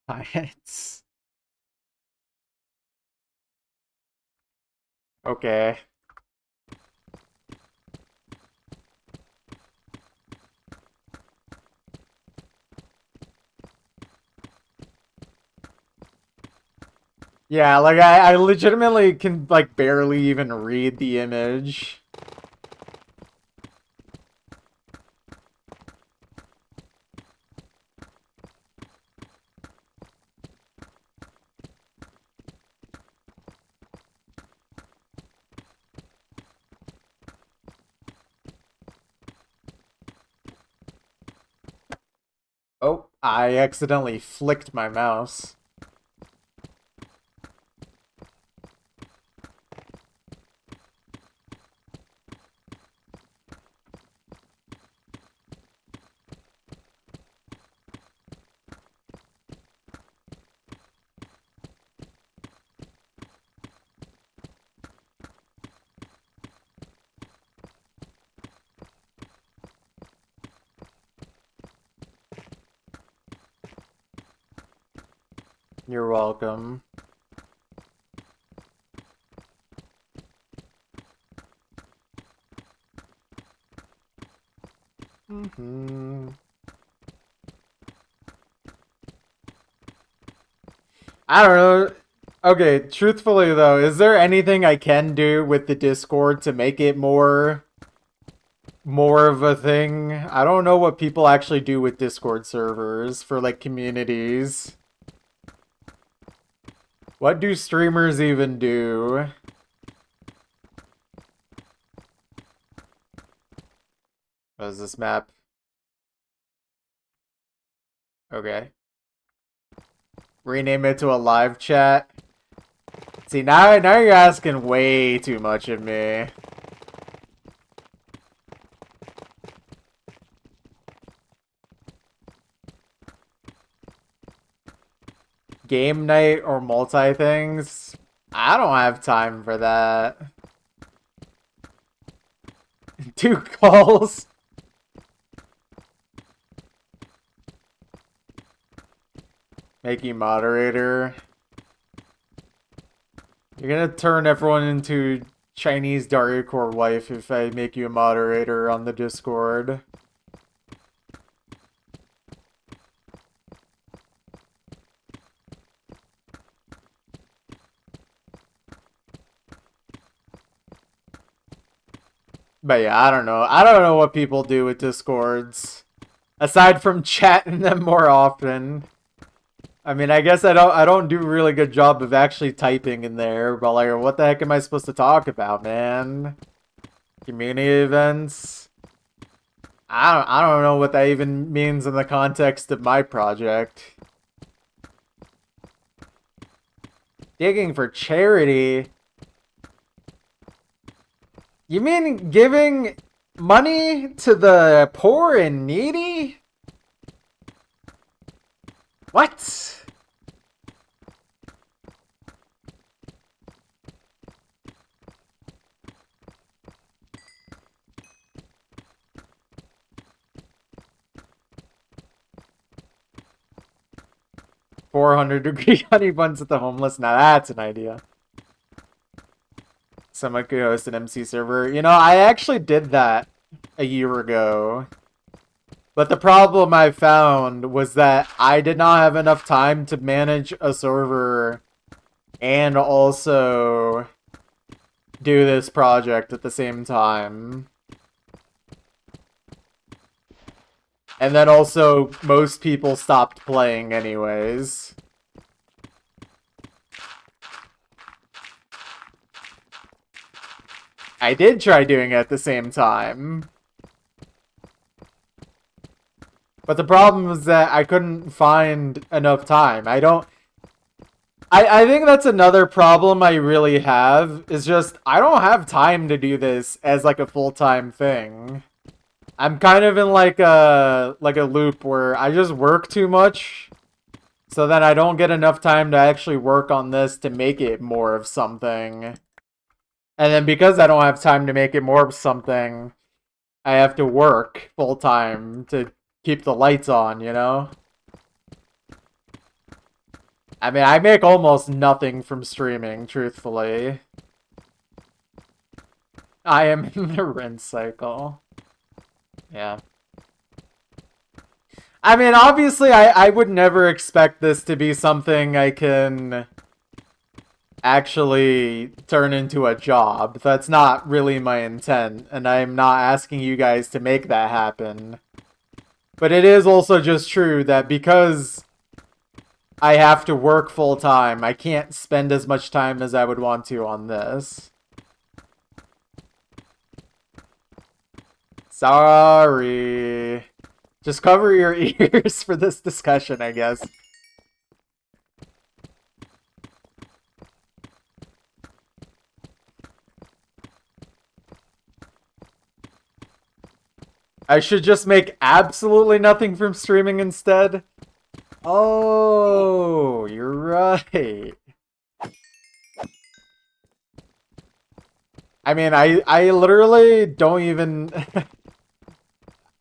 What? Okay. Yeah, like I legitimately can like barely even read the image. Oh, I accidentally flicked my mouse. You're welcome. I don't know. Okay, truthfully though, is there anything I can do with the Discord to make it more of a thing? I don't know what people actually do with Discord servers for like communities. What do streamers even do? What is this map? Okay. Rename it to a live chat. See, now you're asking way too much of me. Game night or multi things? I don't have time for that. 2 calls. Make you moderator. You're gonna turn everyone into Chinese Dariacore wife if I make you a moderator on the Discord. But yeah, I don't know. I don't know what people do with Discords. Aside from chatting them more often. I mean, I guess I don't do a really good job of actually typing in there, but like, what the heck am I supposed to talk about, man? Community events? I don't know what that even means in the context of my project. Digging for charity? You mean giving money to the poor and needy? What? $400 honey buns at the homeless. Now that's an idea. Someone could host an MC server. You know, I actually did that a year ago. But the problem I found was that I did not have enough time to manage a server and also do this project at the same time. And then also, most people stopped playing anyways. I did try doing it at the same time. But the problem was that I couldn't find enough time. I think that's another problem I really have, is just, I don't have time to do this as like a full-time thing. I'm kind of in like a loop where I just work too much, so then I don't get enough time to actually work on this to make it more of something. And then because I don't have time to make it more of something, I have to work full-time to keep the lights on, you know? I mean, I make almost nothing from streaming, truthfully. I am in the rinse cycle. Yeah. I mean, obviously, I would never expect this to be something I can actually turn into a job. That's not really my intent, and I'm not asking you guys to make that happen. But it is also just true that because I have to work full-time, I can't spend as much time as I would want to on this. Sorry. Just cover your ears for this discussion, I guess. I should just make absolutely nothing from streaming instead? Oh, you're right. I mean, I literally don't even...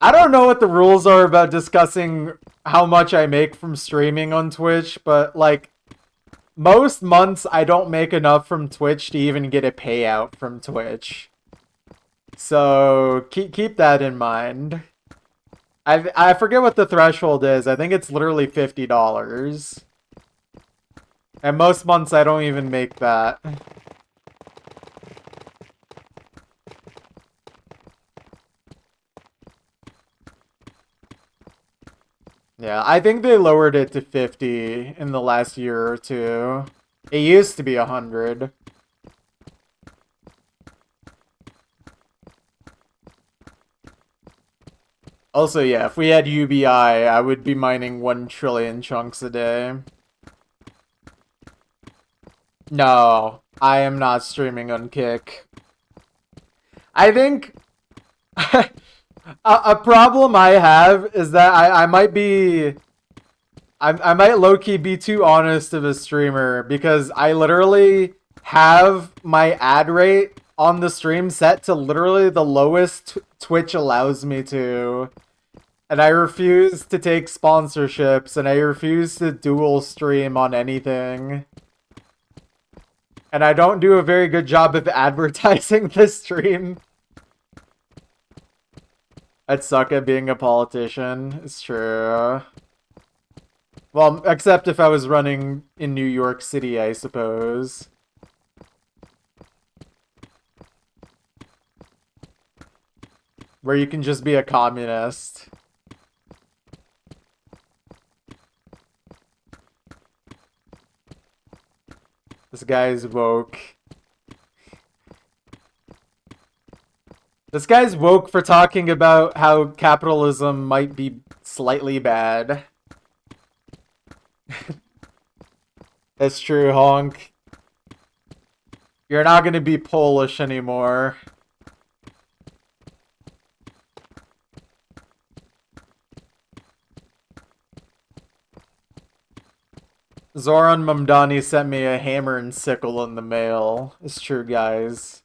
I don't know what the rules are about discussing how much I make from streaming on Twitch, but, like, most months I don't make enough from Twitch to even get a payout from Twitch. So, keep that in mind. I forget what the threshold is. I think it's literally $50. And most months I don't even make that. Yeah, I think they lowered it to 50 in the last year or two. It used to be 100. Also, yeah, if we had UBI, I would be mining 1 trillion chunks a day. No, I am not streaming on Kick. I think a problem I have is that I might be... I might low-key be too honest of a streamer, because I literally have my ad rate on the stream set to literally the lowest Twitch allows me to. And I refuse to take sponsorships, and I refuse to dual stream on anything. And I don't do a very good job of advertising this stream. I'd suck at being a politician. It's true. Well, except if I was running in New York City, I suppose. Where you can just be a communist. This guy's woke. This guy's woke for talking about how capitalism might be slightly bad. That's true, Honk. You're not gonna be Polish anymore. Zoran Mamdani sent me a hammer and sickle in the mail. It's true, guys.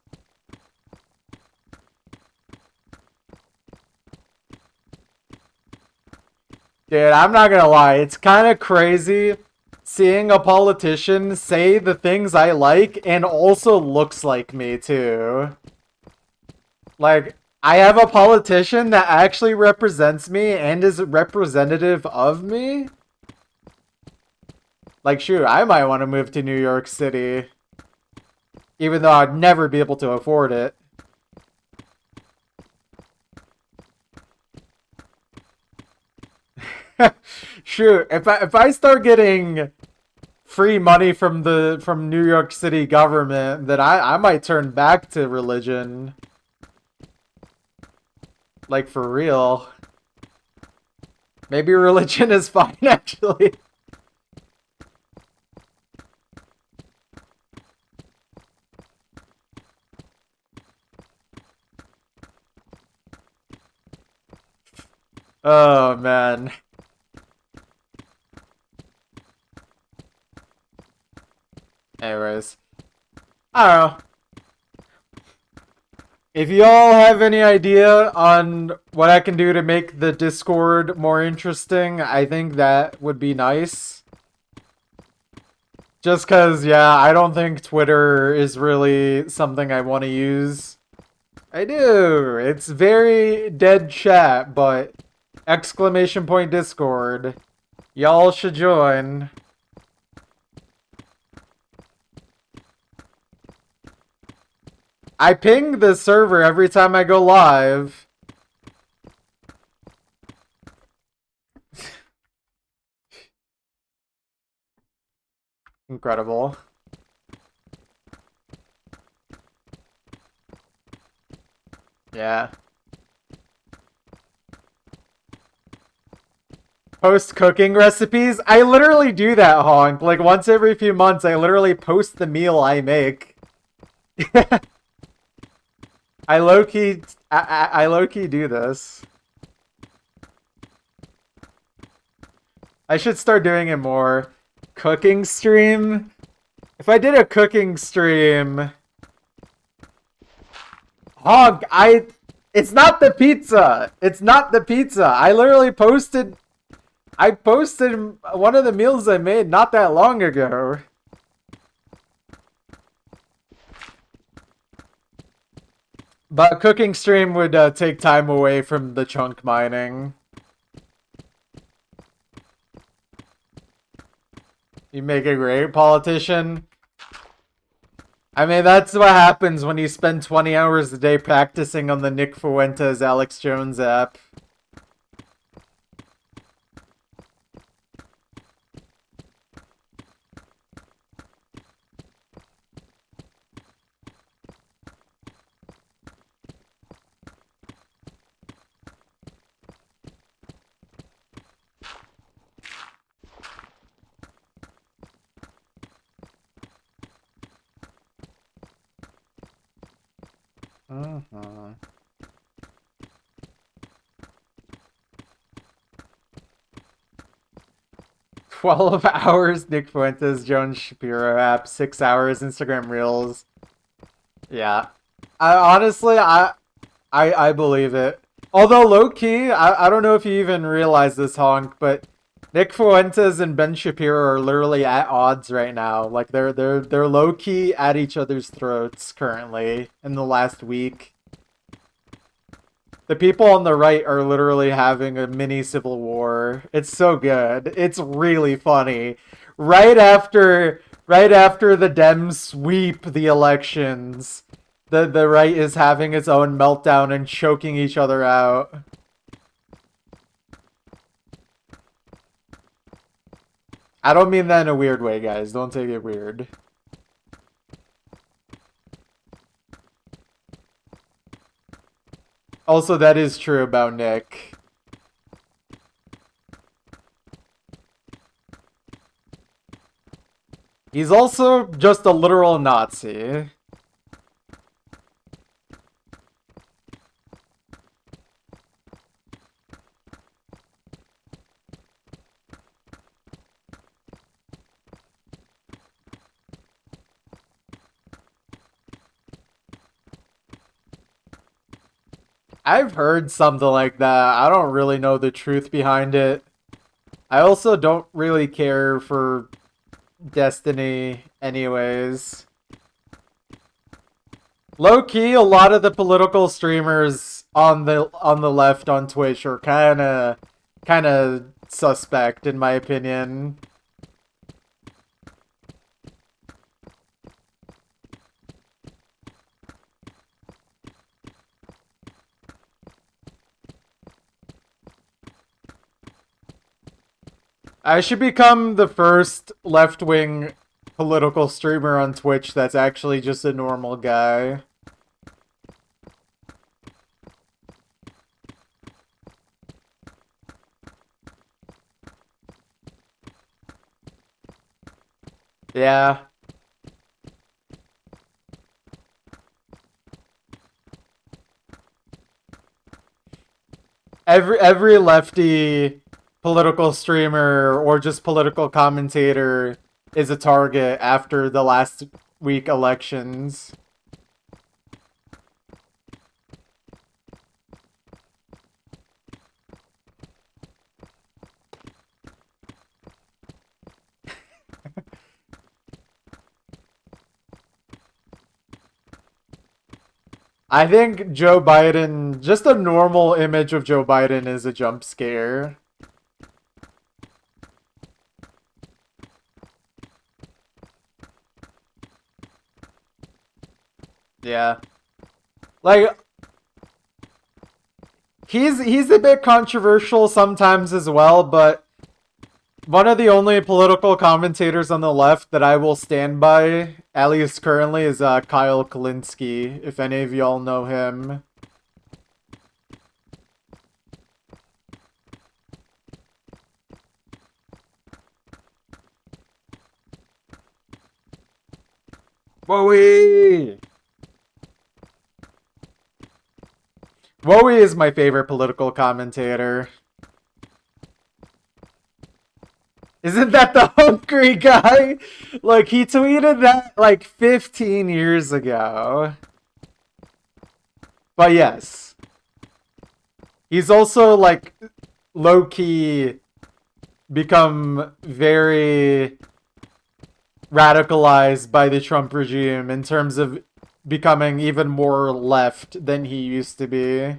Dude, I'm not gonna lie. It's kind of crazy seeing a politician say the things I like and also looks like me, too. Like, I have a politician that actually represents me and is representative of me. Like, shoot, I might want to move to New York City. Even though I'd never be able to afford it. Shoot, if I start getting free money from New York City government, then I might turn back to religion. Like, for real. Maybe religion is fine, actually. Oh, man. Anyways. I don't know. If y'all have any idea on what I can do to make the Discord more interesting, I think that would be nice. Just cause, yeah, I don't think Twitter is really something I want to use. I do. It's very dead chat, but exclamation point Discord. Y'all should join. I ping the server every time I go live. Incredible. Yeah. Post cooking recipes? I literally do that, Honk. Like, once every few months, I literally post the meal I make. I low-key do this. I should start doing it more. Cooking stream? If I did a cooking stream... Hog, it's not the pizza! It's not the pizza! I literally posted... I posted one of the meals I made not that long ago. But cooking stream would take time away from the chunk mining. You make a great politician. I mean, that's what happens when you spend 20 hours a day practicing on the Nick Fuentes Alex Jones app. Uh-huh. 12 hours Nick Fuentes, Jones Shapiro app, 6 hours Instagram Reels. Yeah. I believe it. Although low-key, I don't know if you even realize this, Honk, but Nick Fuentes and Ben Shapiro are literally at odds right now. Like they're low-key at each other's throats currently in the last week. The people on the right are literally having a mini civil war. It's so good. It's really funny. Right after the Dems sweep the elections, the right is having its own meltdown and choking each other out. I don't mean that in a weird way, guys. Don't take it weird. Also, that is true about Nick. He's also just a literal Nazi. I've heard something like that. I don't really know the truth behind it. I also don't really care for Destiny anyways. Low key, a lot of the political streamers on the left on Twitch are kind of suspect in my opinion. I should become the first left-wing political streamer on Twitch that's actually just a normal guy. Yeah. Every lefty political streamer or just political commentator is a target after the last week elections. I think Joe Biden, just a normal image of Joe Biden is a jump scare. Yeah. Like he's a bit controversial sometimes as well, but one of the only political commentators on the left that I will stand by, at least currently, is Kyle Kulinski, if any of y'all know him. Wowie! Wowie is my favorite political commentator. Isn't that the hungry guy? Like, he tweeted that like 15 years ago. But yes. He's also like low-key become very radicalized by the Trump regime in terms of becoming even more left than he used to be.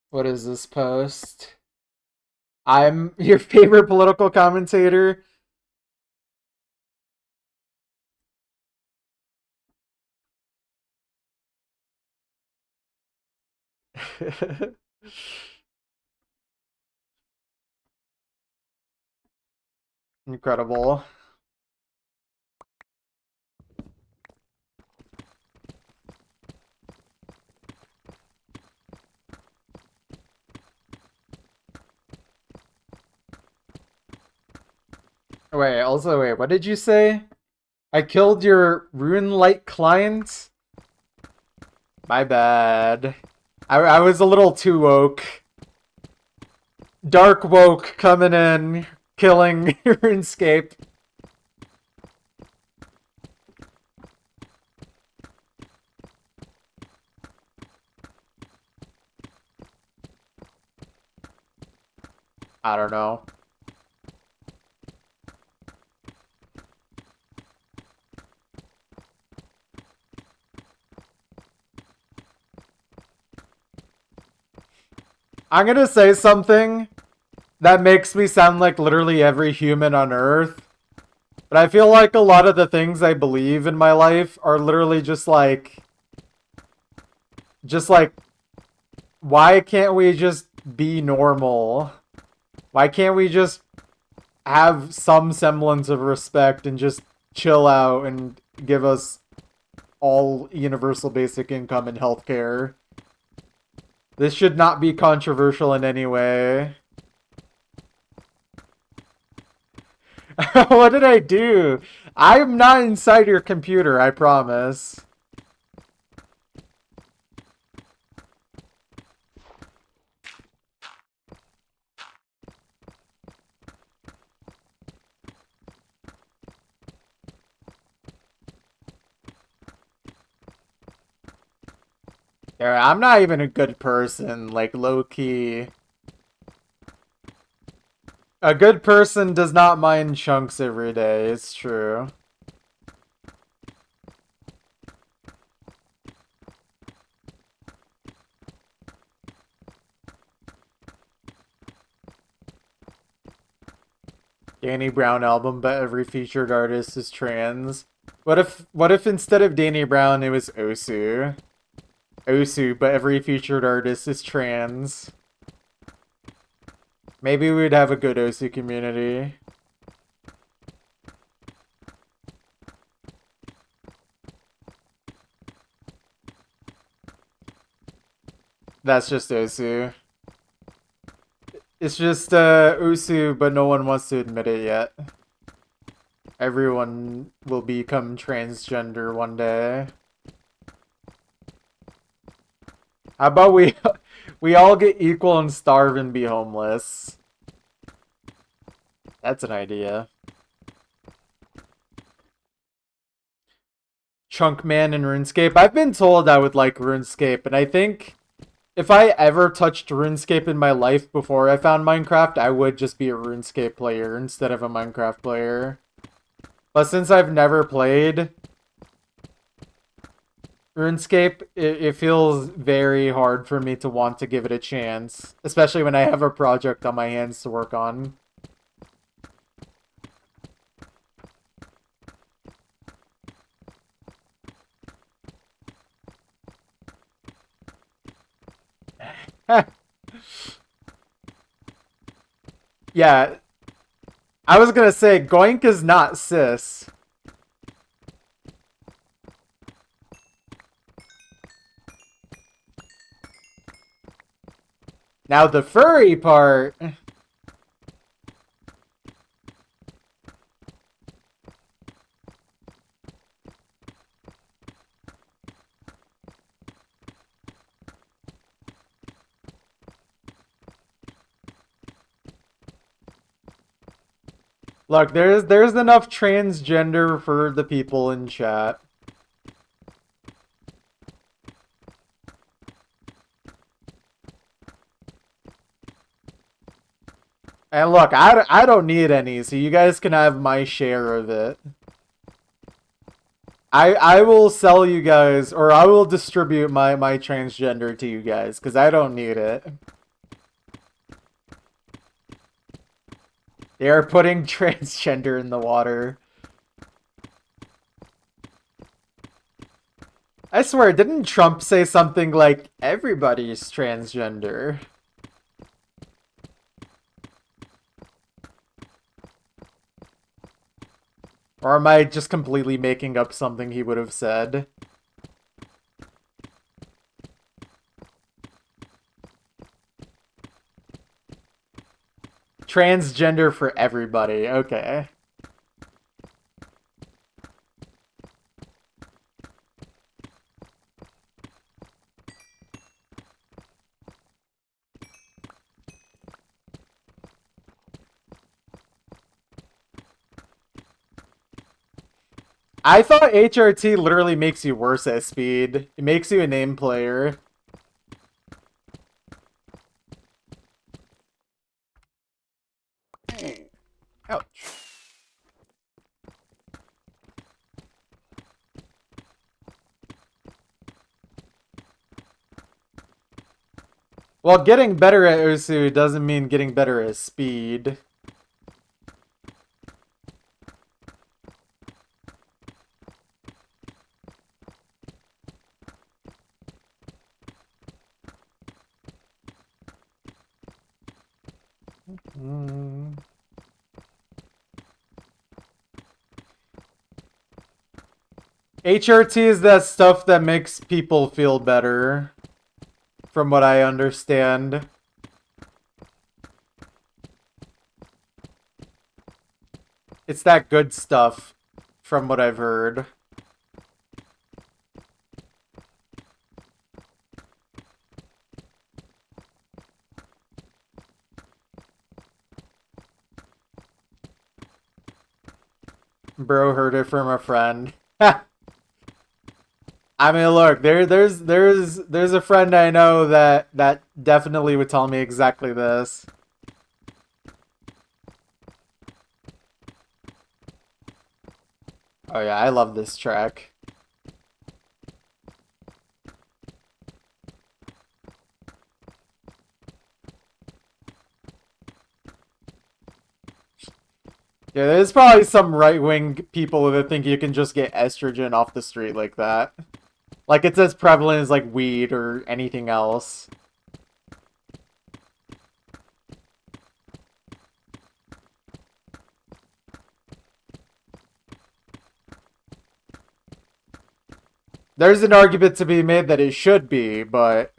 What is this post? I'm your favorite political commentator. Incredible. Wait, what did you say? I killed your Runelite client? My bad. I was a little too woke. Dark woke coming in, killing RuneScape. I don't know. I'm gonna say something that makes me sound like literally every human on Earth. But I feel like a lot of the things I believe in my life are literally just like, why can't we just be normal? Why can't we just have some semblance of respect and just chill out and give us all universal basic income and healthcare? This should not be controversial in any way. What did I do? I'm not inside your computer, I promise. Yeah, I'm not even a good person, like low-key. A good person does not mind chunks every day, it's true. Danny Brown album, but every featured artist is trans. What if instead of Danny Brown it was Osu? Osu, but every featured artist is trans. Maybe we'd have a good Osu community. That's just Osu. It's just Osu, but no one wants to admit it yet. Everyone will become transgender one day. How about we all get equal and starve and be homeless? That's an idea. Chunkman and RuneScape. I've been told I would like RuneScape, and I think if I ever touched RuneScape in my life before I found Minecraft, I would just be a RuneScape player instead of a Minecraft player. But since I've never played RuneScape, it feels very hard for me to want to give it a chance, especially when I have a project on my hands to work on. Yeah, I was gonna say, Goink is not cis. Now the furry part... Look, there's enough transgender for the people in chat. And look, I don't need any, so you guys can have my share of it. I will sell you guys, or I will distribute my transgender to you guys, because I don't need it. They are putting transgender in the water. I swear, didn't Trump say something like, everybody's transgender? Or am I just completely making up something he would have said? Transgender for everybody, okay. I thought HRT literally makes you worse at speed. It makes you a name player. Ouch. Well, getting better at Usu doesn't mean getting better at speed. HRT is that stuff that makes people feel better, from what I understand. It's that good stuff, from what I've heard. Bro heard it from a friend. I mean, look, there's a friend I know that definitely would tell me exactly this. Oh yeah, I love this track. Yeah, there's probably some right-wing people that think you can just get estrogen off the street like that. Like it's as prevalent as like weed or anything else. There's an argument to be made that it should be, but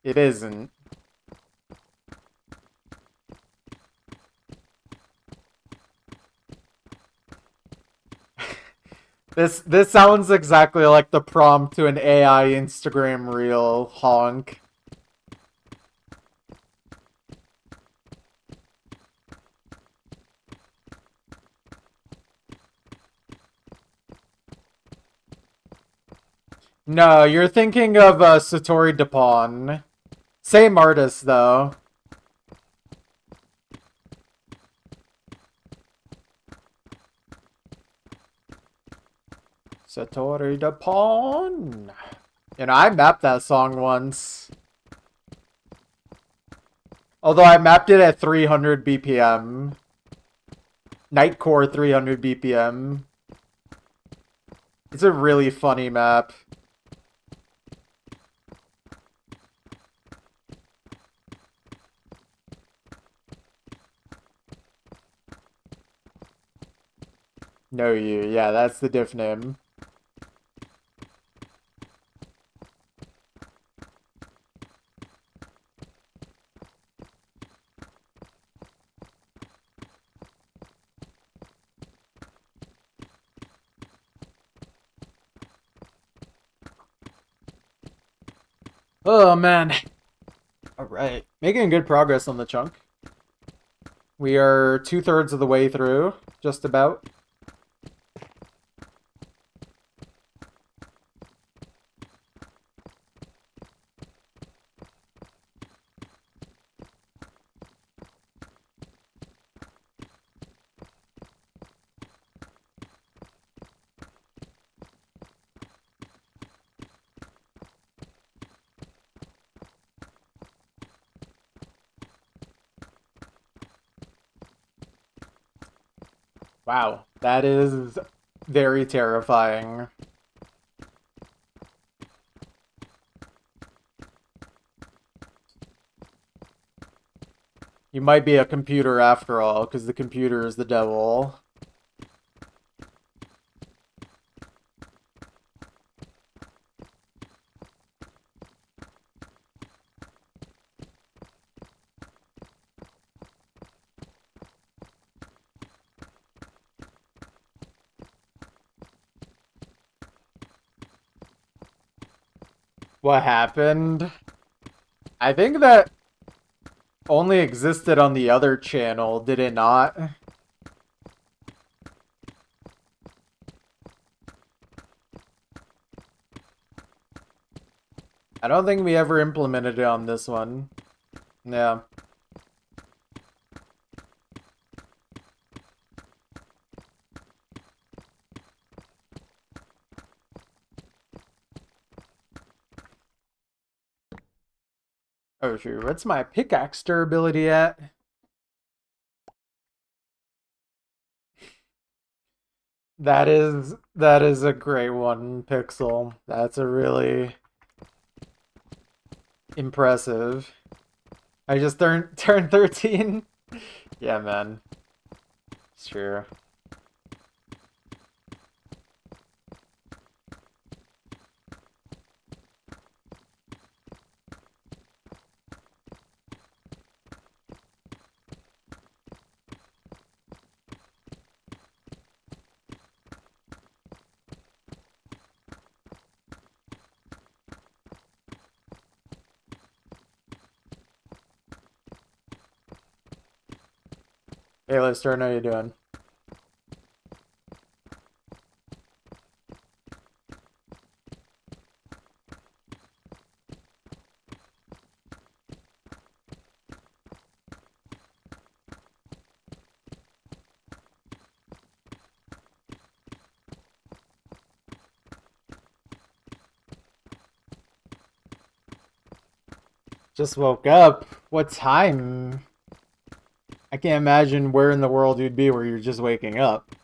it isn't. This sounds exactly like the prompt to an AI Instagram reel, honk. No, you're thinking of Satori Dupont. Same artist though. Satori Dupont. You know, I mapped that song once. Although I mapped it at 300 BPM. Nightcore 300 BPM. It's a really funny map. No, you. Yeah, that's the diff name. Oh, man. Alright. Making good progress on the chunk. We are 2/3 of the way through. Just about. Wow. That is very terrifying. You might be a computer after all, because the computer is the devil. What happened? I think that only existed on the other channel, did it not? I don't think we ever implemented it on this one. Yeah. Oh, shoot. What's my pickaxe durability at? That is a great one, Pixel. That's a really impressive. I just turned 13. Yeah, man. It's true. Hey, Lister, how you doing? Just woke up. What time? I can't imagine where in the world you'd be where you're just waking up.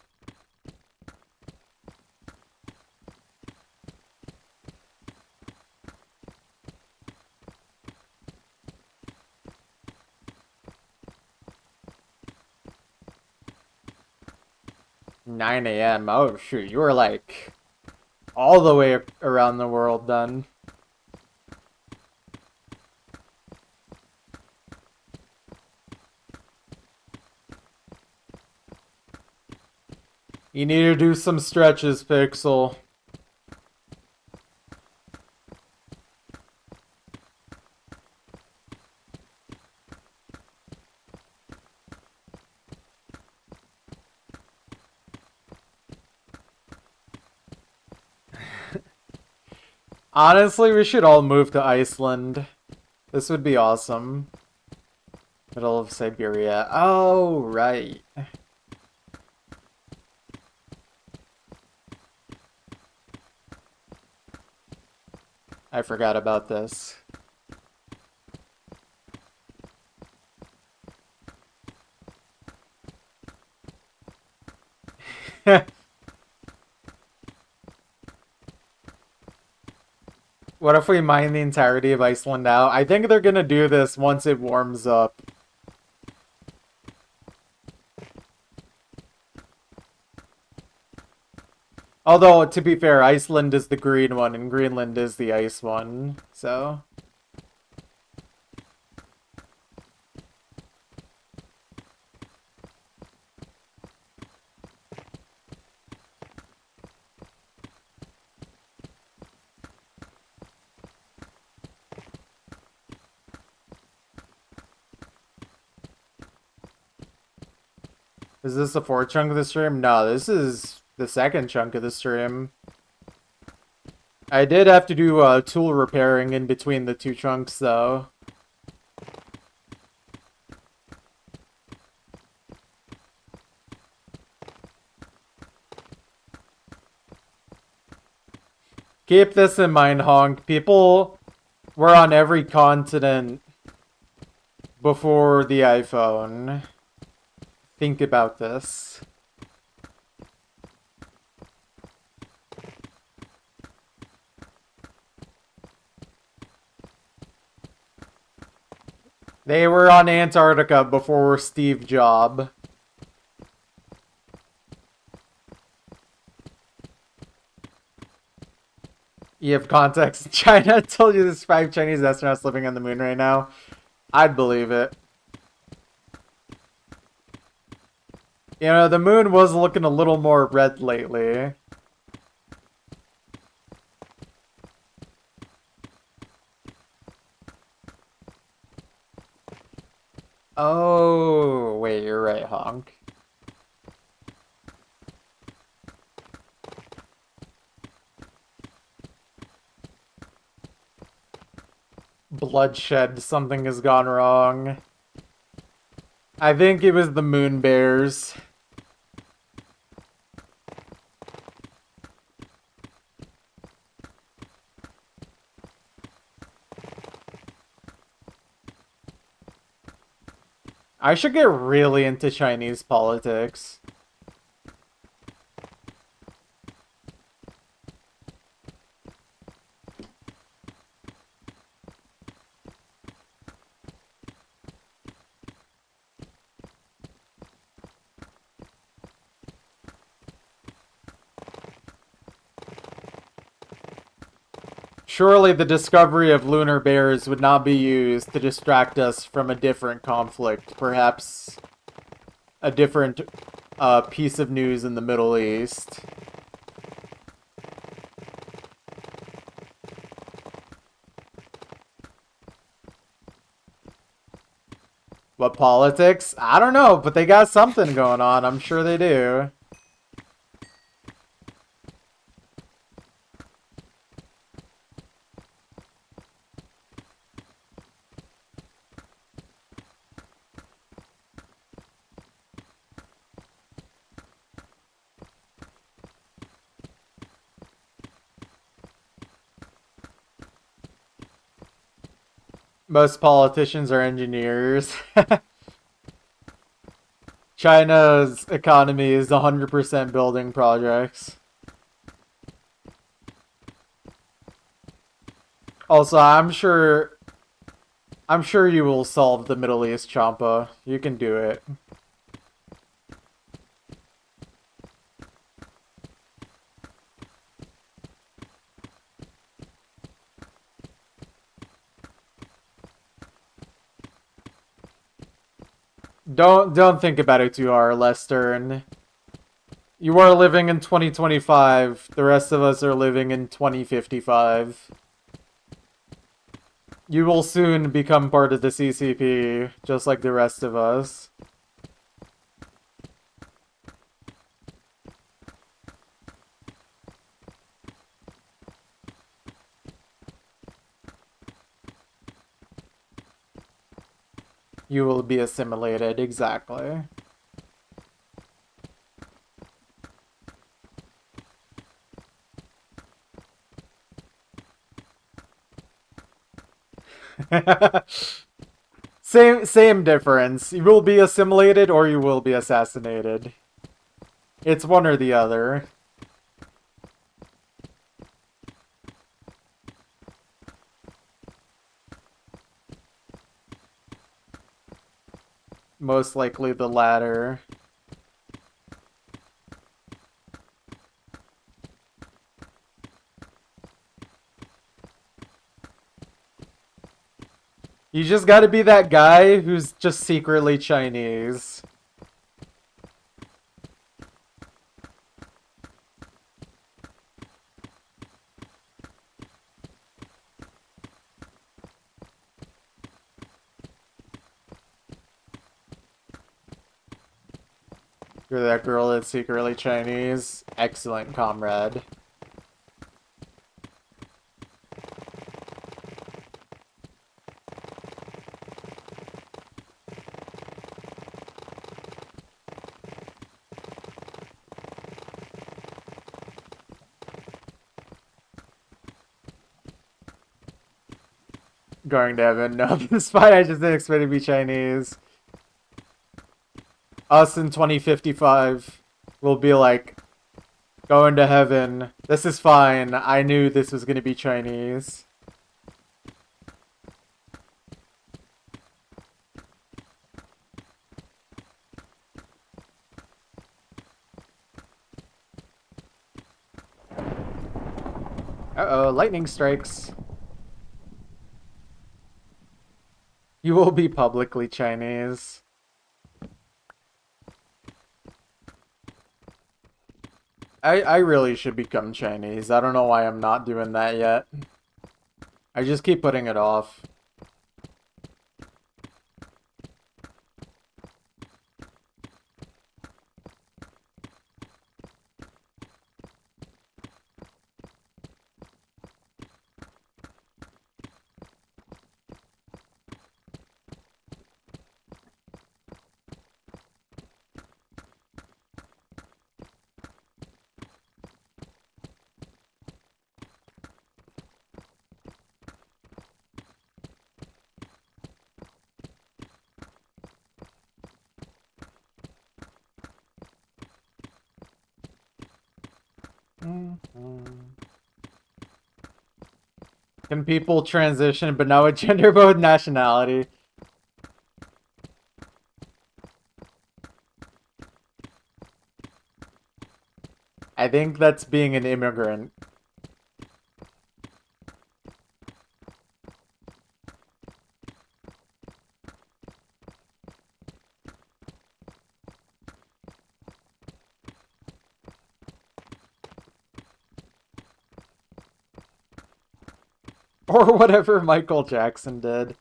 Nine a.m. Oh shoot, you were like all the way around the world then. You need to do some stretches, Pixel. Honestly, we should all move to Iceland. This would be awesome. Middle of Siberia. Oh, right. I forgot about this. What if we mine the entirety of Iceland out? I think they're gonna do this once it warms up. Although, to be fair, Iceland is the green one and Greenland is the ice one, so... Is this the fourth chunk of the stream? No, this is the second chunk of the stream. I did have to do tool repairing in between the two chunks, though. Keep this in mind, Honk. People were on every continent before the iPhone. Think about this. They were on Antarctica before Steve Jobs. You have context in China. I told you there's 5 Chinese astronauts living on the moon right now. I'd believe it. You know, the moon was looking a little more red lately. Oh, wait, you're right, Honk. Bloodshed, something has gone wrong. I think it was the moon bears. I should get really into Chinese politics. Surely the discovery of lunar bears would not be used to distract us from a different conflict. Perhaps a different piece of news in the Middle East. What, politics? I don't know, but they got something going on. I'm sure they do. Most politicians are engineers. China's economy is 100% building projects. Also, I'm sure you will solve the Middle East, Champa. You can do it. Don't think about it too hard, Lester. You are living in 2025. The rest of us are living in 2055. You will soon become part of the CCP, just like the rest of us. You will be assimilated, exactly. Same difference. You will be assimilated or you will be assassinated. It's one or the other. Most likely the latter. You just gotta be that guy who's just secretly Chinese. You're that girl that's secretly Chinese. Excellent, comrade. Going to heaven. No, this fine. I just didn't expect to be Chinese. Us in 2055 will be like, going to heaven. This is fine. I knew this was going to be Chinese. Uh-oh, lightning strikes. You will be publicly Chinese. I really should become Chinese. I don't know why I'm not doing that yet. I just keep putting it off. Can people transition but not with gender but with nationality? I think that's being an immigrant. Or whatever Michael Jackson did.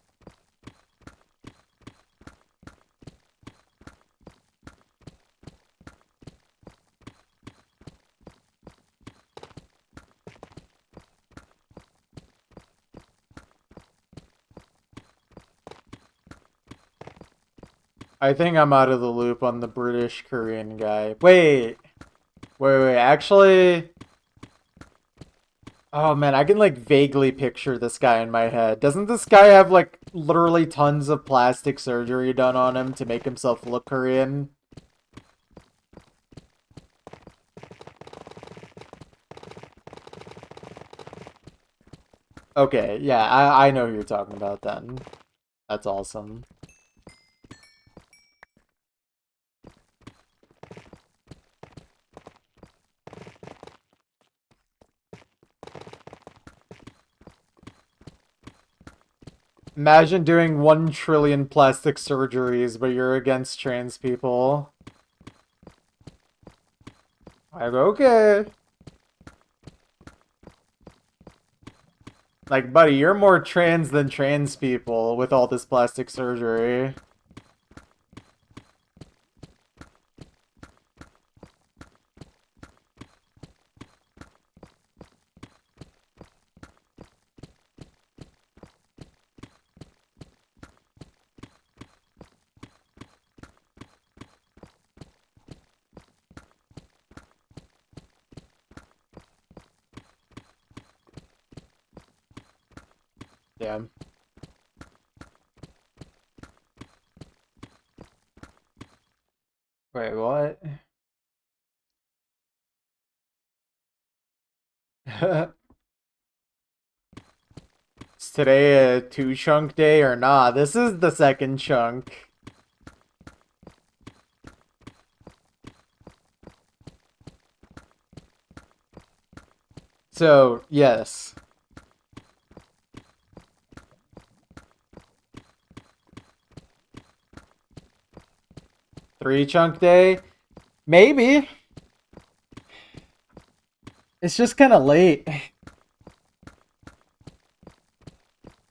I think I'm out of the loop on the British Korean guy. Wait. Actually... Oh man, I can like vaguely picture this guy in my head. Doesn't this guy have like literally tons of plastic surgery done on him to make himself look Korean? Okay, yeah, I know who you're talking about then. That's awesome. Imagine doing 1 trillion plastic surgeries, but you're against trans people. Like, okay. Like, buddy, you're more trans than trans people with all this plastic surgery. Yeah. Wait, what? Is today a 2 chunk day or not? This is the second chunk. So, yes. 3 chunk day? Maybe. It's just kind of late.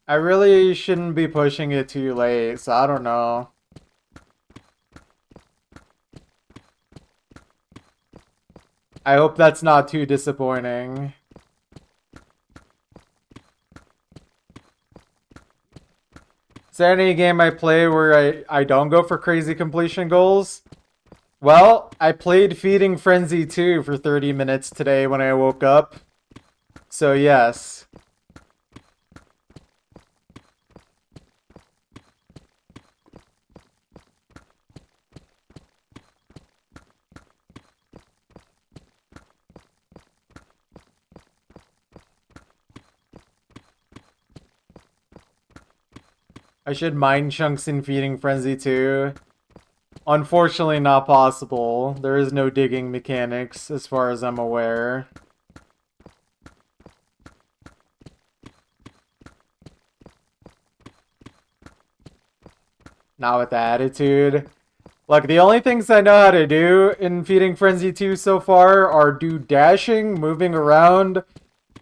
I really shouldn't be pushing it too late, so I don't know. I hope that's not too disappointing. Is there any game I play where I don't go for crazy completion goals? Well, I played Feeding Frenzy 2 for 30 minutes today when I woke up. So yes. I should mine chunks in Feeding Frenzy 2. Unfortunately not possible. There is no digging mechanics as far as I'm aware. Not with the attitude. Look, the only things I know how to do in Feeding Frenzy 2 so far are do dashing, moving around,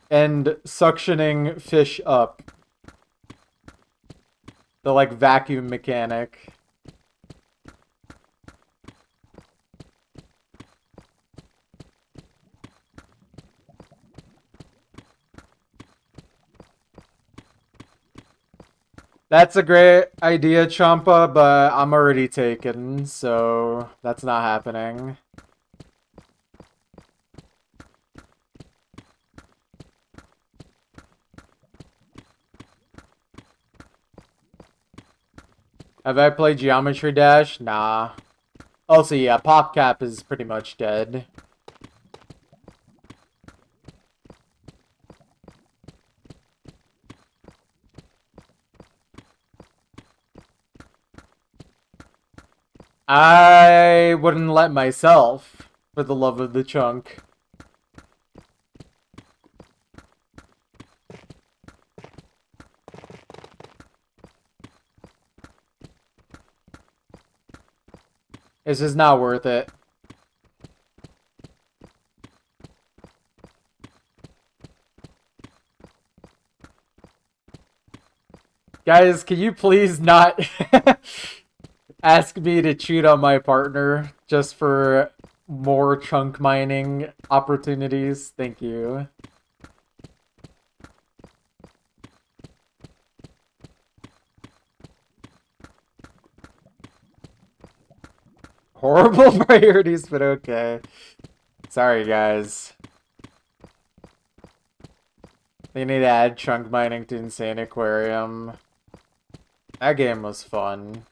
and suctioning fish up. The, like, vacuum mechanic. That's a great idea, Champa, but I'm already taken, so that's not happening. Have I played Geometry Dash? Nah. Also, yeah, PopCap is pretty much dead. I wouldn't let myself, for the love of the chunk. It's just not worth it. Guys, can you please not ask me to cheat on my partner just for more chunk mining opportunities? Thank you. Horrible priorities, but okay. Sorry, guys. They need to add chunk mining to Insane Aquarium. That game was fun.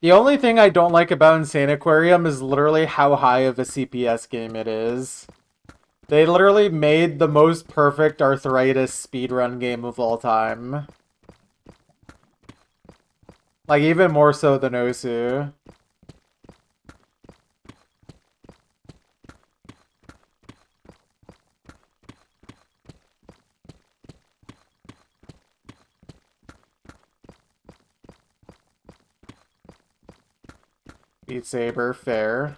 The only thing I don't like about Insane Aquarium is literally how high of a CPS game it is. They literally made the most perfect arthritis speedrun game of all time. Like, even more so than Osu. Beat Saber, fair.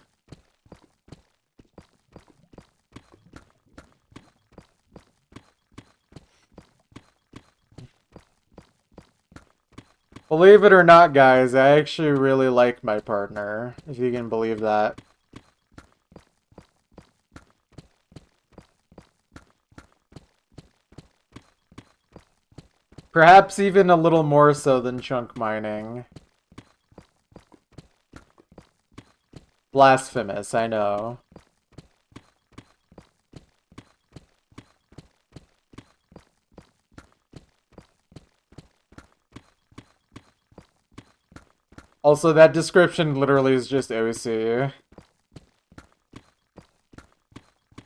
Believe it or not, guys, I actually really like my partner, if you can believe that. Perhaps even a little more so than chunk mining. Blasphemous, I know. Also, that description literally is just Osu.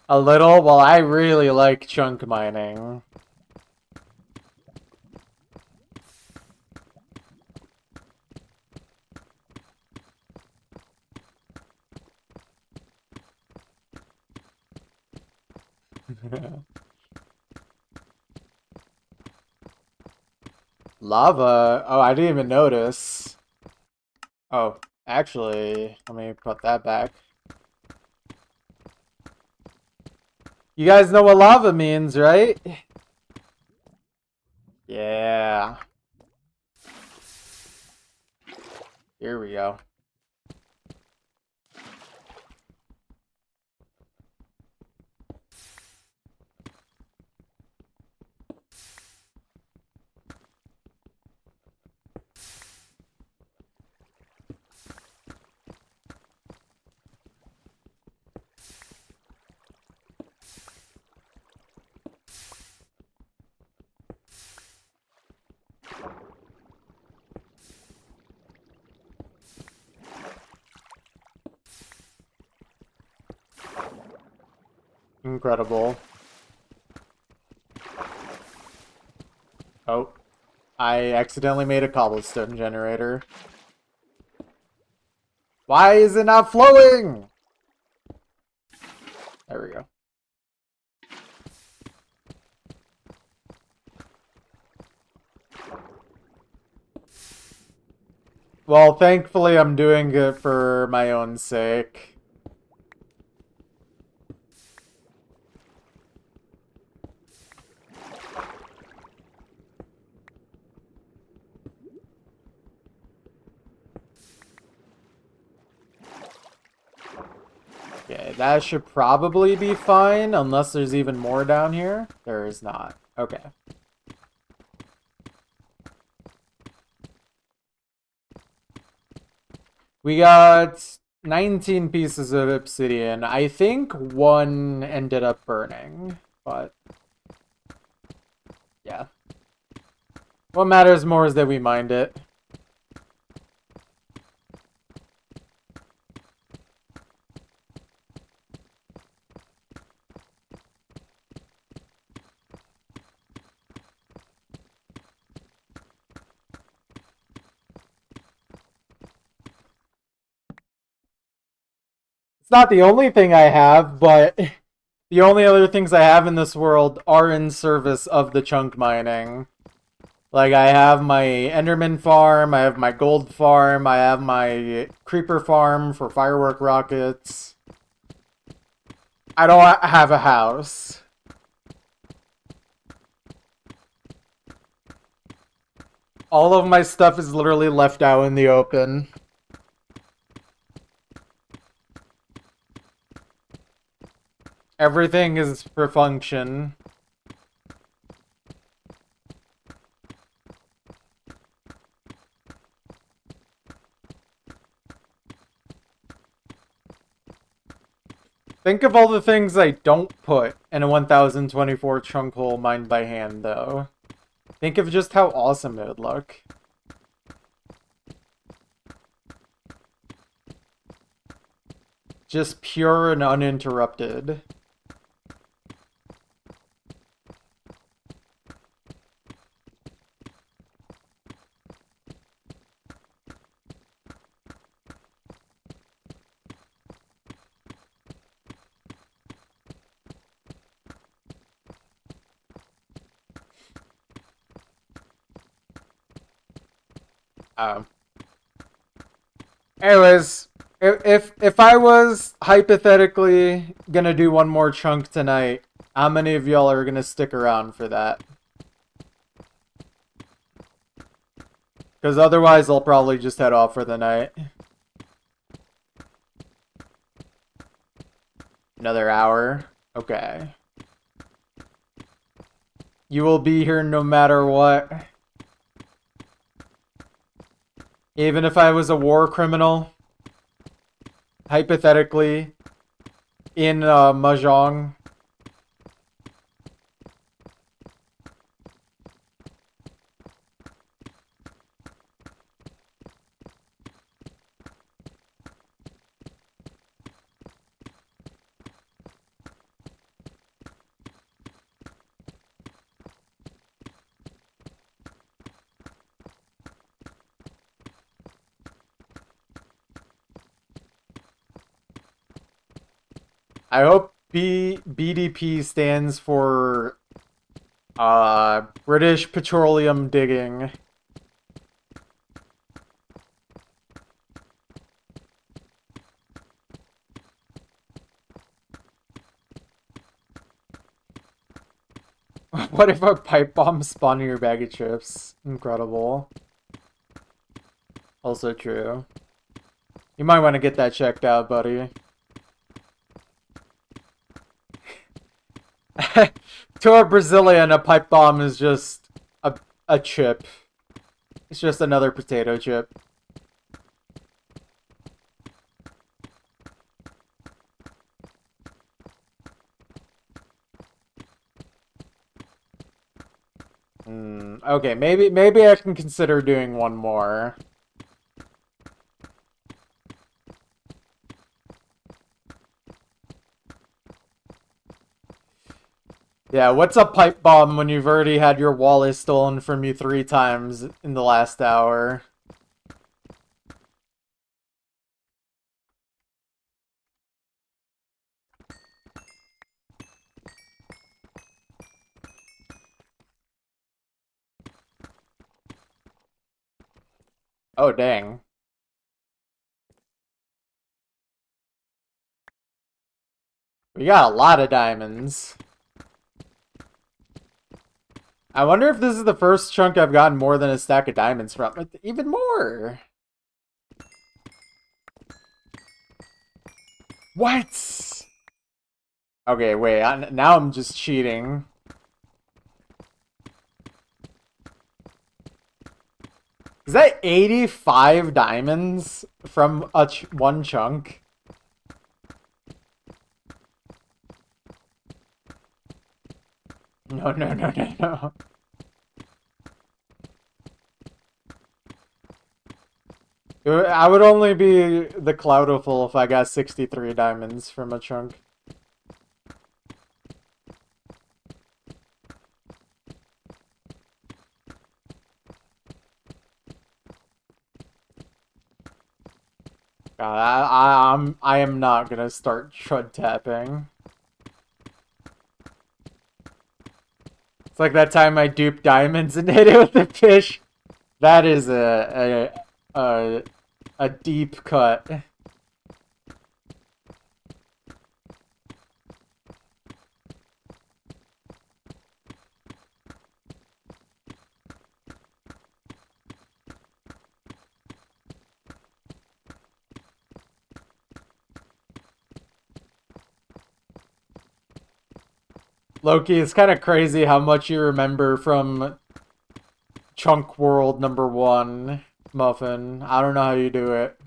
A little? Well, I really like chunk mining. Lava? Oh, I didn't even notice. Oh, actually, let me put that back. You guys know what lava means, right? Yeah. Here we go. Incredible. Oh, I accidentally made a cobblestone generator. Why is it not flowing? There we go. Well, thankfully I'm doing it for my own sake. Okay, that should probably be fine, unless there's even more down here. There is not. Okay. We got 19 pieces of obsidian. I think one ended up burning, but yeah. What matters more is that we mined it. It's not the only thing I have, but the only other things I have in this world are in service of the chunk mining. Like, I have my Enderman farm, I have my gold farm, I have my creeper farm for firework rockets. I don't have a house. All of my stuff is literally left out in the open. Everything is for function. Think of all the things I don't put in a 1024 chunk hole mined by hand, though. Think of just how awesome it would look. Just pure and uninterrupted. Anyways, if I was hypothetically gonna do one more chunk tonight, how many of y'all are gonna stick around for that? Because otherwise, I'll probably just head off for the night. Another hour? Okay. You will be here no matter what. Even if I was a war criminal, hypothetically, in Mahjong. I hope BDP stands for British Petroleum Digging. What if a pipe bomb spawned in your bag of chips? Incredible. Also true. You might want to get that checked out, buddy. To a Brazilian, a pipe bomb is just a chip. It's just another potato chip. Okay, maybe I can consider doing one more. Yeah, what's a pipe bomb when you've already had your wallet stolen from you 3 times in the last hour? Oh, dang. We got a lot of diamonds. I wonder if this is the first chunk I've gotten more than a stack of diamonds from. Even more! What? Okay, wait. Now I'm just cheating. Is that 85 diamonds from one chunk? No. I would only be the Cloudiful if I got 63 diamonds from a chunk. God, I am not gonna start chud tapping. It's like that time I duped diamonds and hit it with the fish. That is a deep cut. Loki, it's kind of crazy how much you remember from Chunk World #1, Muffin. I don't know how you do it.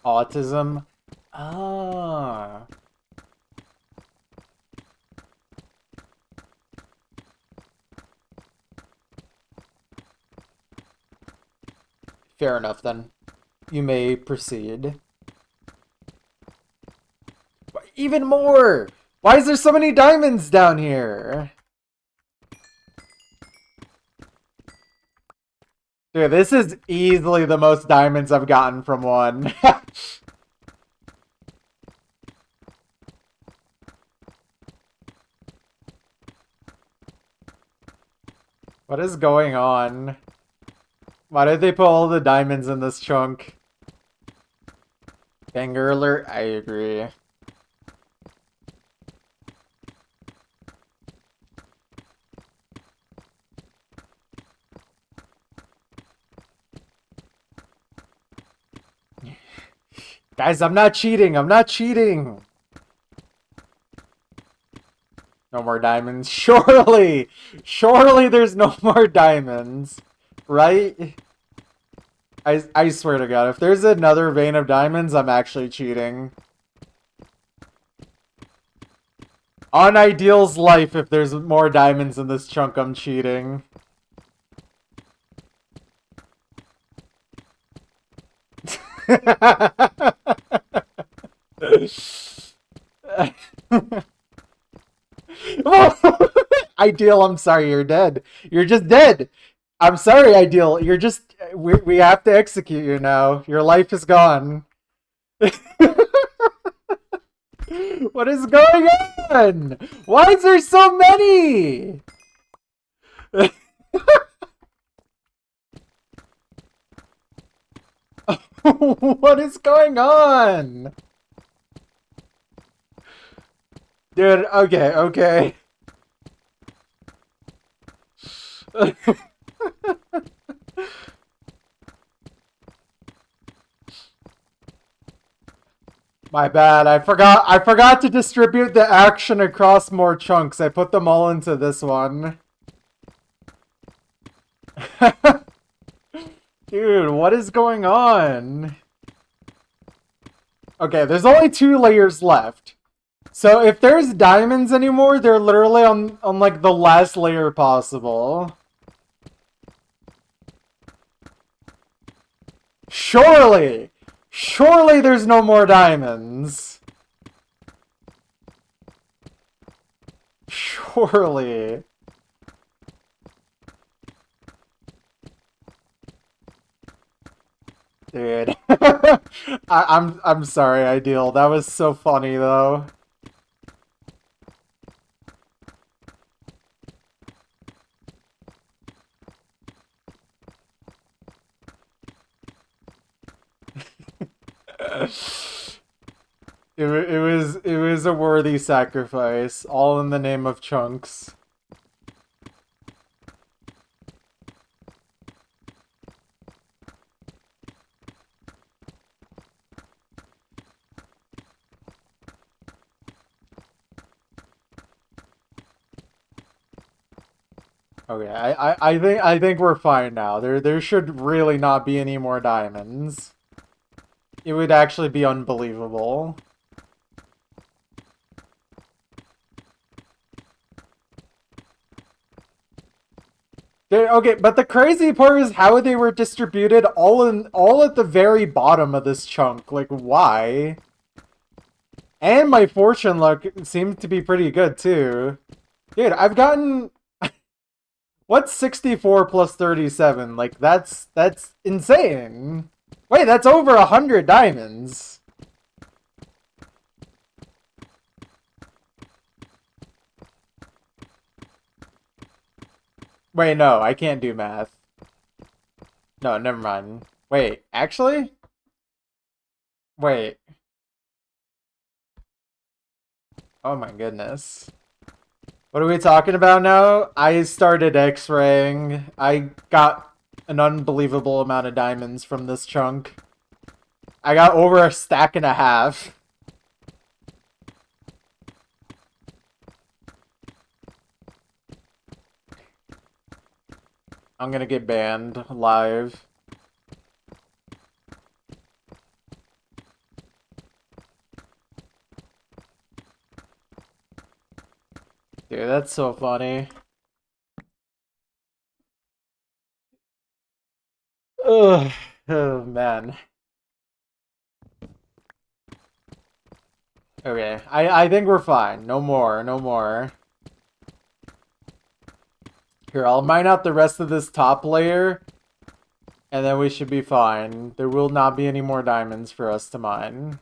Autism? Ah. Fair enough then. You may proceed. Even more! Why is there so many diamonds down here? Dude, this is easily the most diamonds I've gotten from one. What is going on? Why did they put all the diamonds in this chunk? Banger alert? I agree. Guys, I'm not cheating. I'm not cheating. No more diamonds. Surely! Surely there's no more diamonds. Right? I swear to God, if there's another vein of diamonds, I'm actually cheating. On Ideal's life, if there's more diamonds in this chunk, I'm cheating. Ideal, I'm sorry, you're dead. You're just dead. I'm sorry, Ideal. You're just... We have to execute you now. Your life is gone. What is going on? Why is there so many? What is going on? Dude, okay, okay. My bad. I forgot to distribute the action across more chunks. I put them all into this one. Dude, what is going on? Okay, there's only 2 layers left. So if there's diamonds anymore, they're literally on like the last layer possible. Surely! Surely there's no more diamonds. Surely. Dude. I'm sorry, Ideal. That was so funny though. It was a worthy sacrifice, all in the name of chunks. Okay, I think we're fine now. There should really not be any more diamonds. It would actually be unbelievable. Okay, but the crazy part is how they were distributed all at the very bottom of this chunk. Like, why? And my fortune luck seemed to be pretty good too. Dude, I've gotten what's 64 plus 37? Like that's insane. Wait, that's over 100 diamonds. Wait, no, I can't do math. No, never mind. Wait, actually? Wait. Oh my goodness. What are we talking about now? I started X-raying. I got an unbelievable amount of diamonds from this chunk. I got over a stack and a half. I'm gonna get banned live. Dude, that's so funny. Ugh. Oh, man. Okay, I think we're fine. No more, no more. Here, I'll mine out the rest of this top layer, and then we should be fine. There will not be any more diamonds for us to mine.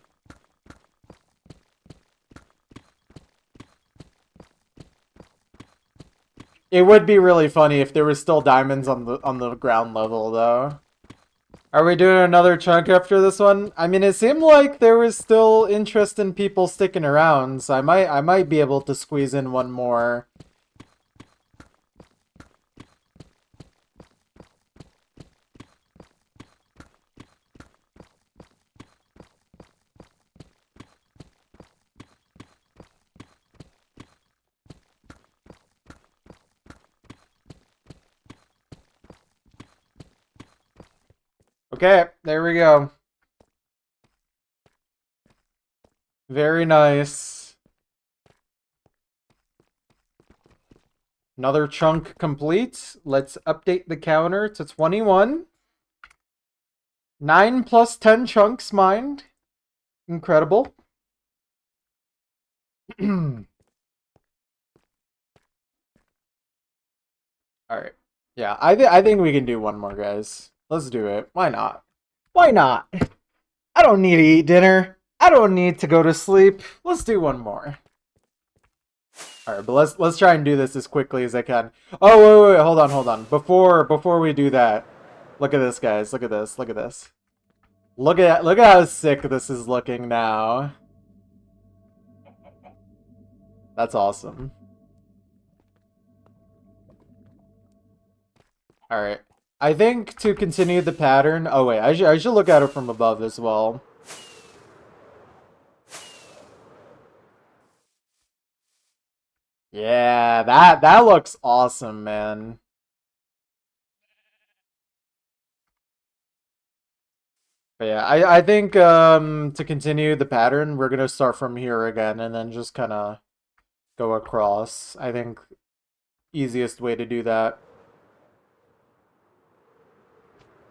It would be really funny if there were still diamonds on the ground level, though. Are we doing another chunk after this one? I mean, it seemed like there was still interest in people sticking around, so I might be able to squeeze in one more. Okay, there we go. Very nice. Another chunk complete. Let's update the counter to 21. 9 plus 10 chunks mined. Incredible. Alright. Yeah, I think we can do one more, guys. Let's do it. Why not? Why not? I don't need to eat dinner. I don't need to go to sleep. Let's do one more. Alright, but let's try and do this as quickly as I can. Oh, wait, hold on. Before we do that, look at this, guys. Look at this. Look at this. Look at how sick this is looking now. That's awesome. Alright. I think to continue the pattern... Oh, wait. I should look at it from above as well. Yeah, that looks awesome, man. But yeah, I think to continue the pattern, we're gonna start from here again and then just kind of go across. I think easiest way to do that.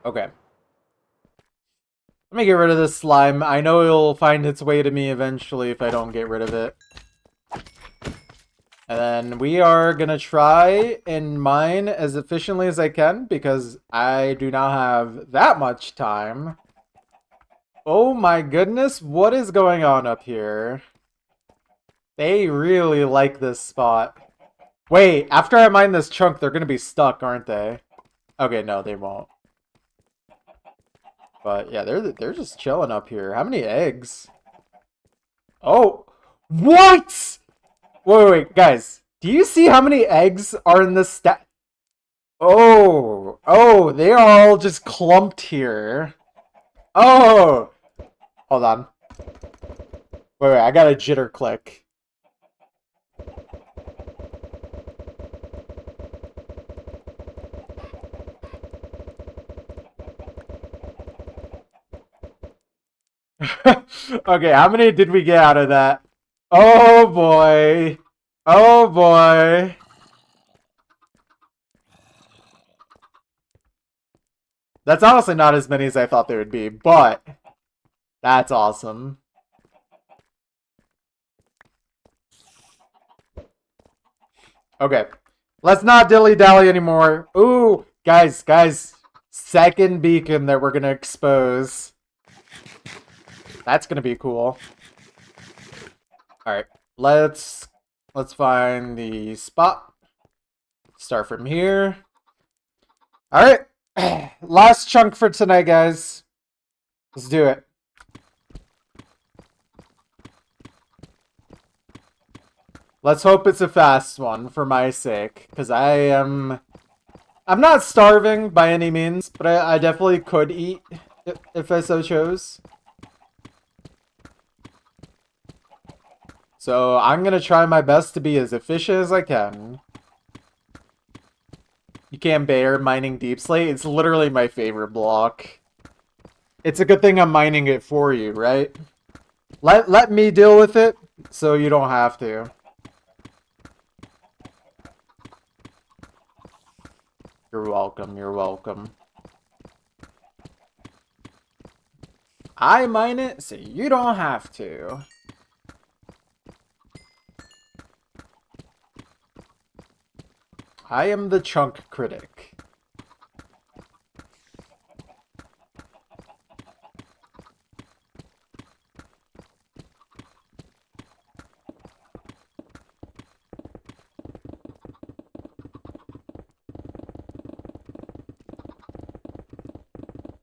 Okay. Let me get rid of this slime. I know it'll find its way to me eventually if I don't get rid of it. And then we are gonna try and mine as efficiently as I can because I do not have that much time. Oh my goodness, what is going on up here? They really like this spot. Wait, after I mine this chunk, they're gonna be stuck, aren't they? Okay, no, they won't. But yeah, they're just chilling up here. How many eggs? Oh, what? Wait, guys. Do you see how many eggs are in this stack? Oh, they are all just clumped here. Oh, hold on. Wait, I got a jitter click. Okay, how many did we get out of that? Oh boy. Oh boy. That's honestly not as many as I thought there would be, but that's awesome. Okay. Let's not dilly-dally anymore. Ooh, guys. Second beacon that we're gonna expose. That's gonna be cool. Alright. Let's find the spot. Start from here. Alright. Last chunk for tonight, guys. Let's do it. Let's hope it's a fast one for my sake, because I'm not starving by any means, but I definitely could eat if I so chose. So I'm going to try my best to be as efficient as I can. You can't bear mining deep slate. It's literally my favorite block. It's a good thing I'm mining it for you, right? Let me deal with it so you don't have to. You're welcome, you're welcome. I mine it, so you don't have to. I am the chunk critic.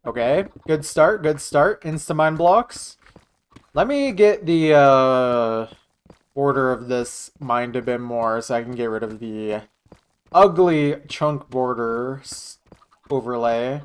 Okay, good start, good start. Insta-mine blocks. Let me get the border of this mined a bit more so I can get rid of the ugly chunk border overlay.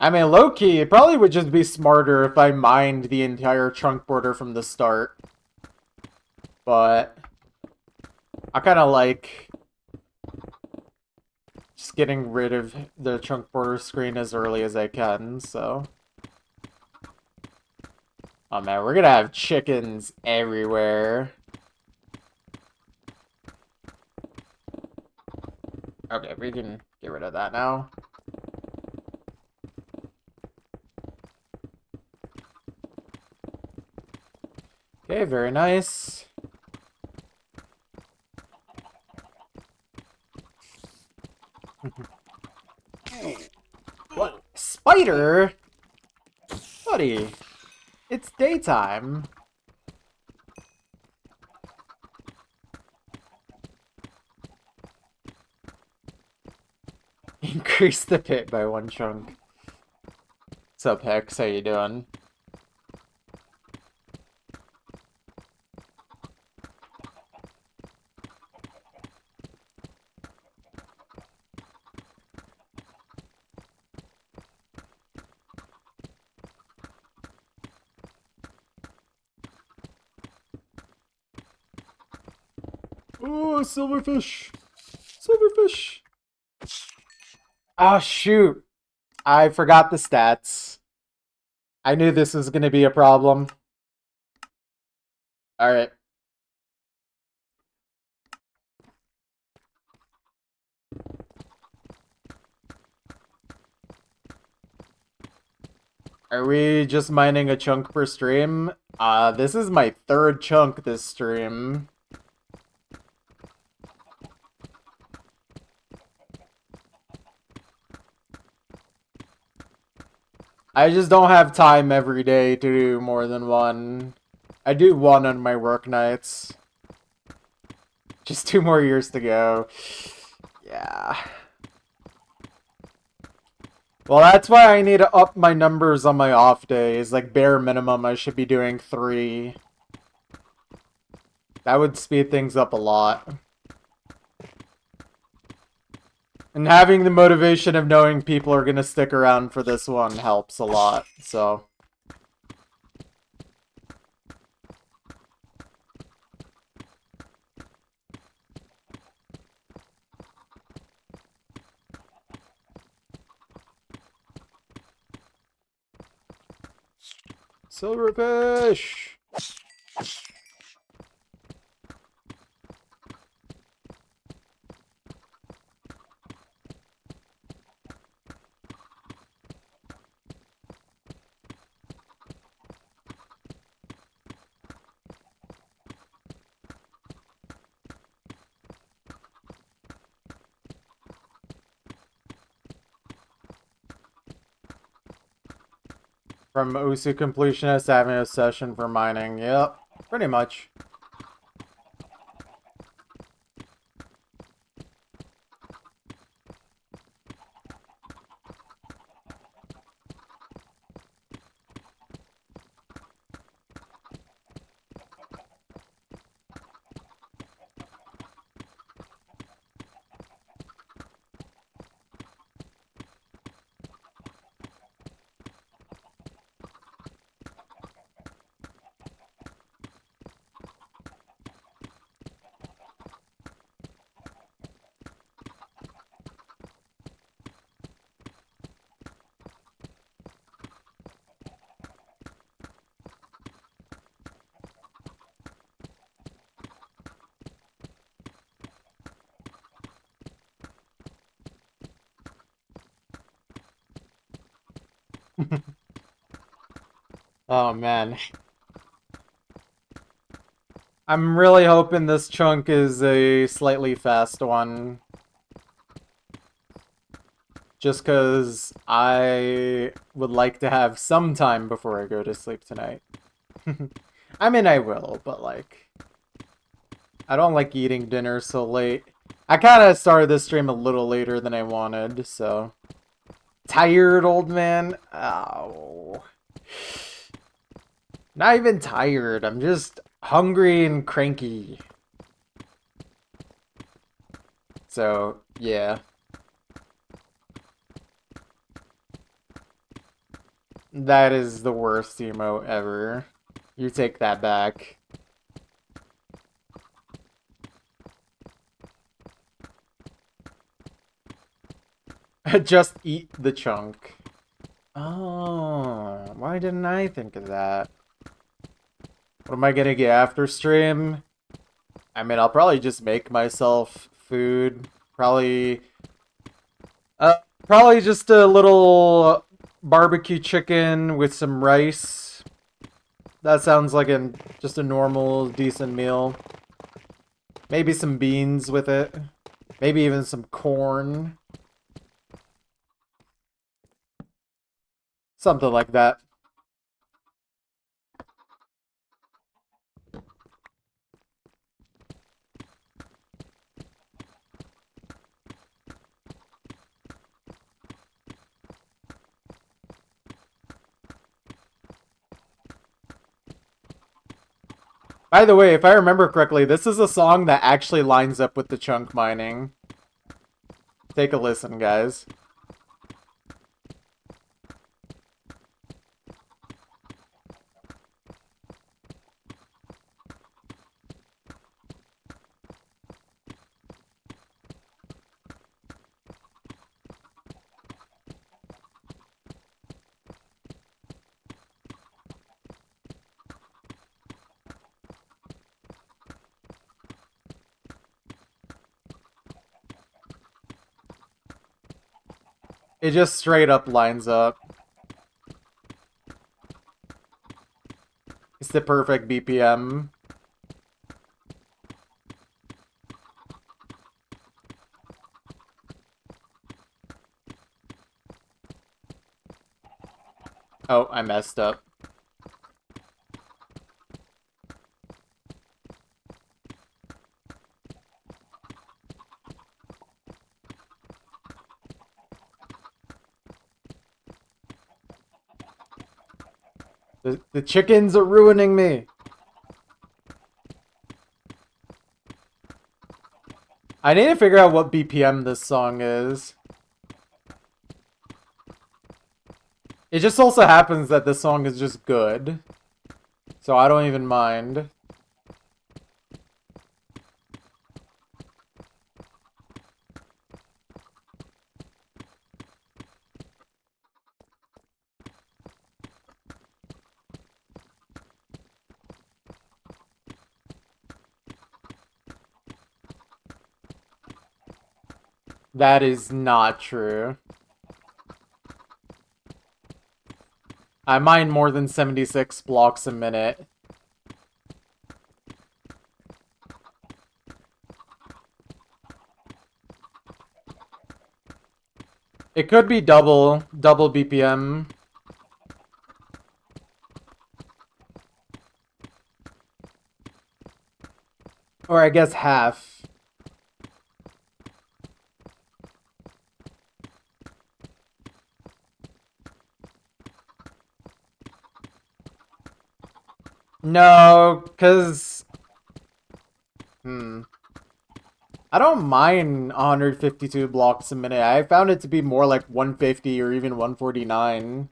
I mean, low-key, it probably would just be smarter if I mined the entire chunk border from the start. But I kind of like just getting rid of the chunk border screen as early as I can, so... Oh man, we're gonna have chickens everywhere. Okay, we can get rid of that now. Okay, very nice. What? Spider? Buddy, it's daytime. Increase the pit by 1 chunk. What's up, Hex? How you doing? Oh, silverfish! Silverfish! Oh, shoot. I forgot the stats. I knew this was going to be a problem. Alright. Are we just mining a chunk per stream? This is my 3rd chunk this stream. I just don't have time every day to do more than one. I do one on my work nights. Just 2 more years to go. Yeah. Well, that's why I need to up my numbers on my off days. Like, bare minimum, I should be doing 3. That would speed things up a lot. And having the motivation of knowing people are going to stick around for this one helps a lot, so... Silverfish! From Usu completionist having a session for mining. Yep, pretty much. Oh man. I'm really hoping this chunk is a slightly fast one. Just because I would like to have some time before I go to sleep tonight. I mean, I will, but like, I don't like eating dinner so late. I kind of started this stream a little later than I wanted, so. Tired, old man? Oh. Not even tired, I'm just hungry and cranky. So, yeah. That is the worst emote ever. You take that back. Just eat the chunk. Oh, why didn't I think of that? What am I gonna get after stream? I mean, I'll probably just make myself food. Probably, probably just a little barbecue chicken with some rice. That sounds like just a normal, decent meal. Maybe some beans with it. Maybe even some corn. Something like that. By the way, if I remember correctly, this is a song that actually lines up with the chunk mining. Take a listen, guys. It just straight up lines up. It's the perfect BPM. Oh, I messed up. The chickens are ruining me. I need to figure out what BPM this song is. It just also happens that this song is just good. So I don't even mind. That is not true. I mine more than 76 blocks a minute. It could be double BPM. Or I guess half. No, because... I don't mind 152 blocks a minute. I found it to be more like 150 or even 149.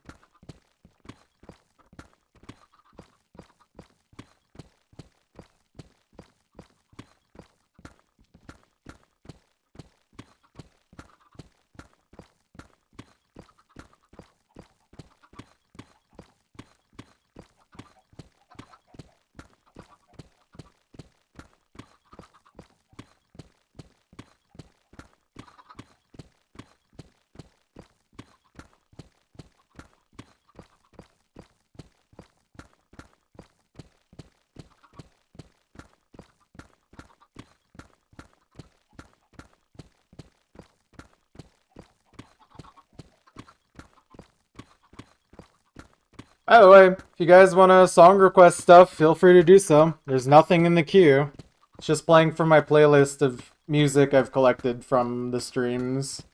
By the way, if you guys want to song request stuff, feel free to do so. There's nothing in the queue. It's just playing from my playlist of music I've collected from the streams.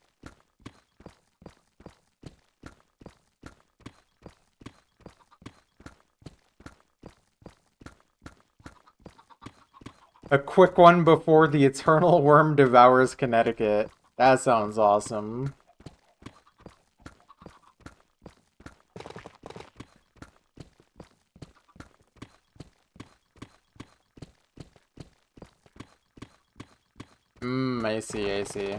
A quick one before the eternal worm devours Connecticut. That sounds awesome. I see, I see.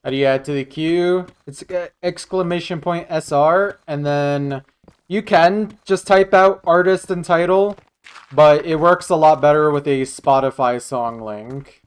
How do you add to the queue? It's exclamation point SR, and then you can just type out artist and title, but it works a lot better with a Spotify song link.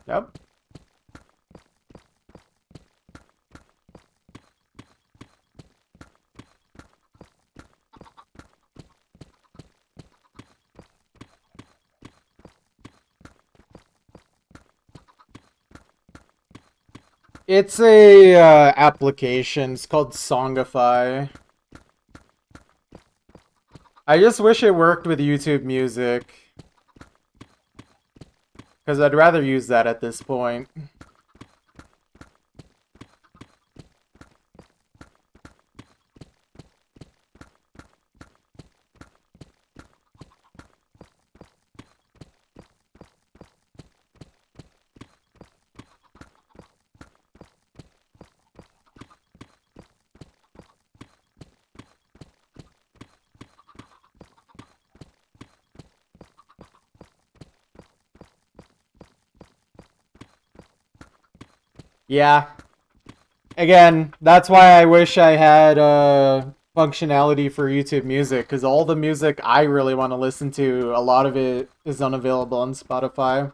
Yep. It's a application. It's called Songify. I just wish it worked with YouTube Music, because I'd rather use that at this point. Yeah. Again, that's why I wish I had functionality for YouTube Music, because all the music I really want to listen to, a lot of it is unavailable on Spotify.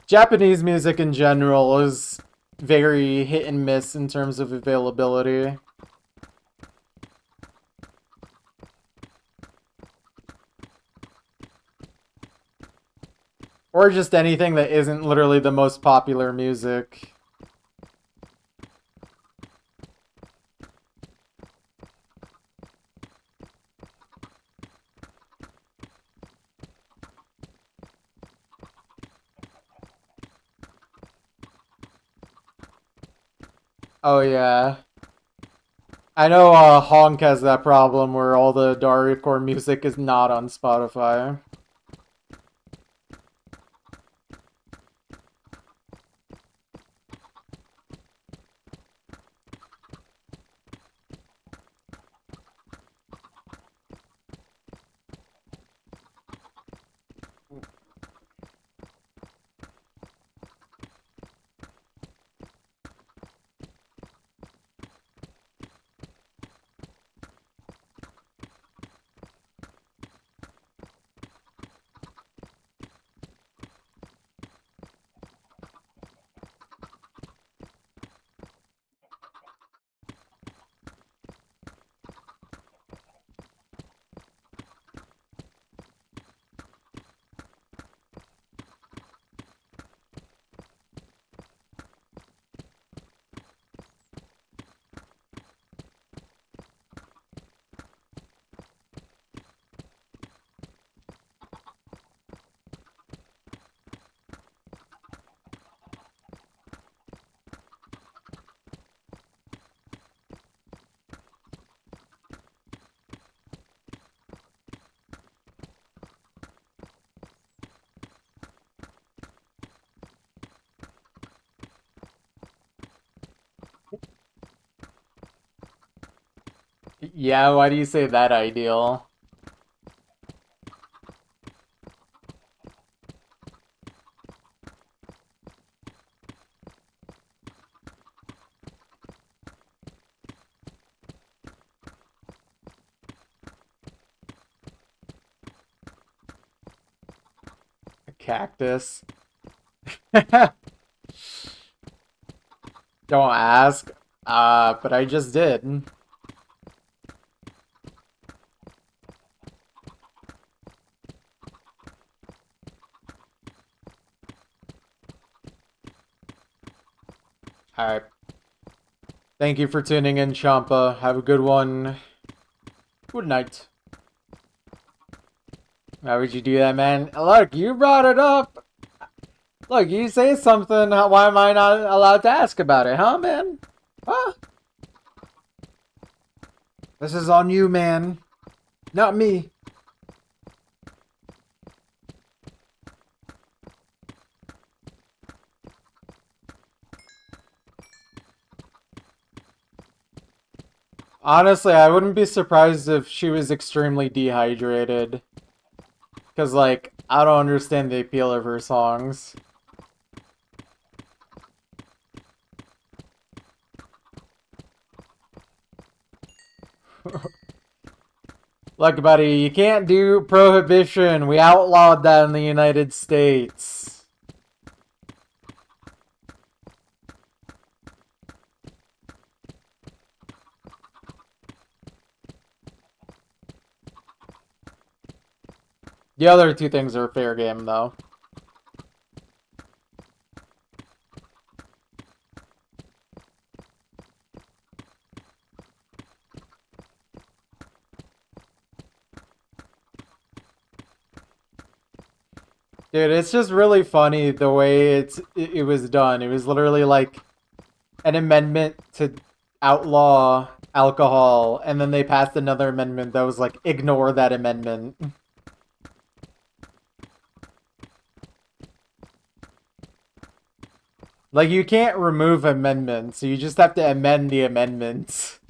Japanese music in general is very hit and miss in terms of availability. Or just anything that isn't literally the most popular music. Oh yeah. I know Honk has that problem where all the Darkcore music is not on Spotify. Yeah, why do you say that ideal? Cactus. Don't ask. But I just did. Alright. Thank you for tuning in, Champa. Have a good one. Good night. Why would you do that, man? Look, you brought it up. Look, you say something. Why am I not allowed to ask about it, huh, man? Huh? This is on you, man. Not me. Honestly, I wouldn't be surprised if she was extremely dehydrated. Because, like, I don't understand the appeal of her songs. Look, buddy, you can't do prohibition. We outlawed that in the United States. The other two things are fair game, though. Dude, it's just really funny the way it was done. It was literally like an amendment to outlaw alcohol, and then they passed another amendment that was like, ignore that amendment. Like, you can't remove amendments, you just have to amend the amendments.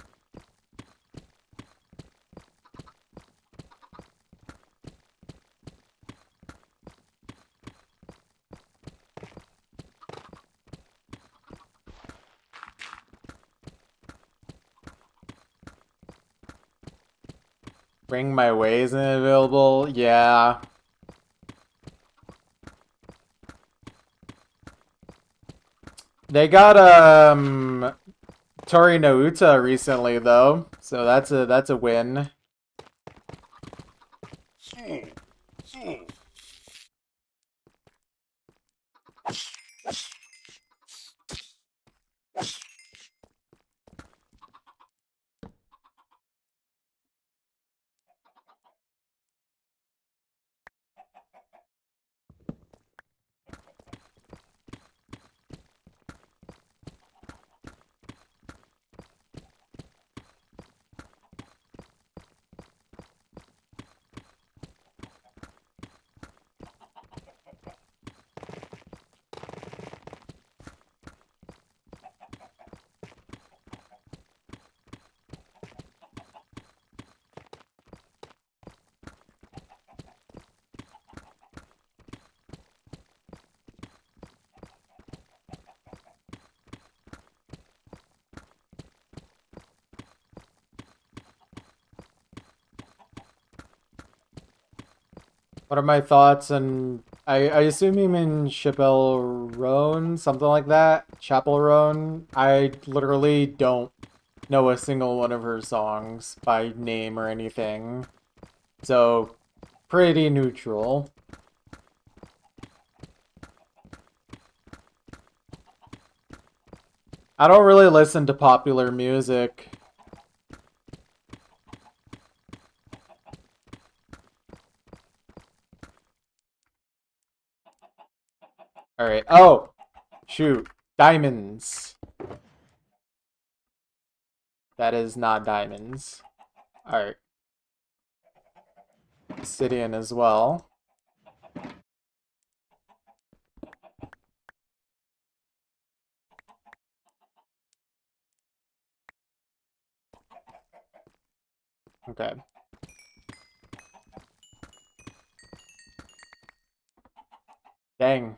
Bring My Way isn't available? Yeah. They got, Tori no Uta recently, though, so that's a win. What are my thoughts? And I assume you mean Chappelle Roan, something like that? Chapel Roan? I literally don't know a single one of her songs by name or anything. So, pretty neutral. I don't really listen to popular music. Alright. Oh! Shoot. Diamonds. That is not diamonds. Alright. Obsidian as well. Okay. Dang.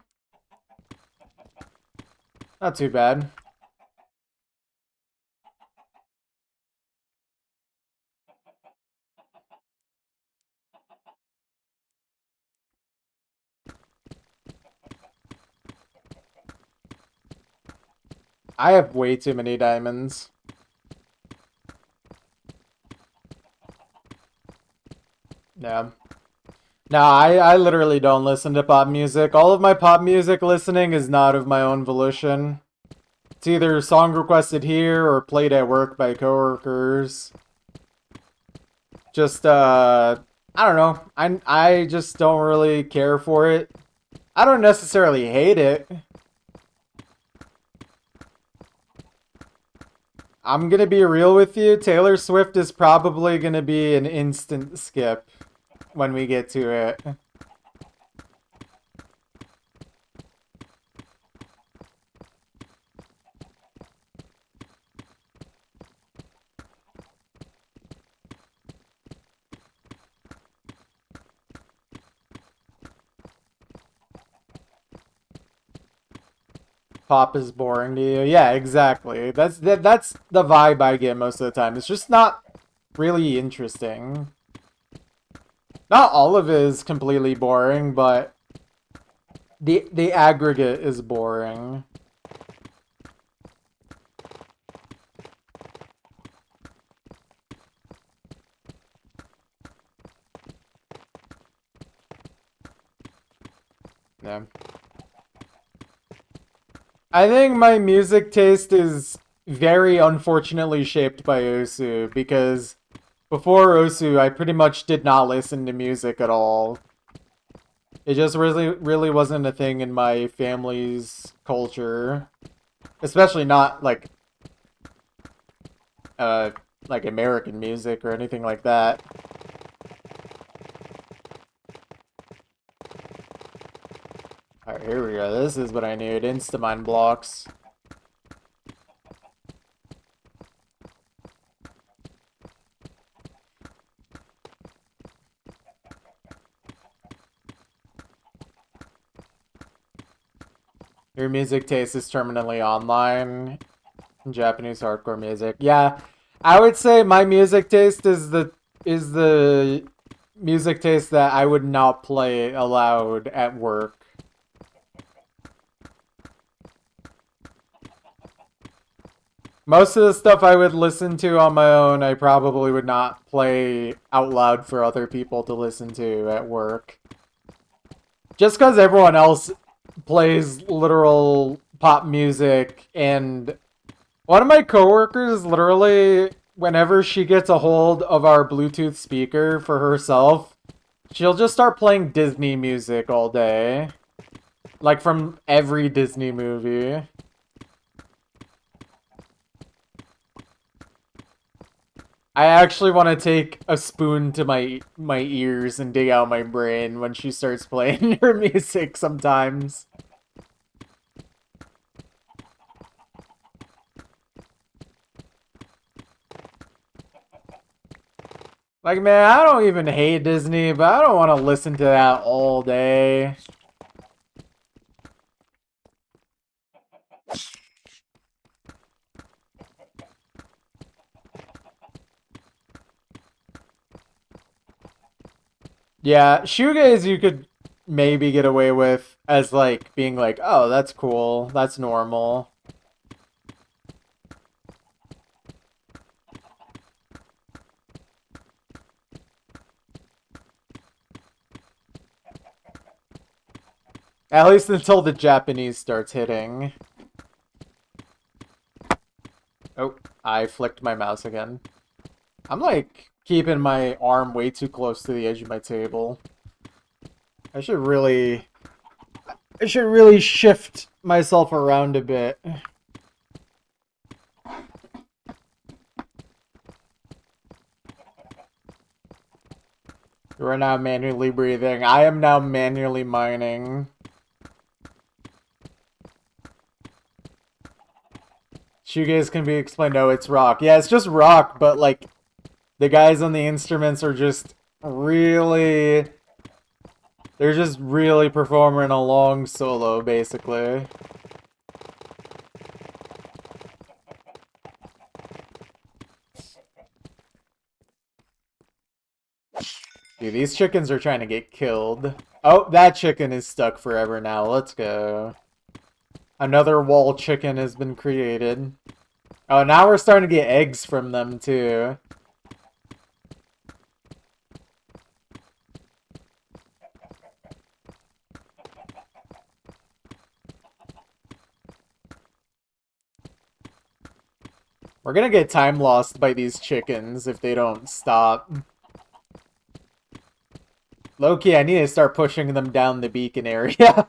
Not too bad. I have way too many diamonds. Yeah. No, I literally don't listen to pop music. All of my pop music listening is not of my own volition. It's either song requested here or played at work by coworkers. Just I don't know. I just don't really care for it. I don't necessarily hate it. I'm gonna be real with you. Taylor Swift is probably gonna be an instant skip when we get to it. Pop is boring to you. Yeah, exactly. That's the vibe I get most of the time. It's just not really interesting. Not all of it is completely boring, but the aggregate is boring. Yeah. I think my music taste is very unfortunately shaped by Osu because before Osu, I pretty much did not listen to music at all. It just really wasn't a thing in my family's culture, especially not uh like American music or anything like that. Alright, here we go. This is what I need. Instamine blocks. Your music taste is terminally online. Japanese hardcore music. Yeah, I would say my music taste is the music taste that I would not play aloud at work. Most of the stuff I would listen to on my own, I probably would not play out loud for other people to listen to at work. Just because everyone else plays literal pop music, and one of my coworkers literally, whenever she gets a hold of our Bluetooth speaker for herself, she'll just start playing Disney music all day. Like from every Disney movie. I actually want to take a spoon to my ears and dig out my brain when she starts playing her music sometimes. Like, man, I don't even hate Disney, but I don't want to listen to that all day. Yeah, shoegaze you could maybe get away with as like being like, oh, that's cool, that's normal. At least until the Japanese starts hitting. Oh, I flicked my mouse again. I'm like keeping my arm way too close to the edge of my table. I should really shift myself around a bit. You are now manually breathing. I am now manually mining. Shoegaze can be explained. No, it's rock. Yeah, it's just rock, but like the guys on the instruments are just really... They're just really performing a long solo, basically. Dude, these chickens are trying to get killed. Oh, that chicken is stuck forever now. Let's go. Another wall chicken has been created. Oh, now we're starting to get eggs from them, too. We're gonna get time lost by these chickens if they don't stop. Loki, I need to start pushing them down the beacon area.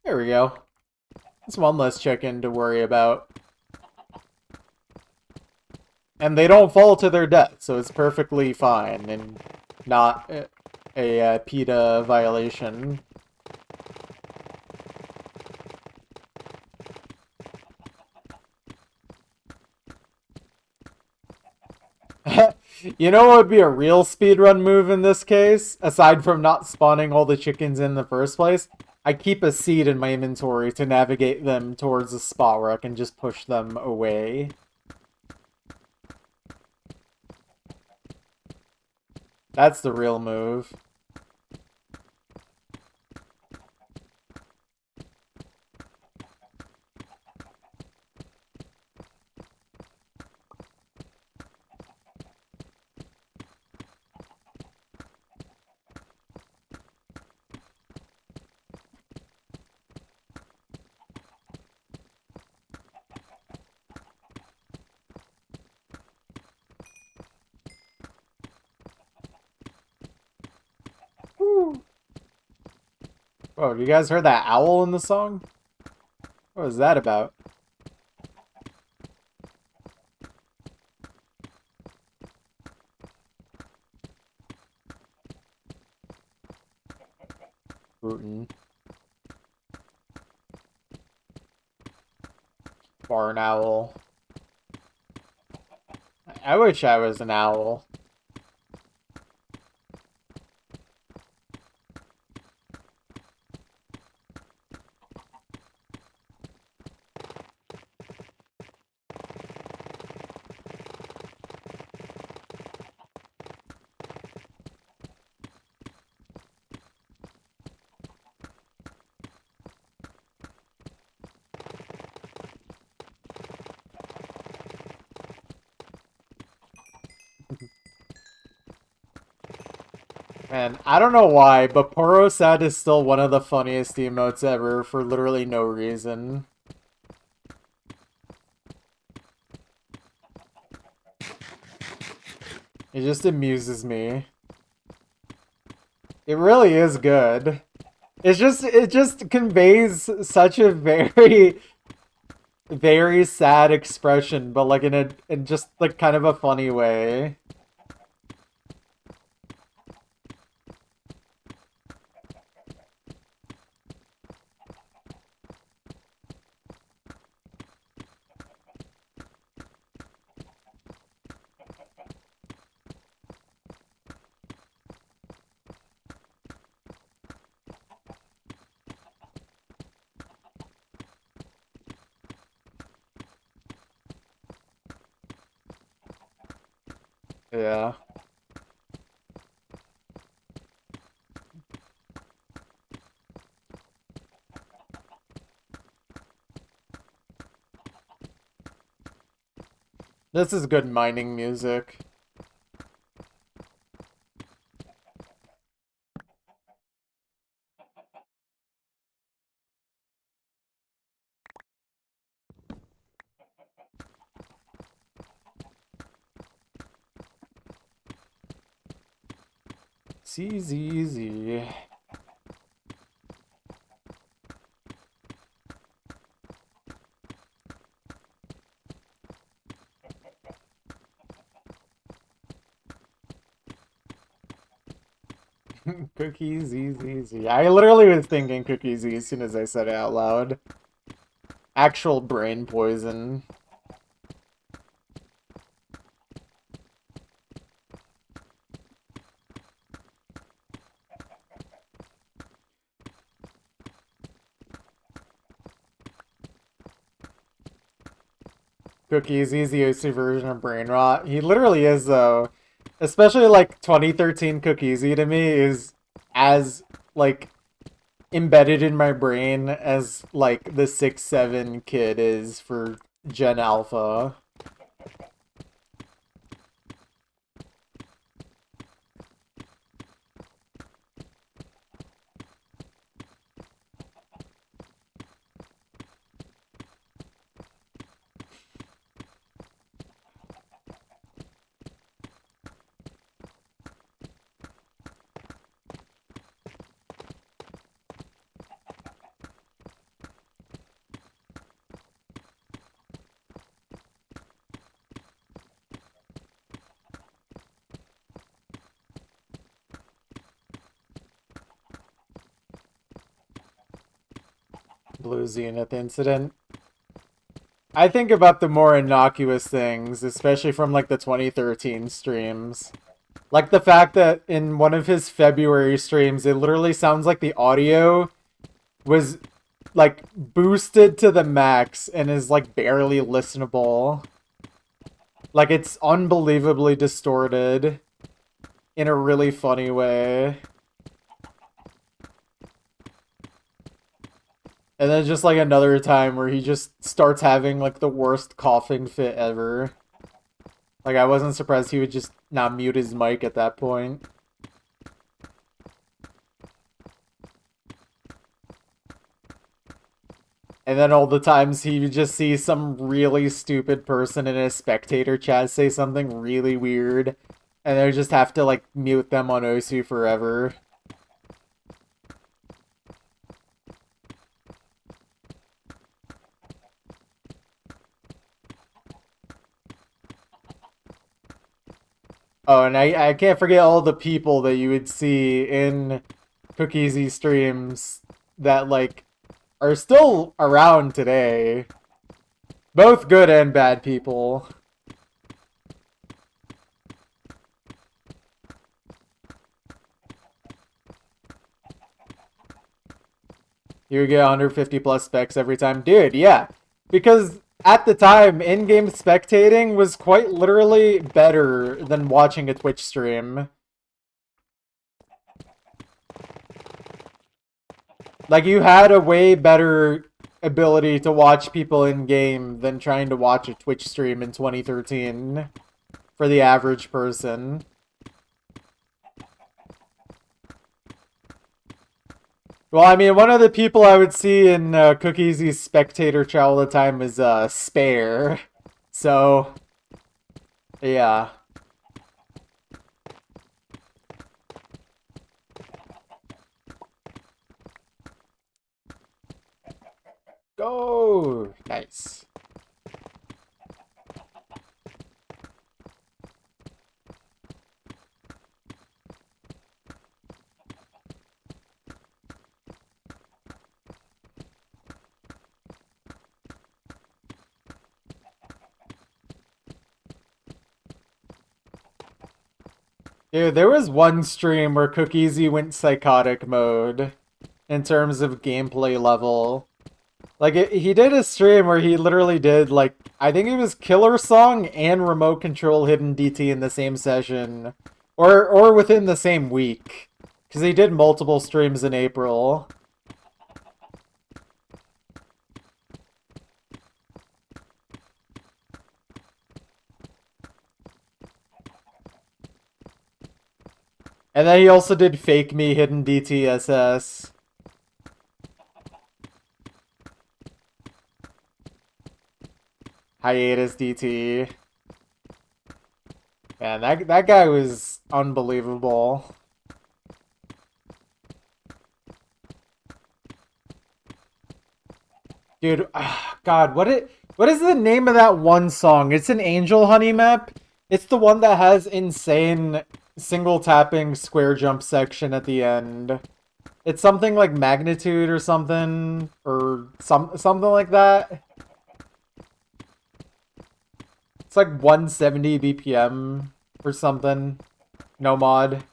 There we go. That's one less chicken to worry about. And they don't fall to their death, so it's perfectly fine and not a PETA violation. You know what would be a real speedrun move in this case? Aside from not spawning all the chickens in the first place, I keep a seed in my inventory to navigate them towards a spot where I can just push them away. That's the real move. Woo. Oh, you guys heard that owl in the song? What was that about? Rootin'. Barn owl. I wish I was an owl. Man, I don't know why, but Porosad is still one of the funniest emotes ever for literally no reason. It just amuses me. It really is good. It just conveys such a very sad expression, but like in just like kind of a funny way. Yeah. This is good mining music. CZZ. Cookies, easy. I literally was thinking cookies as soon as I said it out loud. Actual brain poison. Cookies, easy OC version of brain rot. He literally is though. especially like 2013 Cookiezi to me is as like embedded in my brain as like the 6-7 kid is for Gen Alpha. Blue Zenith incident. I think about the more innocuous things, especially from like the 2013 streams. Like the fact that in one of his February streams, it literally sounds like the audio was like boosted to the max and is like barely listenable. Like it's unbelievably distorted in a really funny way. And then just like another time where he just starts having like the worst coughing fit ever. Like I wasn't surprised he would just not mute his mic at that point. And then all the times he would just see some really stupid person in a spectator chat say something really weird. And they just have to like mute them on Osu forever. Oh, and I can't forget all the people that you would see in Cookiezi streams that like are still around today. Both good and bad people. You would get 150 plus specs every time. Dude, yeah. Because at the time, in-game spectating was quite literally better than watching a Twitch stream. Like, you had a way better ability to watch people in-game than trying to watch a Twitch stream in 2013 for the average person. Well, I mean, one of the people I would see in Cookiezi spectator chat all the time is Spare. So, yeah. Go! Nice. Dude, there was one stream where Cookiezi went psychotic mode in terms of gameplay level. Like, he did a stream where he literally did, like, I think it was Killer Song and Remote Control Hidden DT in the same session. Or within the same week. Because he did multiple streams in April. And then he also did Fake Me Hidden DTSS. Hiatus DT. Man, that guy was unbelievable. Dude, God, what is the name of that one song? It's an Angel Honey map. It's the one that has insane single tapping square jump section at the end. It's something like Magnitude or something, or something like that. It's like 170 BPM or something. No mod.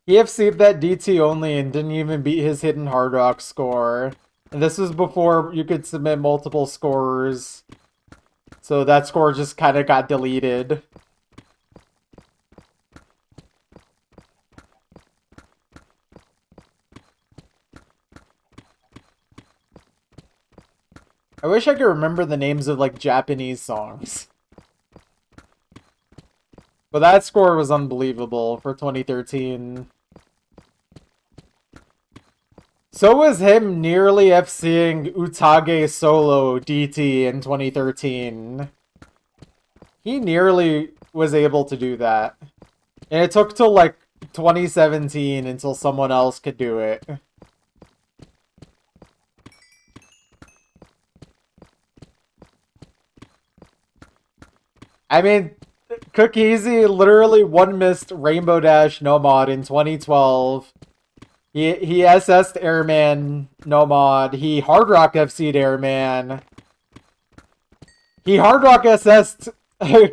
He FC'd that DT only and didn't even beat his hidden Hard Rock score. And this was before you could submit multiple scores So that score just kind of got deleted. I wish I could remember the names of, like, Japanese songs. But that score was unbelievable for 2013. So was him nearly FCing Utage Solo DT in 2013. He nearly was able to do that. And it took till, like, 2017 until someone else could do it. I mean, Cookiezi literally one-missed Rainbow Dash Nomad in 2012. He SS'd Airman Nomad. He Hard Rock FC'd Airman. He Hard Rock SS'd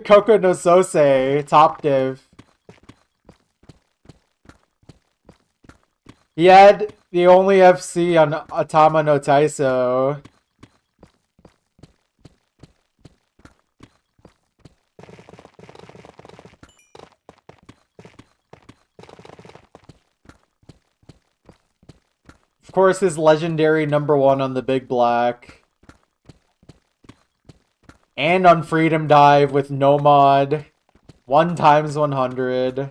Coco no Sose, top div. He had the only FC on Atama no Taiso. Of course, his legendary #1 on the Big Black. And on Freedom Dive with Nomad. 1x100.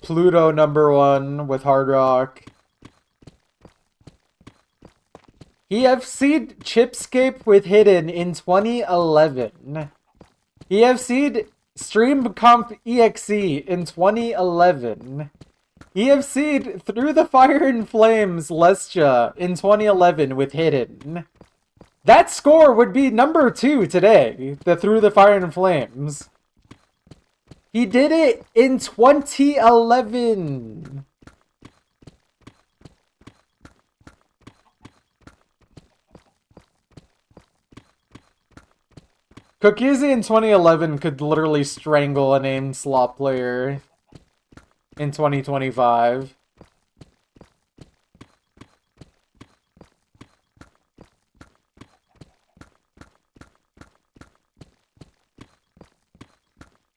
Pluto #1 with Hard Rock. He FC'd Chipscape with Hidden in 2011. He FC'd StreamComp EXE in 2011. He FC'd Through the Fire and Flames Lestia in 2011 with Hidden. That score would be #2 today, the Through the Fire and Flames. He did it in 2011. Cookiezi in 2011 could literally strangle an aim slot player in 2025.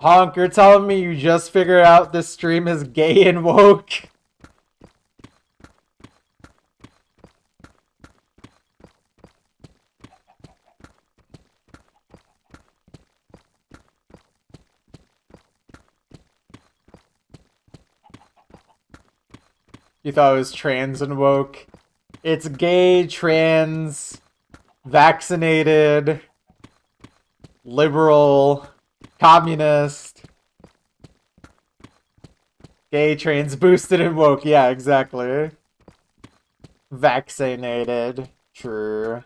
Honk, you're telling me you just figured out this stream is gay and woke? You thought it was trans and woke? It's gay, trans, vaccinated, liberal, communist, gay, trans, boosted, and woke. Yeah, exactly. Vaccinated. True.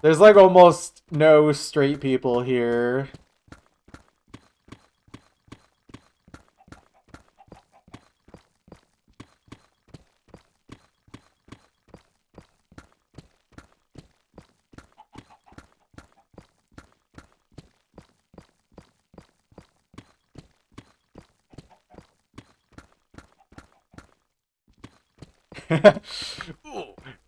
There's like almost no straight people here.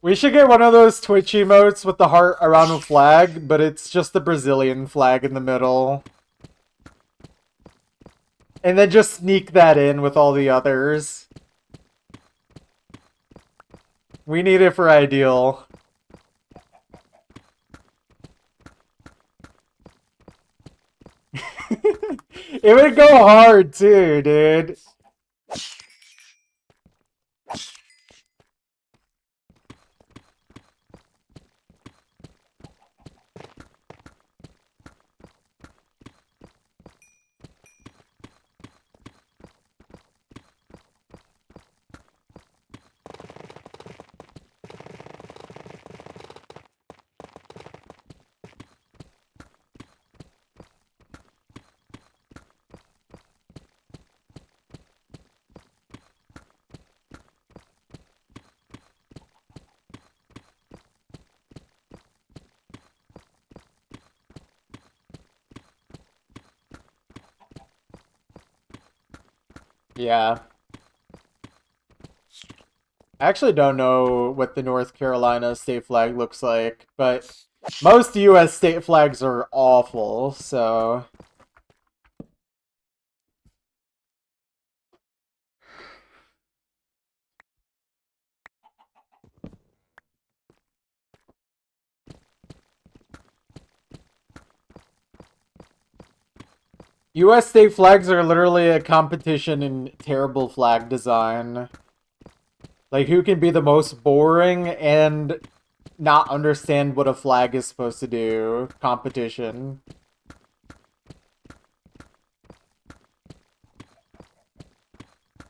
We should get one of those Twitch emotes with the heart around a flag, but it's just the Brazilian flag in the middle. And then just sneak that in with all the others. We need it for Ideal. It would go hard too, dude. Yeah. I actually don't know what the North Carolina state flag looks like, but most US state flags are awful, so... US state flags are literally a competition in terrible flag design. Like, who can be the most boring and not understand what a flag is supposed to do? Competition.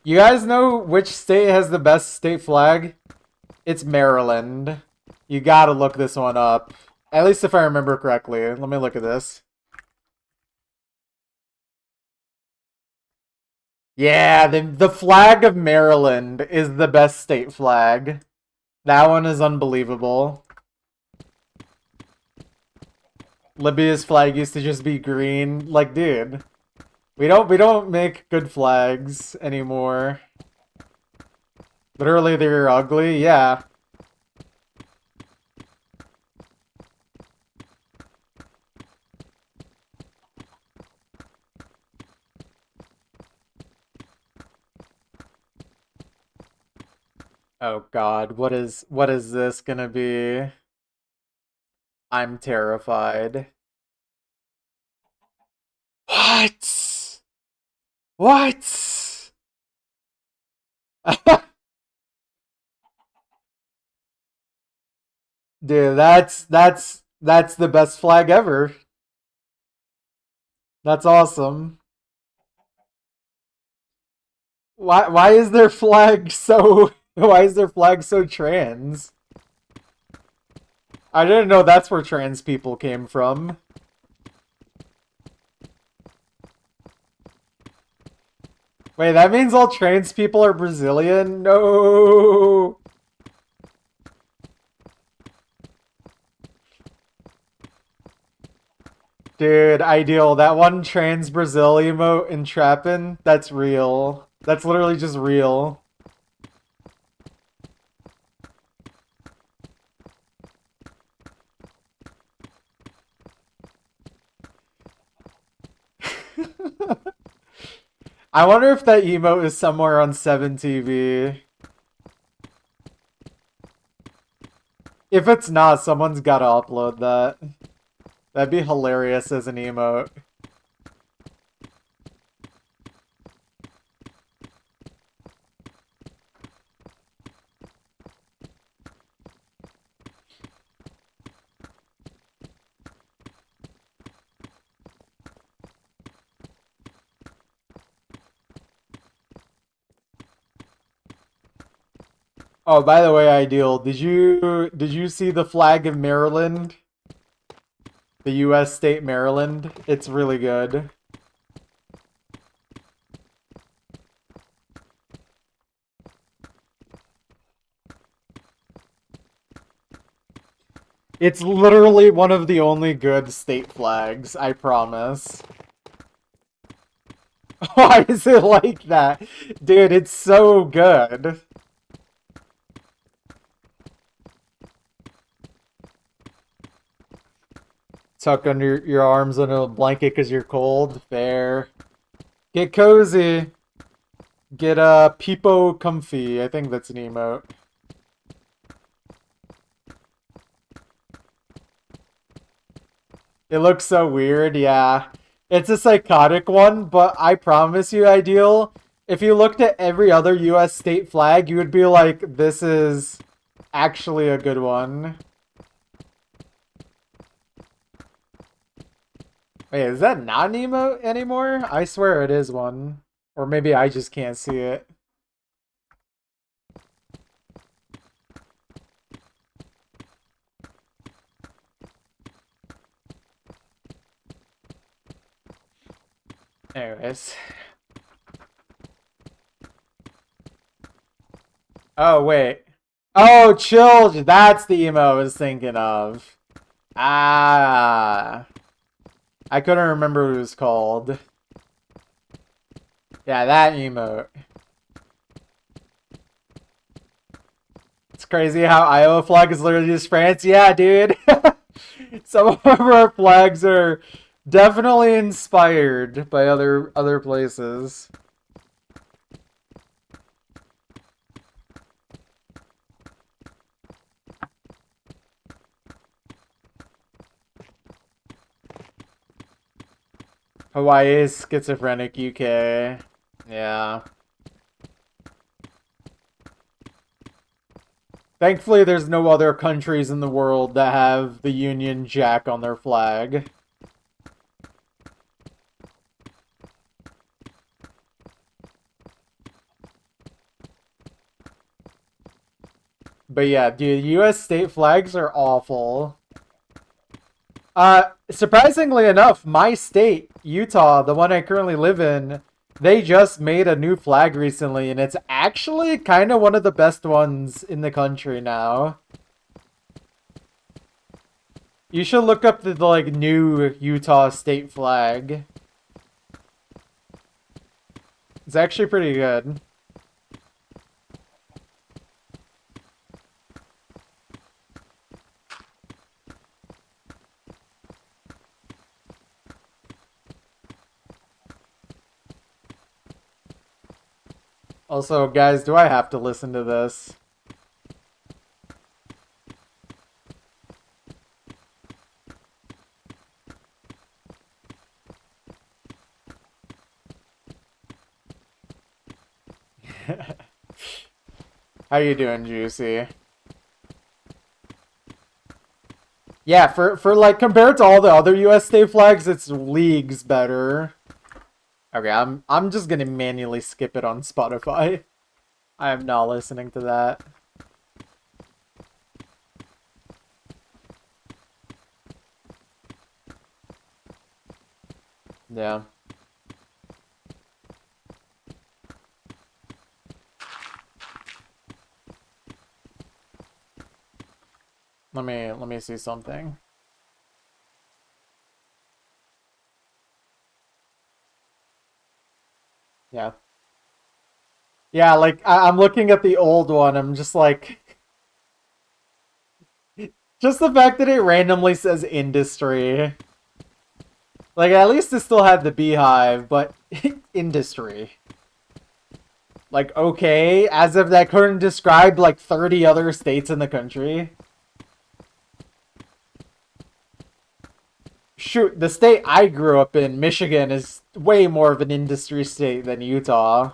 You guys know which state has the best state flag? It's Maryland. You gotta look this one up. At least if I remember correctly. Let me look at this. Yeah, the flag of Maryland is the best state flag. That one is unbelievable. Libya's flag used to just be green. Like, dude, we don't make good flags anymore. Literally, they're ugly. Yeah. Oh God, what is this gonna be? I'm terrified. What? What? Dude, that's the best flag ever. That's awesome. Why is their flag so why is their flag so trans? I didn't know that's where trans people came from. Wait, that means all trans people are Brazilian? No. Dude, ideal. That one trans Brazil emote in Trappin', that's real. That's literally just real. I wonder if that emote is somewhere on 7TV. If it's not, someone's gotta upload that. That'd be hilarious as an emote. Oh, by the way, Ideal, did you see the flag of Maryland? The US state Maryland? It's really good. It's literally one of the only good state flags, I promise. Why is it like that? Dude, it's so good. Tuck under your arms under a blanket because you're cold. Fair. Get cozy. Get peepo comfy. I think that's an emote. It looks so weird, yeah. It's a psychotic one, but I promise you, Ideal, if you looked at every other US state flag, you would be like, this is actually a good one. Wait, is that not an emote anymore? I swear it is one. Or maybe I just can't see it. Anyways. Oh, wait. Oh, Chilled! That's the emo I was thinking of. Ah. I couldn't remember what it was called. Yeah, Yeah, that emote. It's crazy how Iowa flag is literally just France. Yeah, dude. Some of our flags are definitely inspired by other places. Hawaii is schizophrenic UK. Yeah. Thankfully, there's no other countries in the world that have the Union Jack on their flag. But yeah, dude, US state flags are awful. Surprisingly enough, my state, Utah, the one I currently live in, they just made a new flag recently, and it's actually kind of one of the best ones in the country now. You should look up the like new Utah state flag. It's actually pretty good. Also, guys, do I have to listen to this? How you doing, Juicy? Yeah, for like compared to all the other US state flags, it's leagues better. Okay, I'm just gonna manually skip it on Spotify. I am not listening to that. Yeah. Let me see something. Yeah. Yeah, like I'm looking at the old one. I'm just like just the fact that it randomly says industry. Like at least it still had the beehive, but industry. Like okay, as if that couldn't describe like 30 other states in the country. Shoot, the state I grew up in, Michigan, is way more of an industry state than Utah.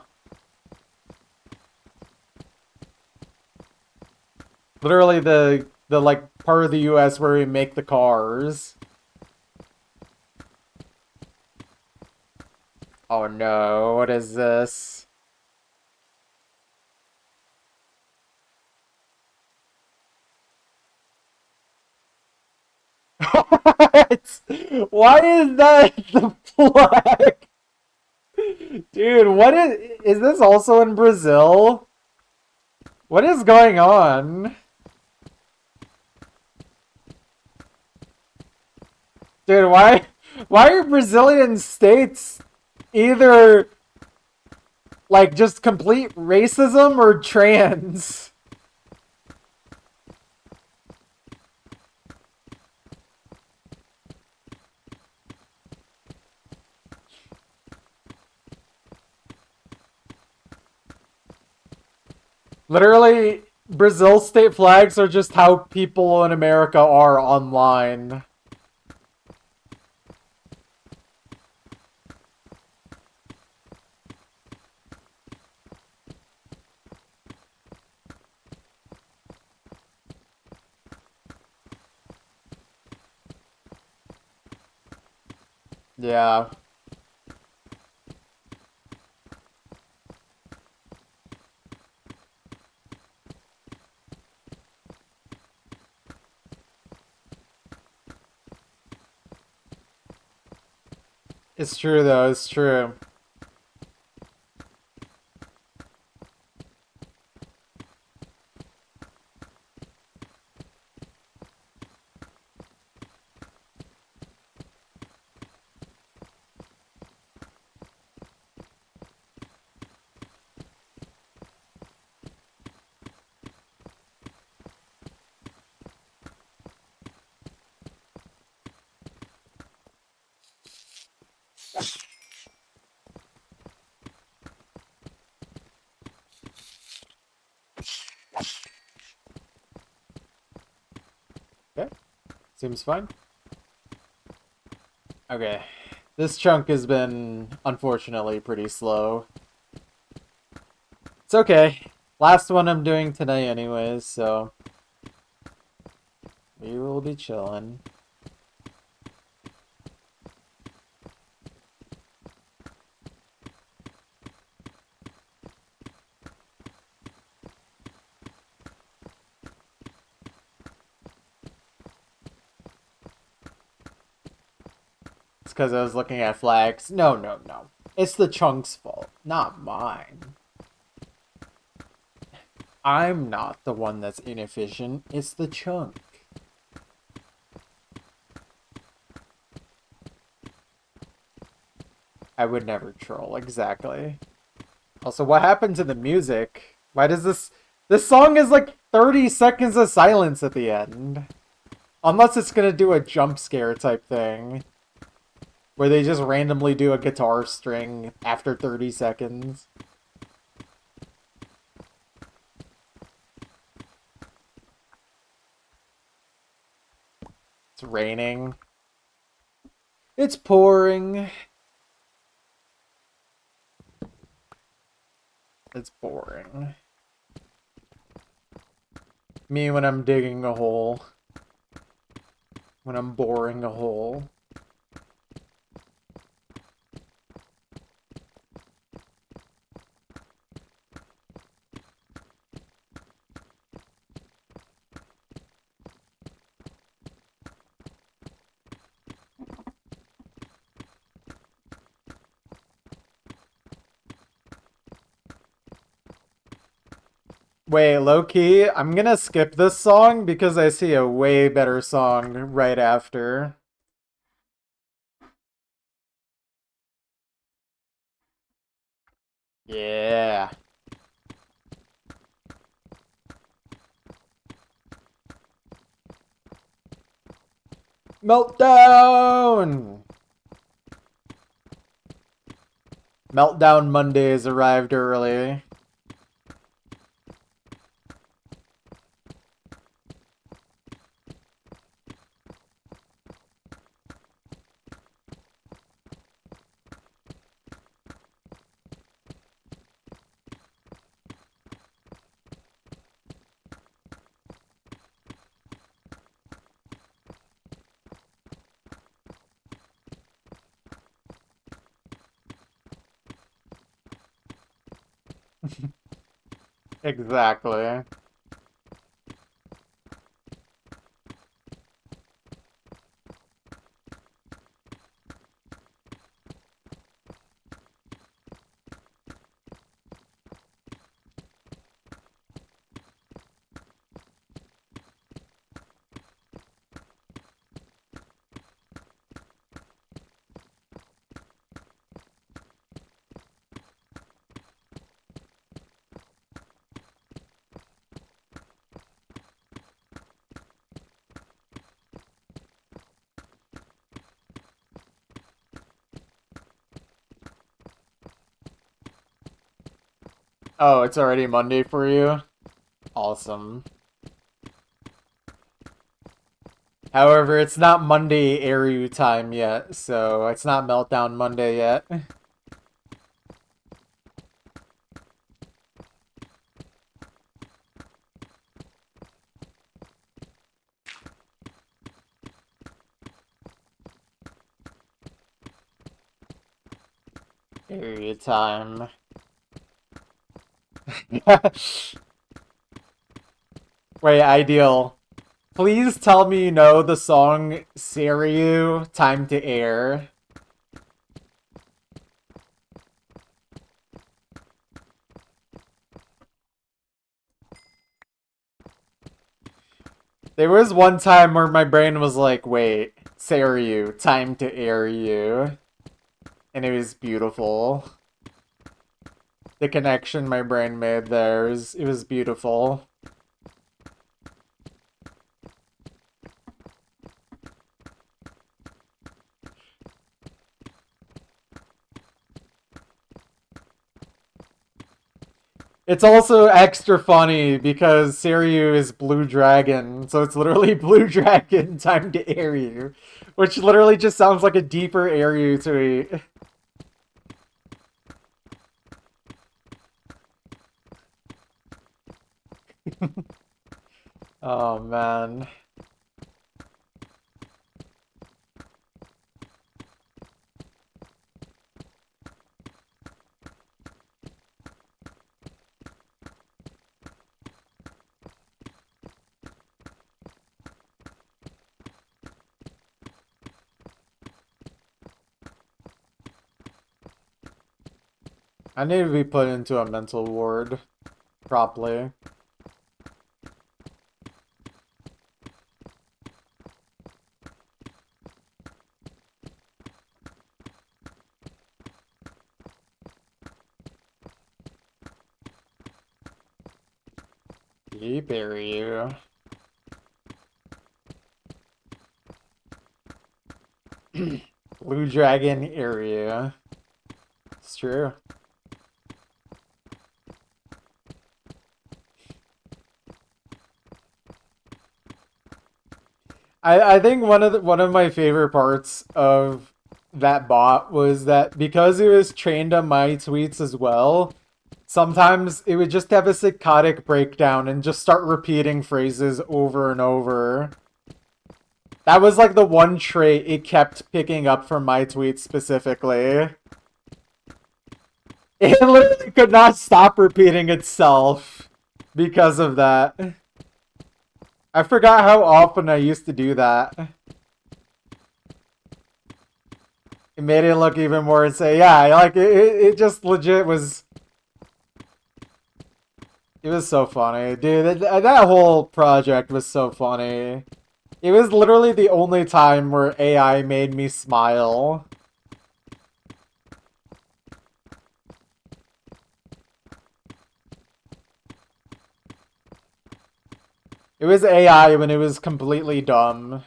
Literally the like part of the US where we make the cars. Oh no, what is this? What? Why is that the flag? Dude, what is this also in Brazil? What is going on? Dude, why are Brazilian states either like just complete racism or trans? Literally, Brazil state flags are just how people in America are online. Yeah. It's true though, it's true. Okay, seems fine. Okay, this chunk has been, unfortunately, pretty slow. It's okay. Last one I'm doing today anyways, so we will be chilling. It's because I was looking at flags. No, no, no. It's the chunk's fault, not mine. I'm not the one that's inefficient. It's the chunk. I would never troll, exactly. Also, what happened to the music? Why does this... This song is like 30 seconds of silence at the end. Unless it's gonna do a jump scare type thing. Where they just randomly do a guitar string after 30 seconds. It's raining. It's pouring. It's boring. Me when I'm digging a hole. When I'm boring a hole. Wait, low-key, I'm gonna skip this song because I see a way better song right after. Yeah. Meltdown! Meltdown Mondays arrived early. Exactly. Oh, it's already Monday for you? Awesome. However, it's not Monday Eru time yet, so it's not Meltdown Monday yet. Eru time. Wait, Ideal. Please tell me you know the song Seiryu, Time to Air. There was one time where my brain was like, wait, Seiryu, Time to Air You. And it was beautiful. The connection my brain made there, it was beautiful. It's also extra funny because Seiryu is Blue Dragon, so it's literally Blue Dragon time to Airyu, which literally just sounds like a deeper Airyu tweet. Oh man. I need to be put into a mental ward properly. Ye bury you. Blue Dragon area. It's true. I think one of my favorite parts of that bot was that because it was trained on my tweets as well, sometimes it would just have a psychotic breakdown and just start repeating phrases over and over. That was like the one trait it kept picking up from my tweets specifically. It literally could not stop repeating itself because of that. I forgot how often I used to do that. It made it look even more insane. Yeah, like it just legit was. It was so funny, dude. That whole project was so funny. It was literally the only time where AI made me smile. It was AI when it was completely dumb.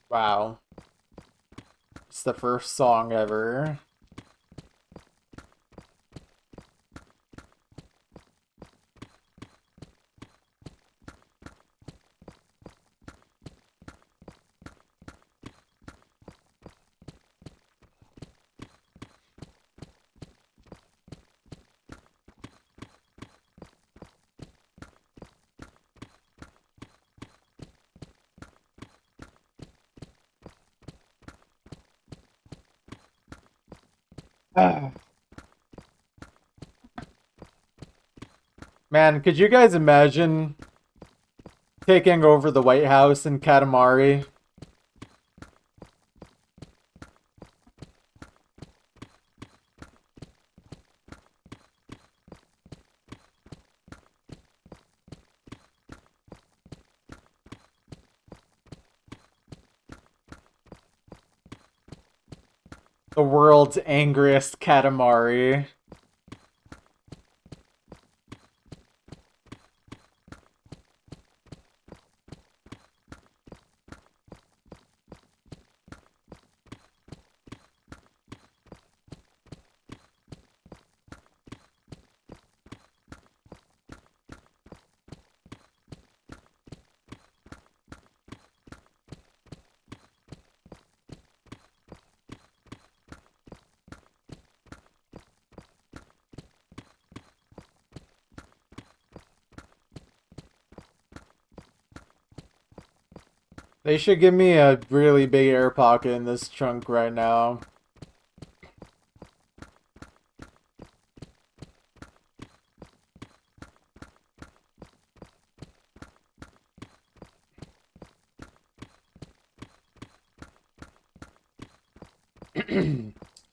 Wow. It's the first song ever. Man, could you guys imagine taking over the White House in Katamari? The world's angriest Katamari. They should give me a really big air pocket in this trunk right now.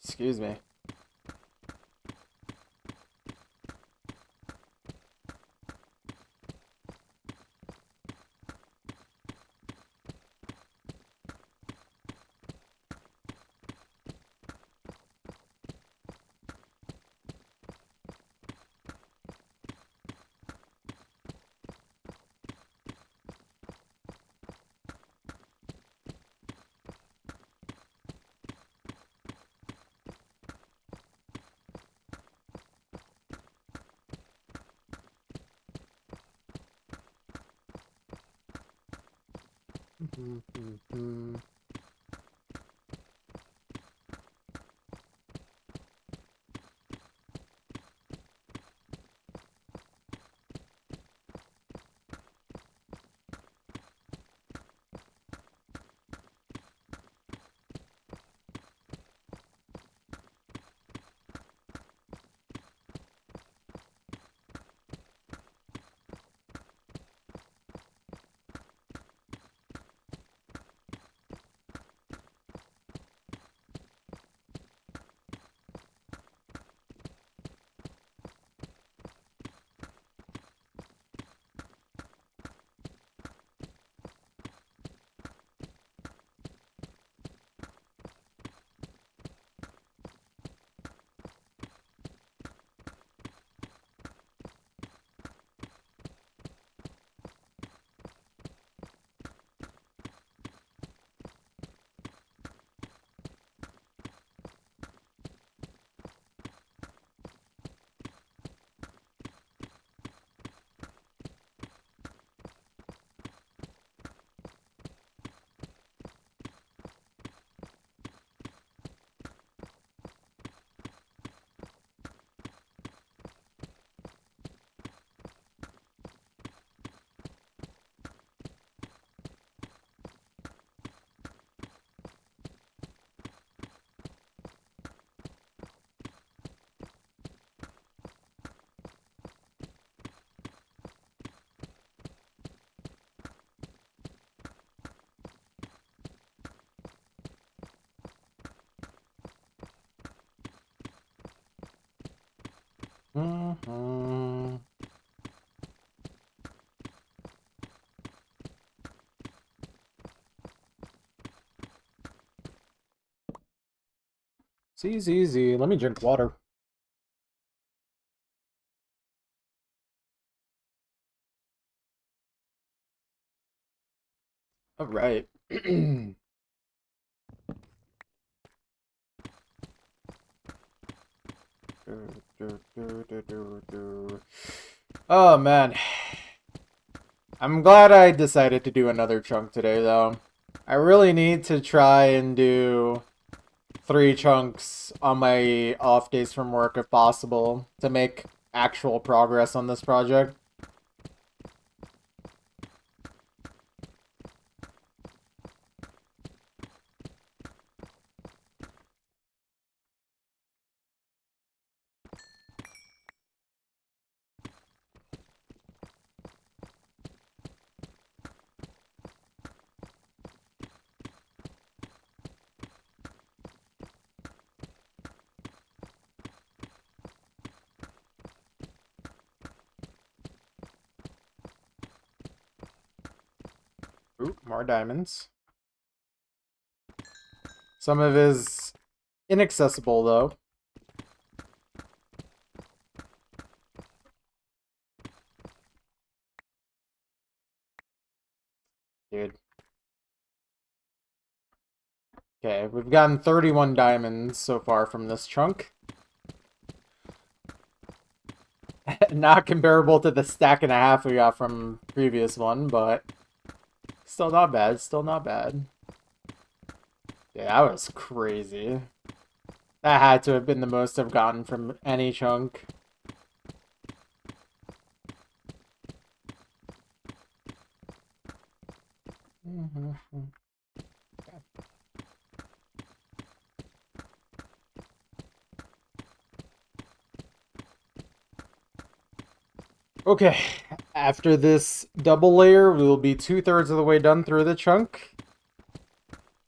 Excuse me. It's easy. Let me drink water. All right. Oh man. I'm glad I decided to do another chunk today though. I really need to try and do 3 chunks on my off days from work if possible to make actual progress on this project. Ooh, more diamonds. Some of it is inaccessible though. Dude. Okay, we've gotten 31 diamonds so far from this chunk. Not comparable to the stack and a half we got from previous one, but still not bad, still not bad. Yeah, that was crazy. That had to have been the most I've gotten from any chunk. Okay, after this double layer, we will be 2/3 of the way done through the chunk.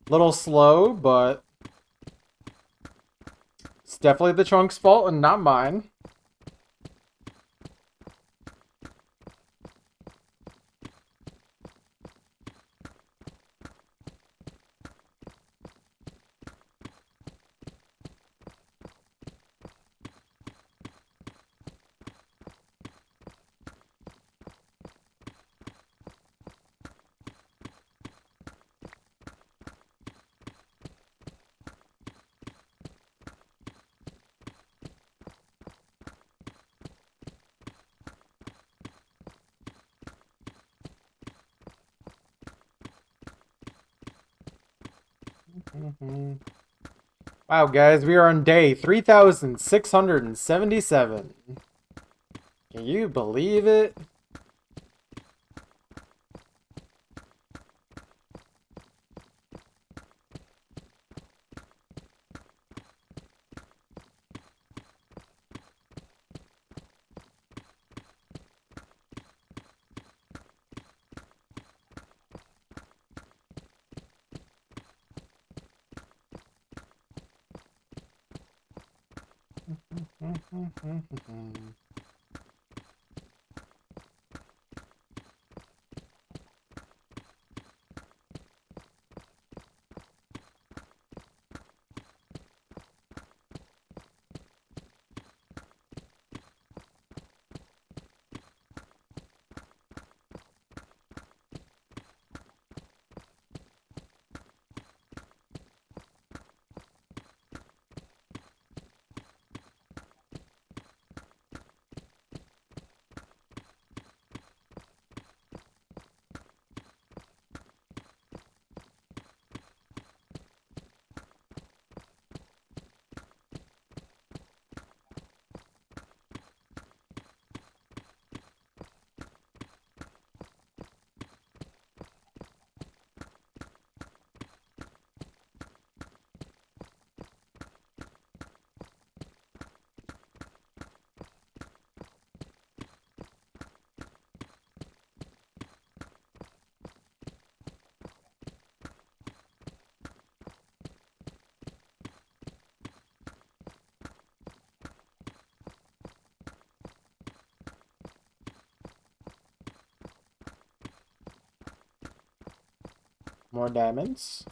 Little slow, but it's definitely the chunk's fault and not mine. Wow, guys, we are on day 3,677. Can you believe it? More diamonds.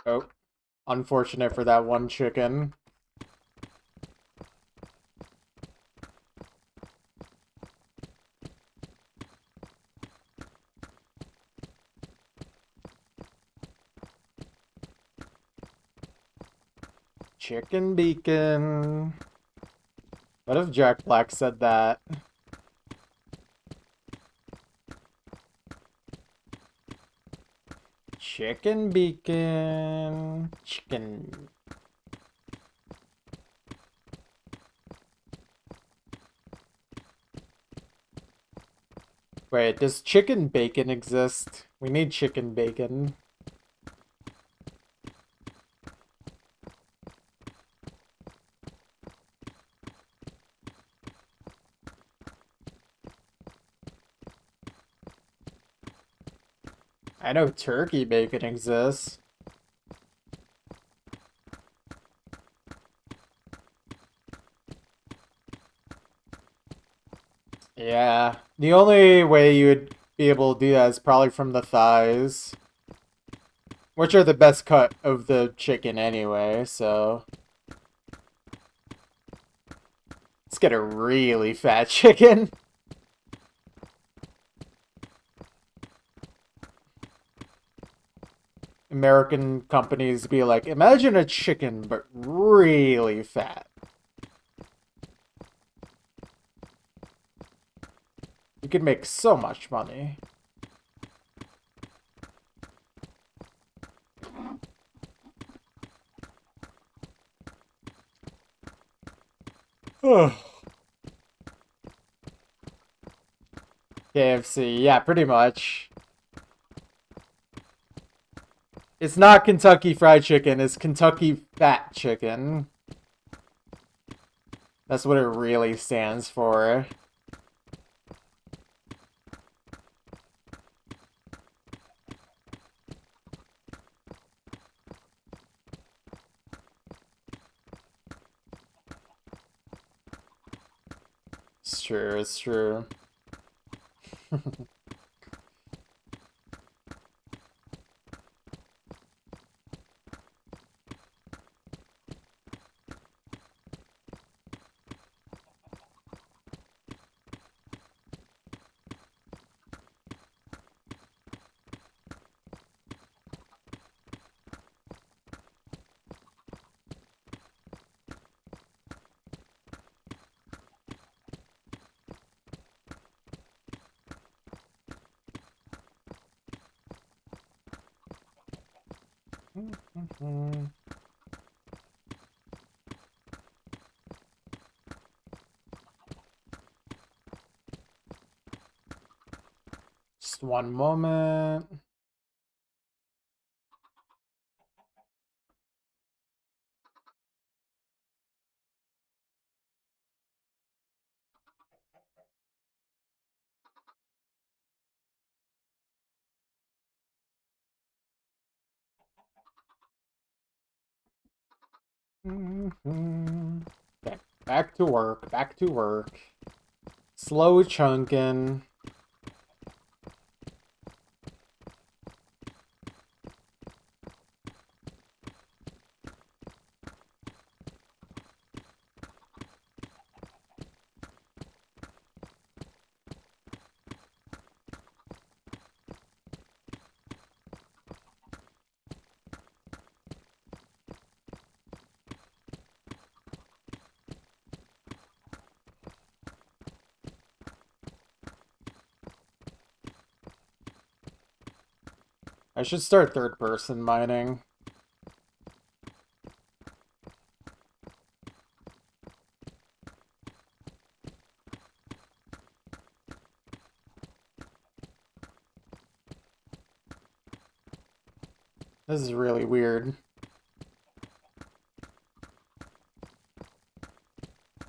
Oh, unfortunate for that one chicken. Chicken beacon. What if Jack Black said that? Chicken beacon. Chicken. Wait, does chicken bacon exist? We need chicken bacon. I know turkey bacon exists. Yeah, the only way you would be able to do that is probably from the thighs. Which are the best cut of the chicken anyway, so... Let's get a really fat chicken. American companies be like, imagine a chicken, but really fat. You could make so much money. KFC, yeah, pretty much. It's not Kentucky Fried Chicken, it's Kentucky Fat Chicken. That's what it really stands for. It's true, it's true. Mhm. Just one moment. Mhm. Okay, back to work, back to work. Slow chunking. I should start third person mining. This is really weird.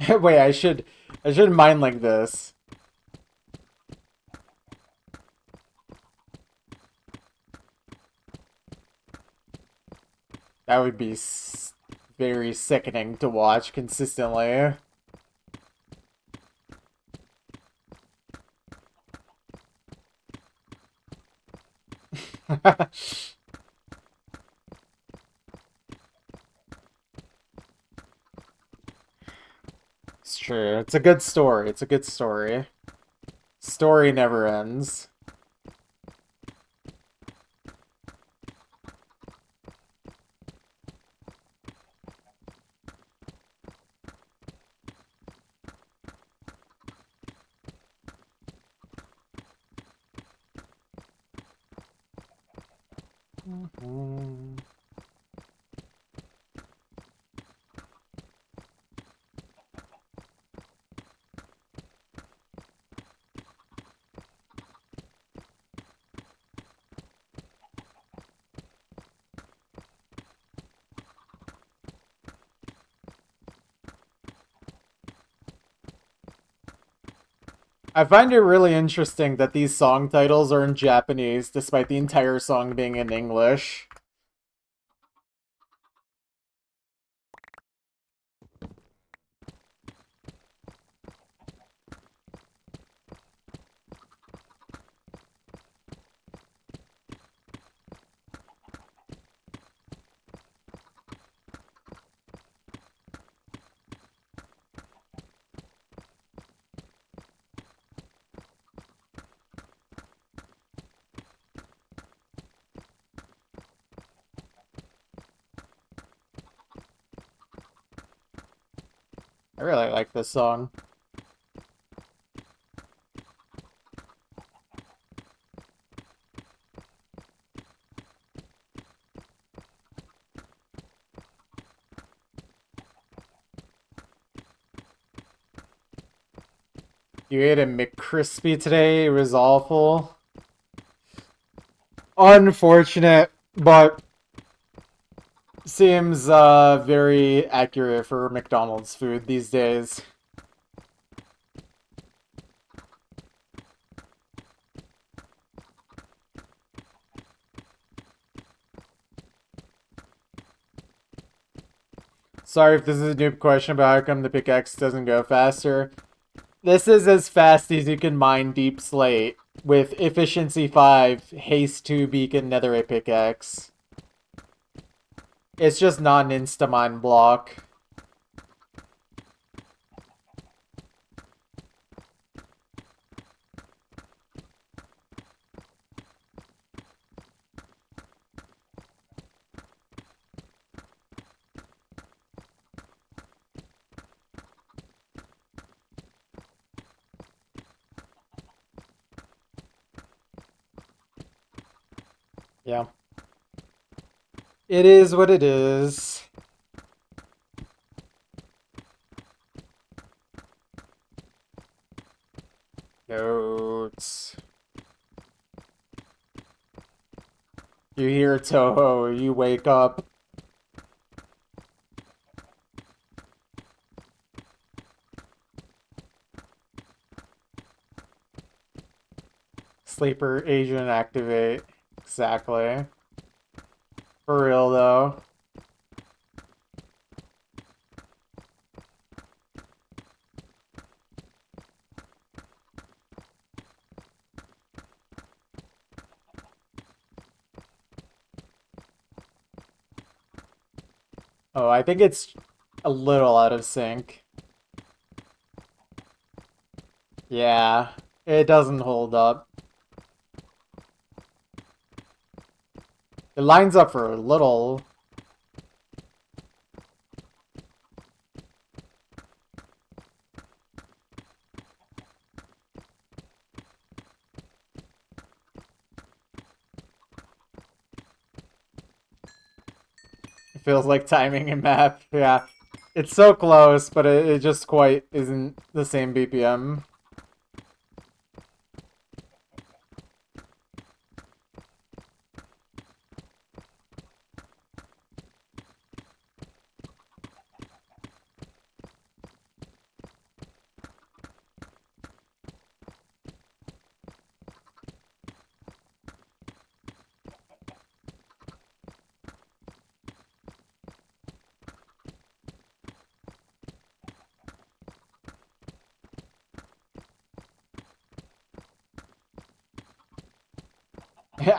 Wait, I should mine like this. That would be very sickening to watch consistently. It's true. It's a good story. It's a good story. Story never ends. Mhm. I find it really interesting that these song titles are in Japanese despite the entire song being in English. I really like this song. You ate a McCrispy today. It was awful. Unfortunate, but seems very accurate for McDonald's food these days. Sorry if this is a noob question about how come the pickaxe doesn't go faster. This is as fast as you can mine Deep Slate with Efficiency 5, Haste 2 Beacon Netherite Pickaxe. It's just not an insta-mine block. Yeah. It is what it is. Notes. You hear Toho, you wake up. Sleeper agent activate. Exactly. For real though. Oh, I think it's a little out of sync. Yeah, it doesn't hold up. It lines up for a little. It feels like timing and map. Yeah. It's so close, but it just quite isn't the same BPM.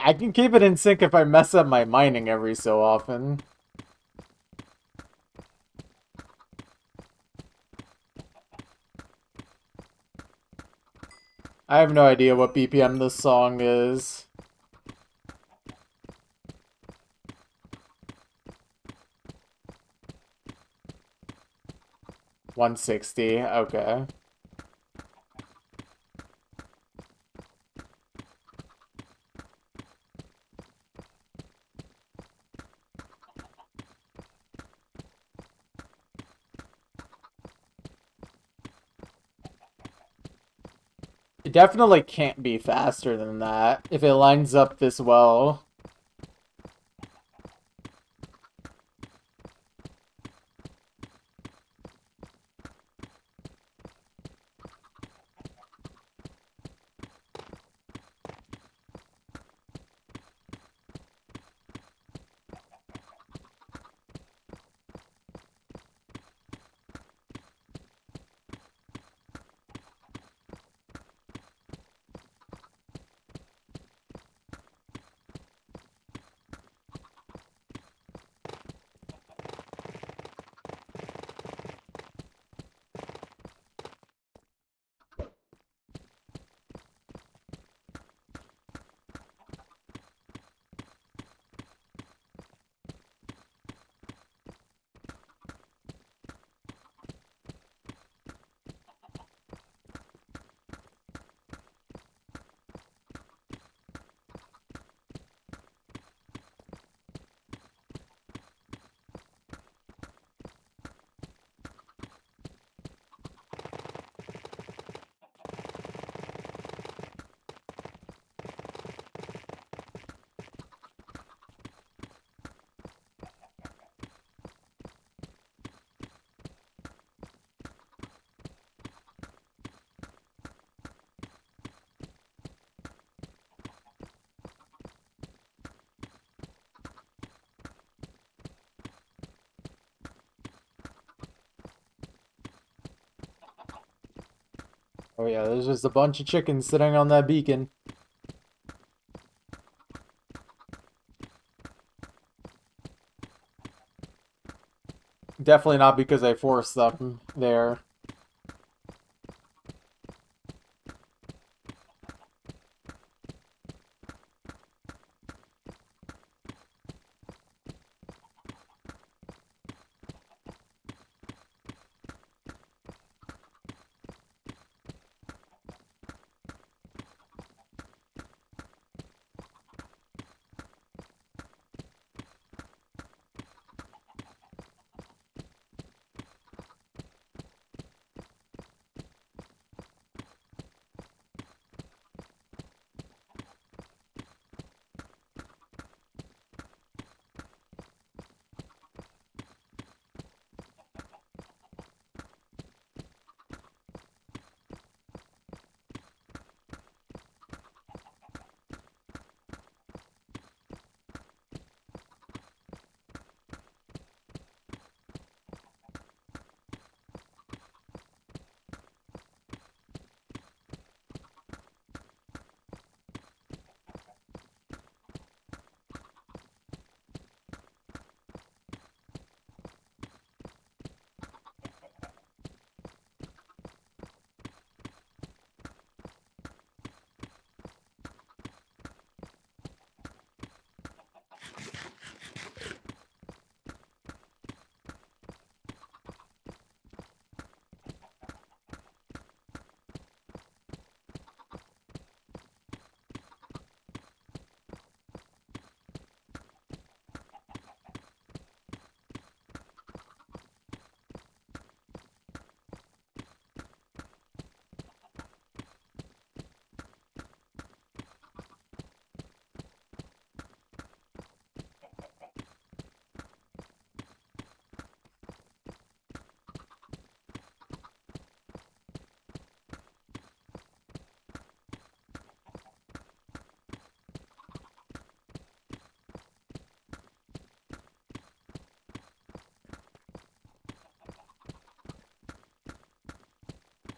I can keep it in sync if I mess up my mining every so often. I have no idea what BPM this song is. 160, okay. It definitely can't be faster than that if it lines up this well. Oh yeah, there's just a bunch of chickens sitting on that beacon. Definitely not because I forced them there.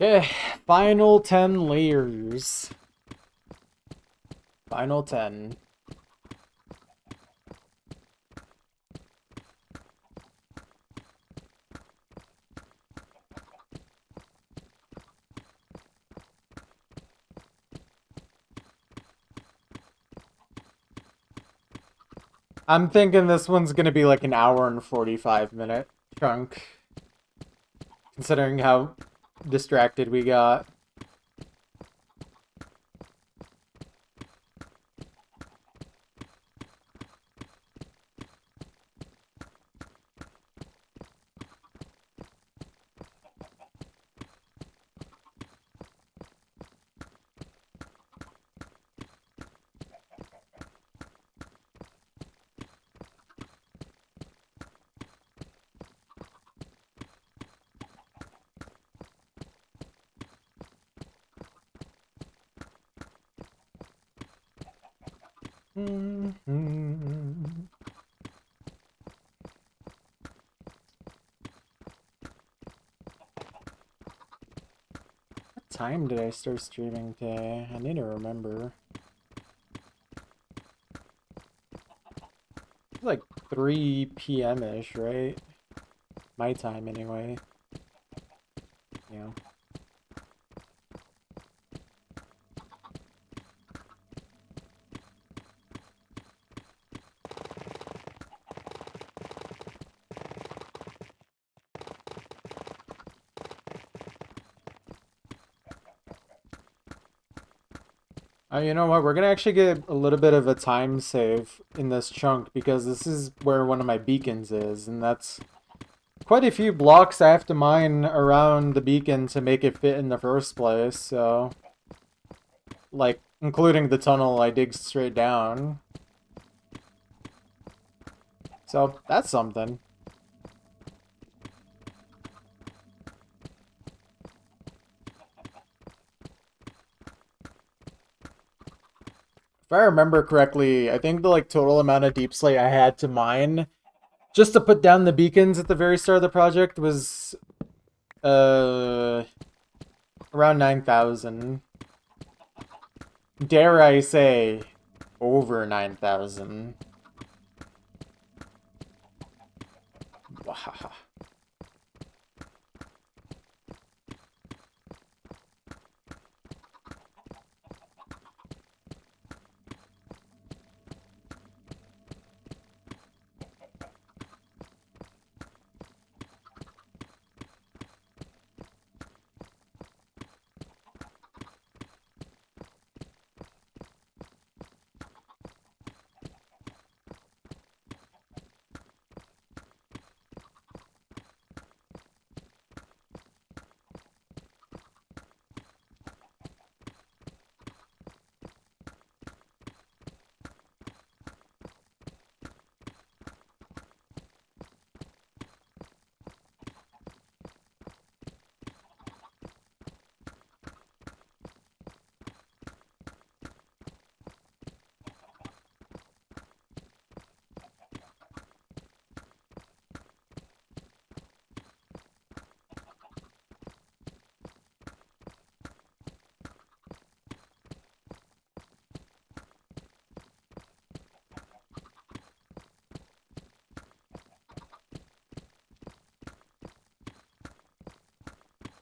Okay, final 10 layers. Final 10. I'm thinking this one's gonna be like an hour and 45-minute chunk, considering how distracted we got. Mm-hmm. What time did I start streaming today? I need to remember. It's like 3 p.m.-ish, right? My time, anyway. Yeah. You know what? We're gonna actually get a little bit of a time save in this chunk because this is where one of my beacons is, and that's quite a few blocks I have to mine around the beacon to make it fit in the first place, so... Like, including the tunnel I dig straight down. So, that's something. If I remember correctly, I think the like total amount of deep slate I had to mine just to put down the beacons at the very start of the project was uh around 9,000. Dare I say over 9,000. Wow.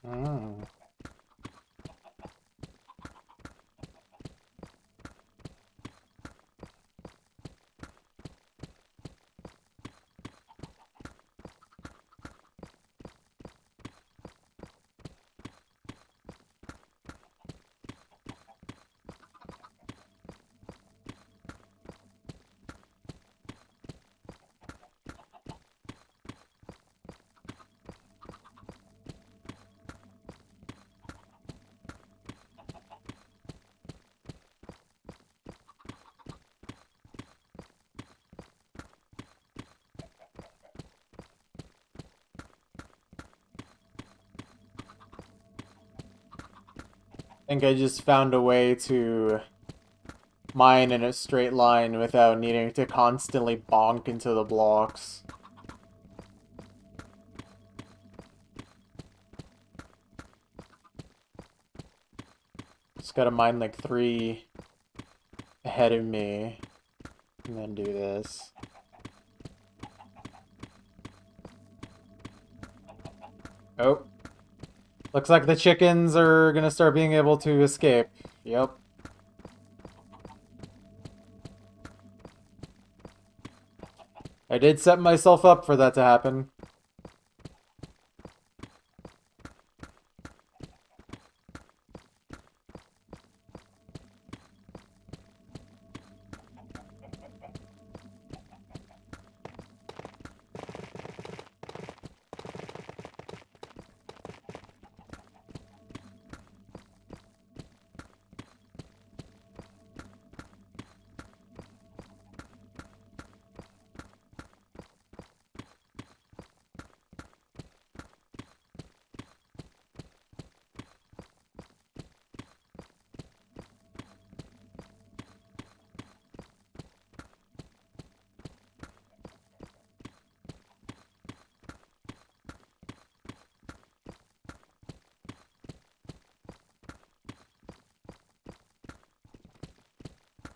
Mm. I think I just found a way to mine in a straight line without needing to constantly bonk into the blocks. Just gotta mine like 3 ahead of me. And then do this. Oh. Looks like the chickens are gonna start being able to escape. Yep. I did set myself up for that to happen.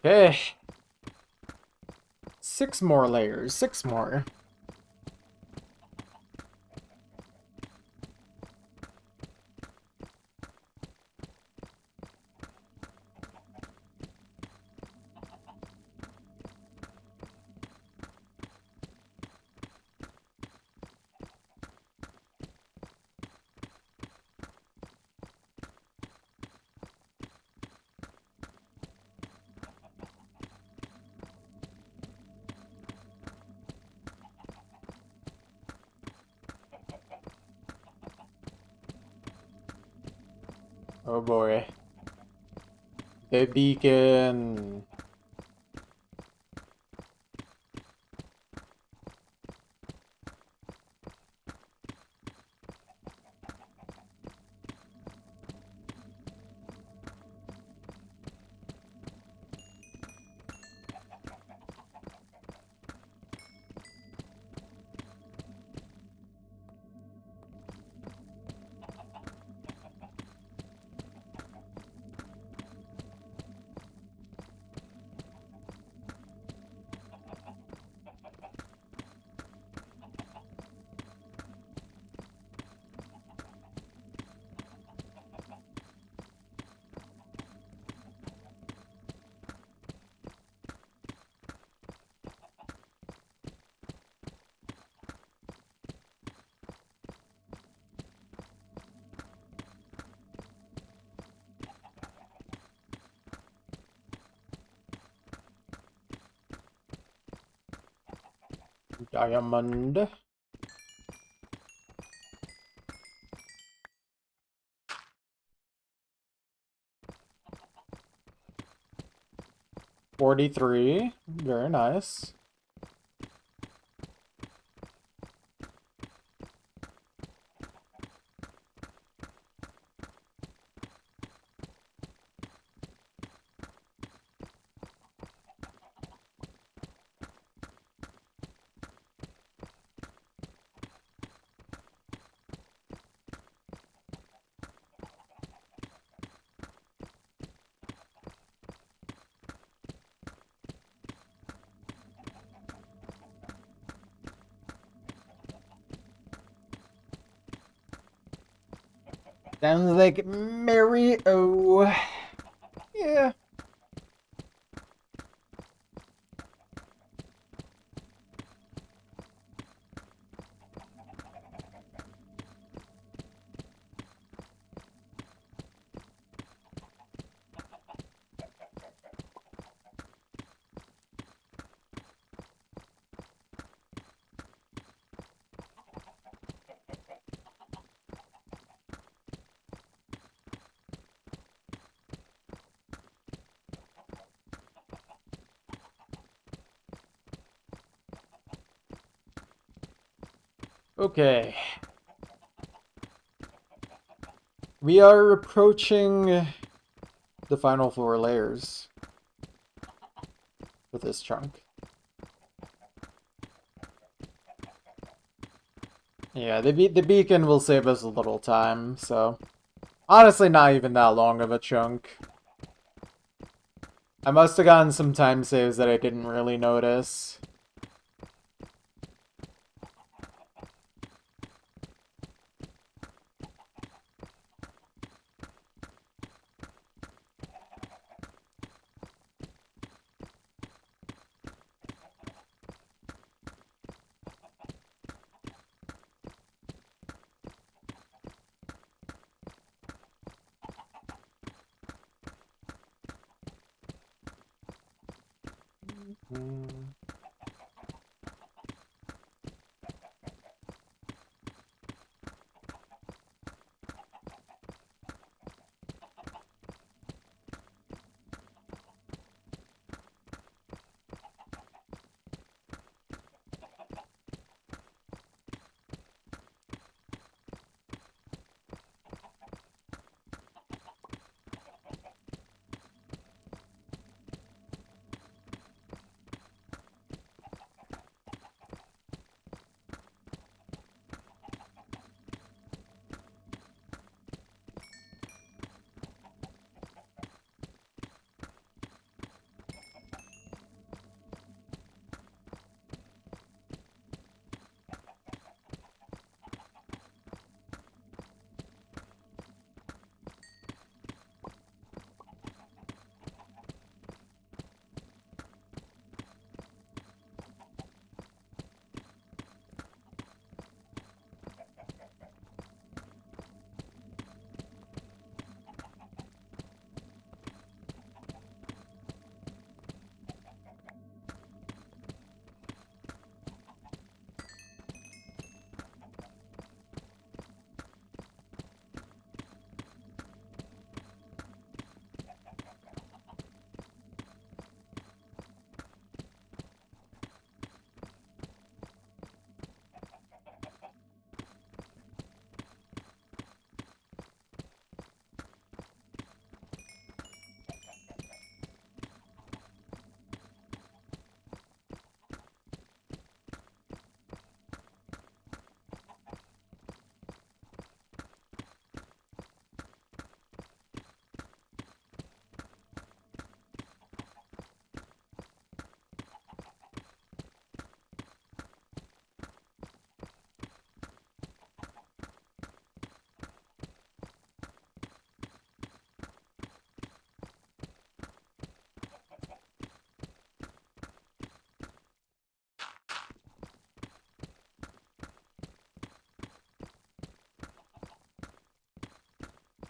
Okay. 6 more layers. 6 more. Oh boy. The beacon. Diamond. $43. Very nice. Sounds like Mario. Yeah. Okay. We are approaching the final 4 layers with this chunk. Yeah, the beacon will save us a little time, so Honestly, not even that long of a chunk. I must have gotten some time saves that I didn't really notice. Mm.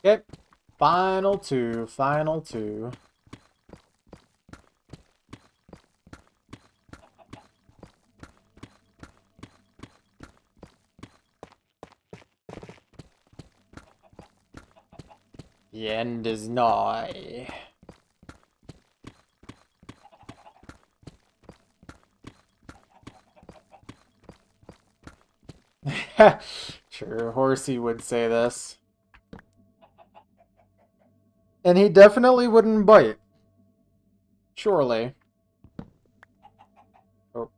Okay. Final two. Final two. The end is nigh. Sure, Horsey would say this. And he definitely wouldn't bite. Surely. Oh.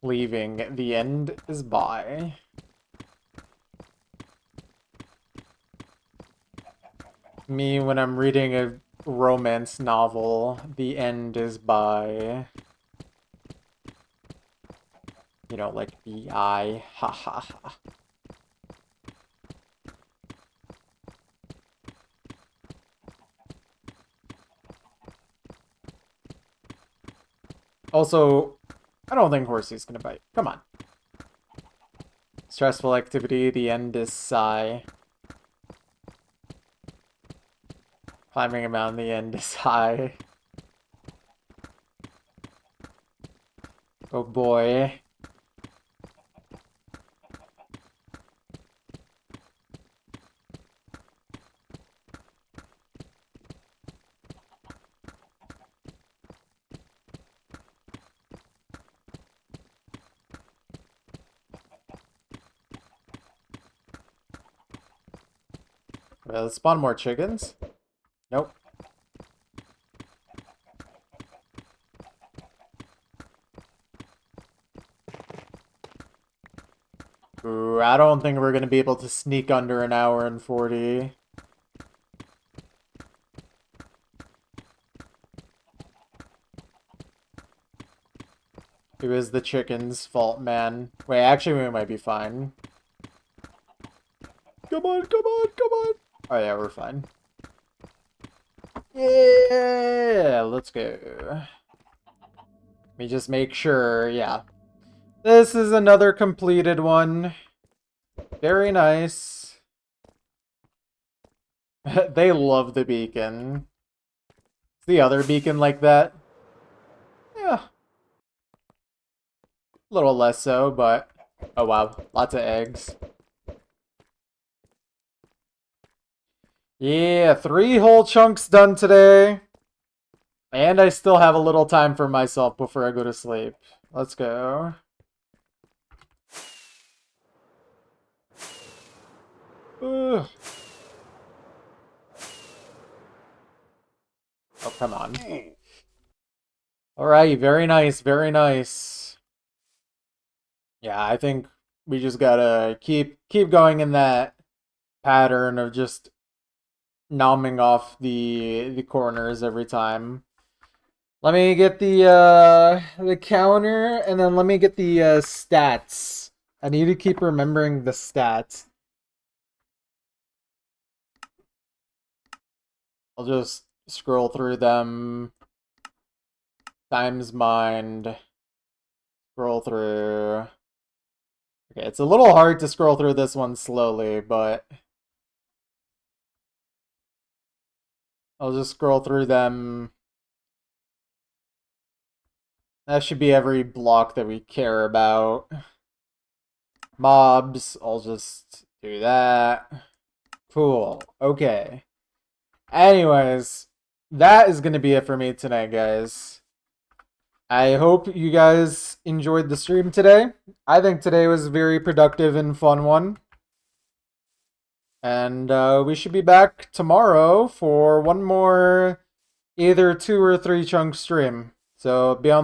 Leaving. The end is by. Me, when I'm reading a romance novel, the end is by. You know, like B-I. Ha ha ha. Also, I don't think Horsey's gonna bite. Come on. Stressful activity, the end is sigh. Climbing a mountain, the end is high. Oh boy. Let's spawn more chickens. Nope. Ooh, I don't think we're gonna be able to sneak under an hour and 40. It was the chicken's fault, man. Wait, actually, we might be fine. Come on, come on, come on! Oh yeah, we're fine. Yeah, let's go. Let me just make sure, yeah. This is another completed one. Very nice. They love the beacon. Is the other beacon like that? Yeah. A little less so, but... Oh wow, lots of eggs. Yeah, 3 whole chunks done today. And I still have a little time for myself before I go to sleep. Let's go. Ugh. Oh, come on. Alright, very nice, very nice. Yeah, I think we just gotta keep going in that pattern of just nomming off the corners every time. Let me get the counter, and then let me get the stats. I need to keep remembering the stats. I'll just scroll through them. Times mind. Scroll through. Okay, it's a little hard to scroll through this one slowly, but I'll just scroll through them. That should be every block that we care about. Mobs, I'll just do that. Cool. Okay. Anyways, that is going to be it for me tonight, guys. I hope you guys enjoyed the stream today. I think today was a very productive and fun one. And we should be back tomorrow for one more either 2 or 3 chunk stream. So be on the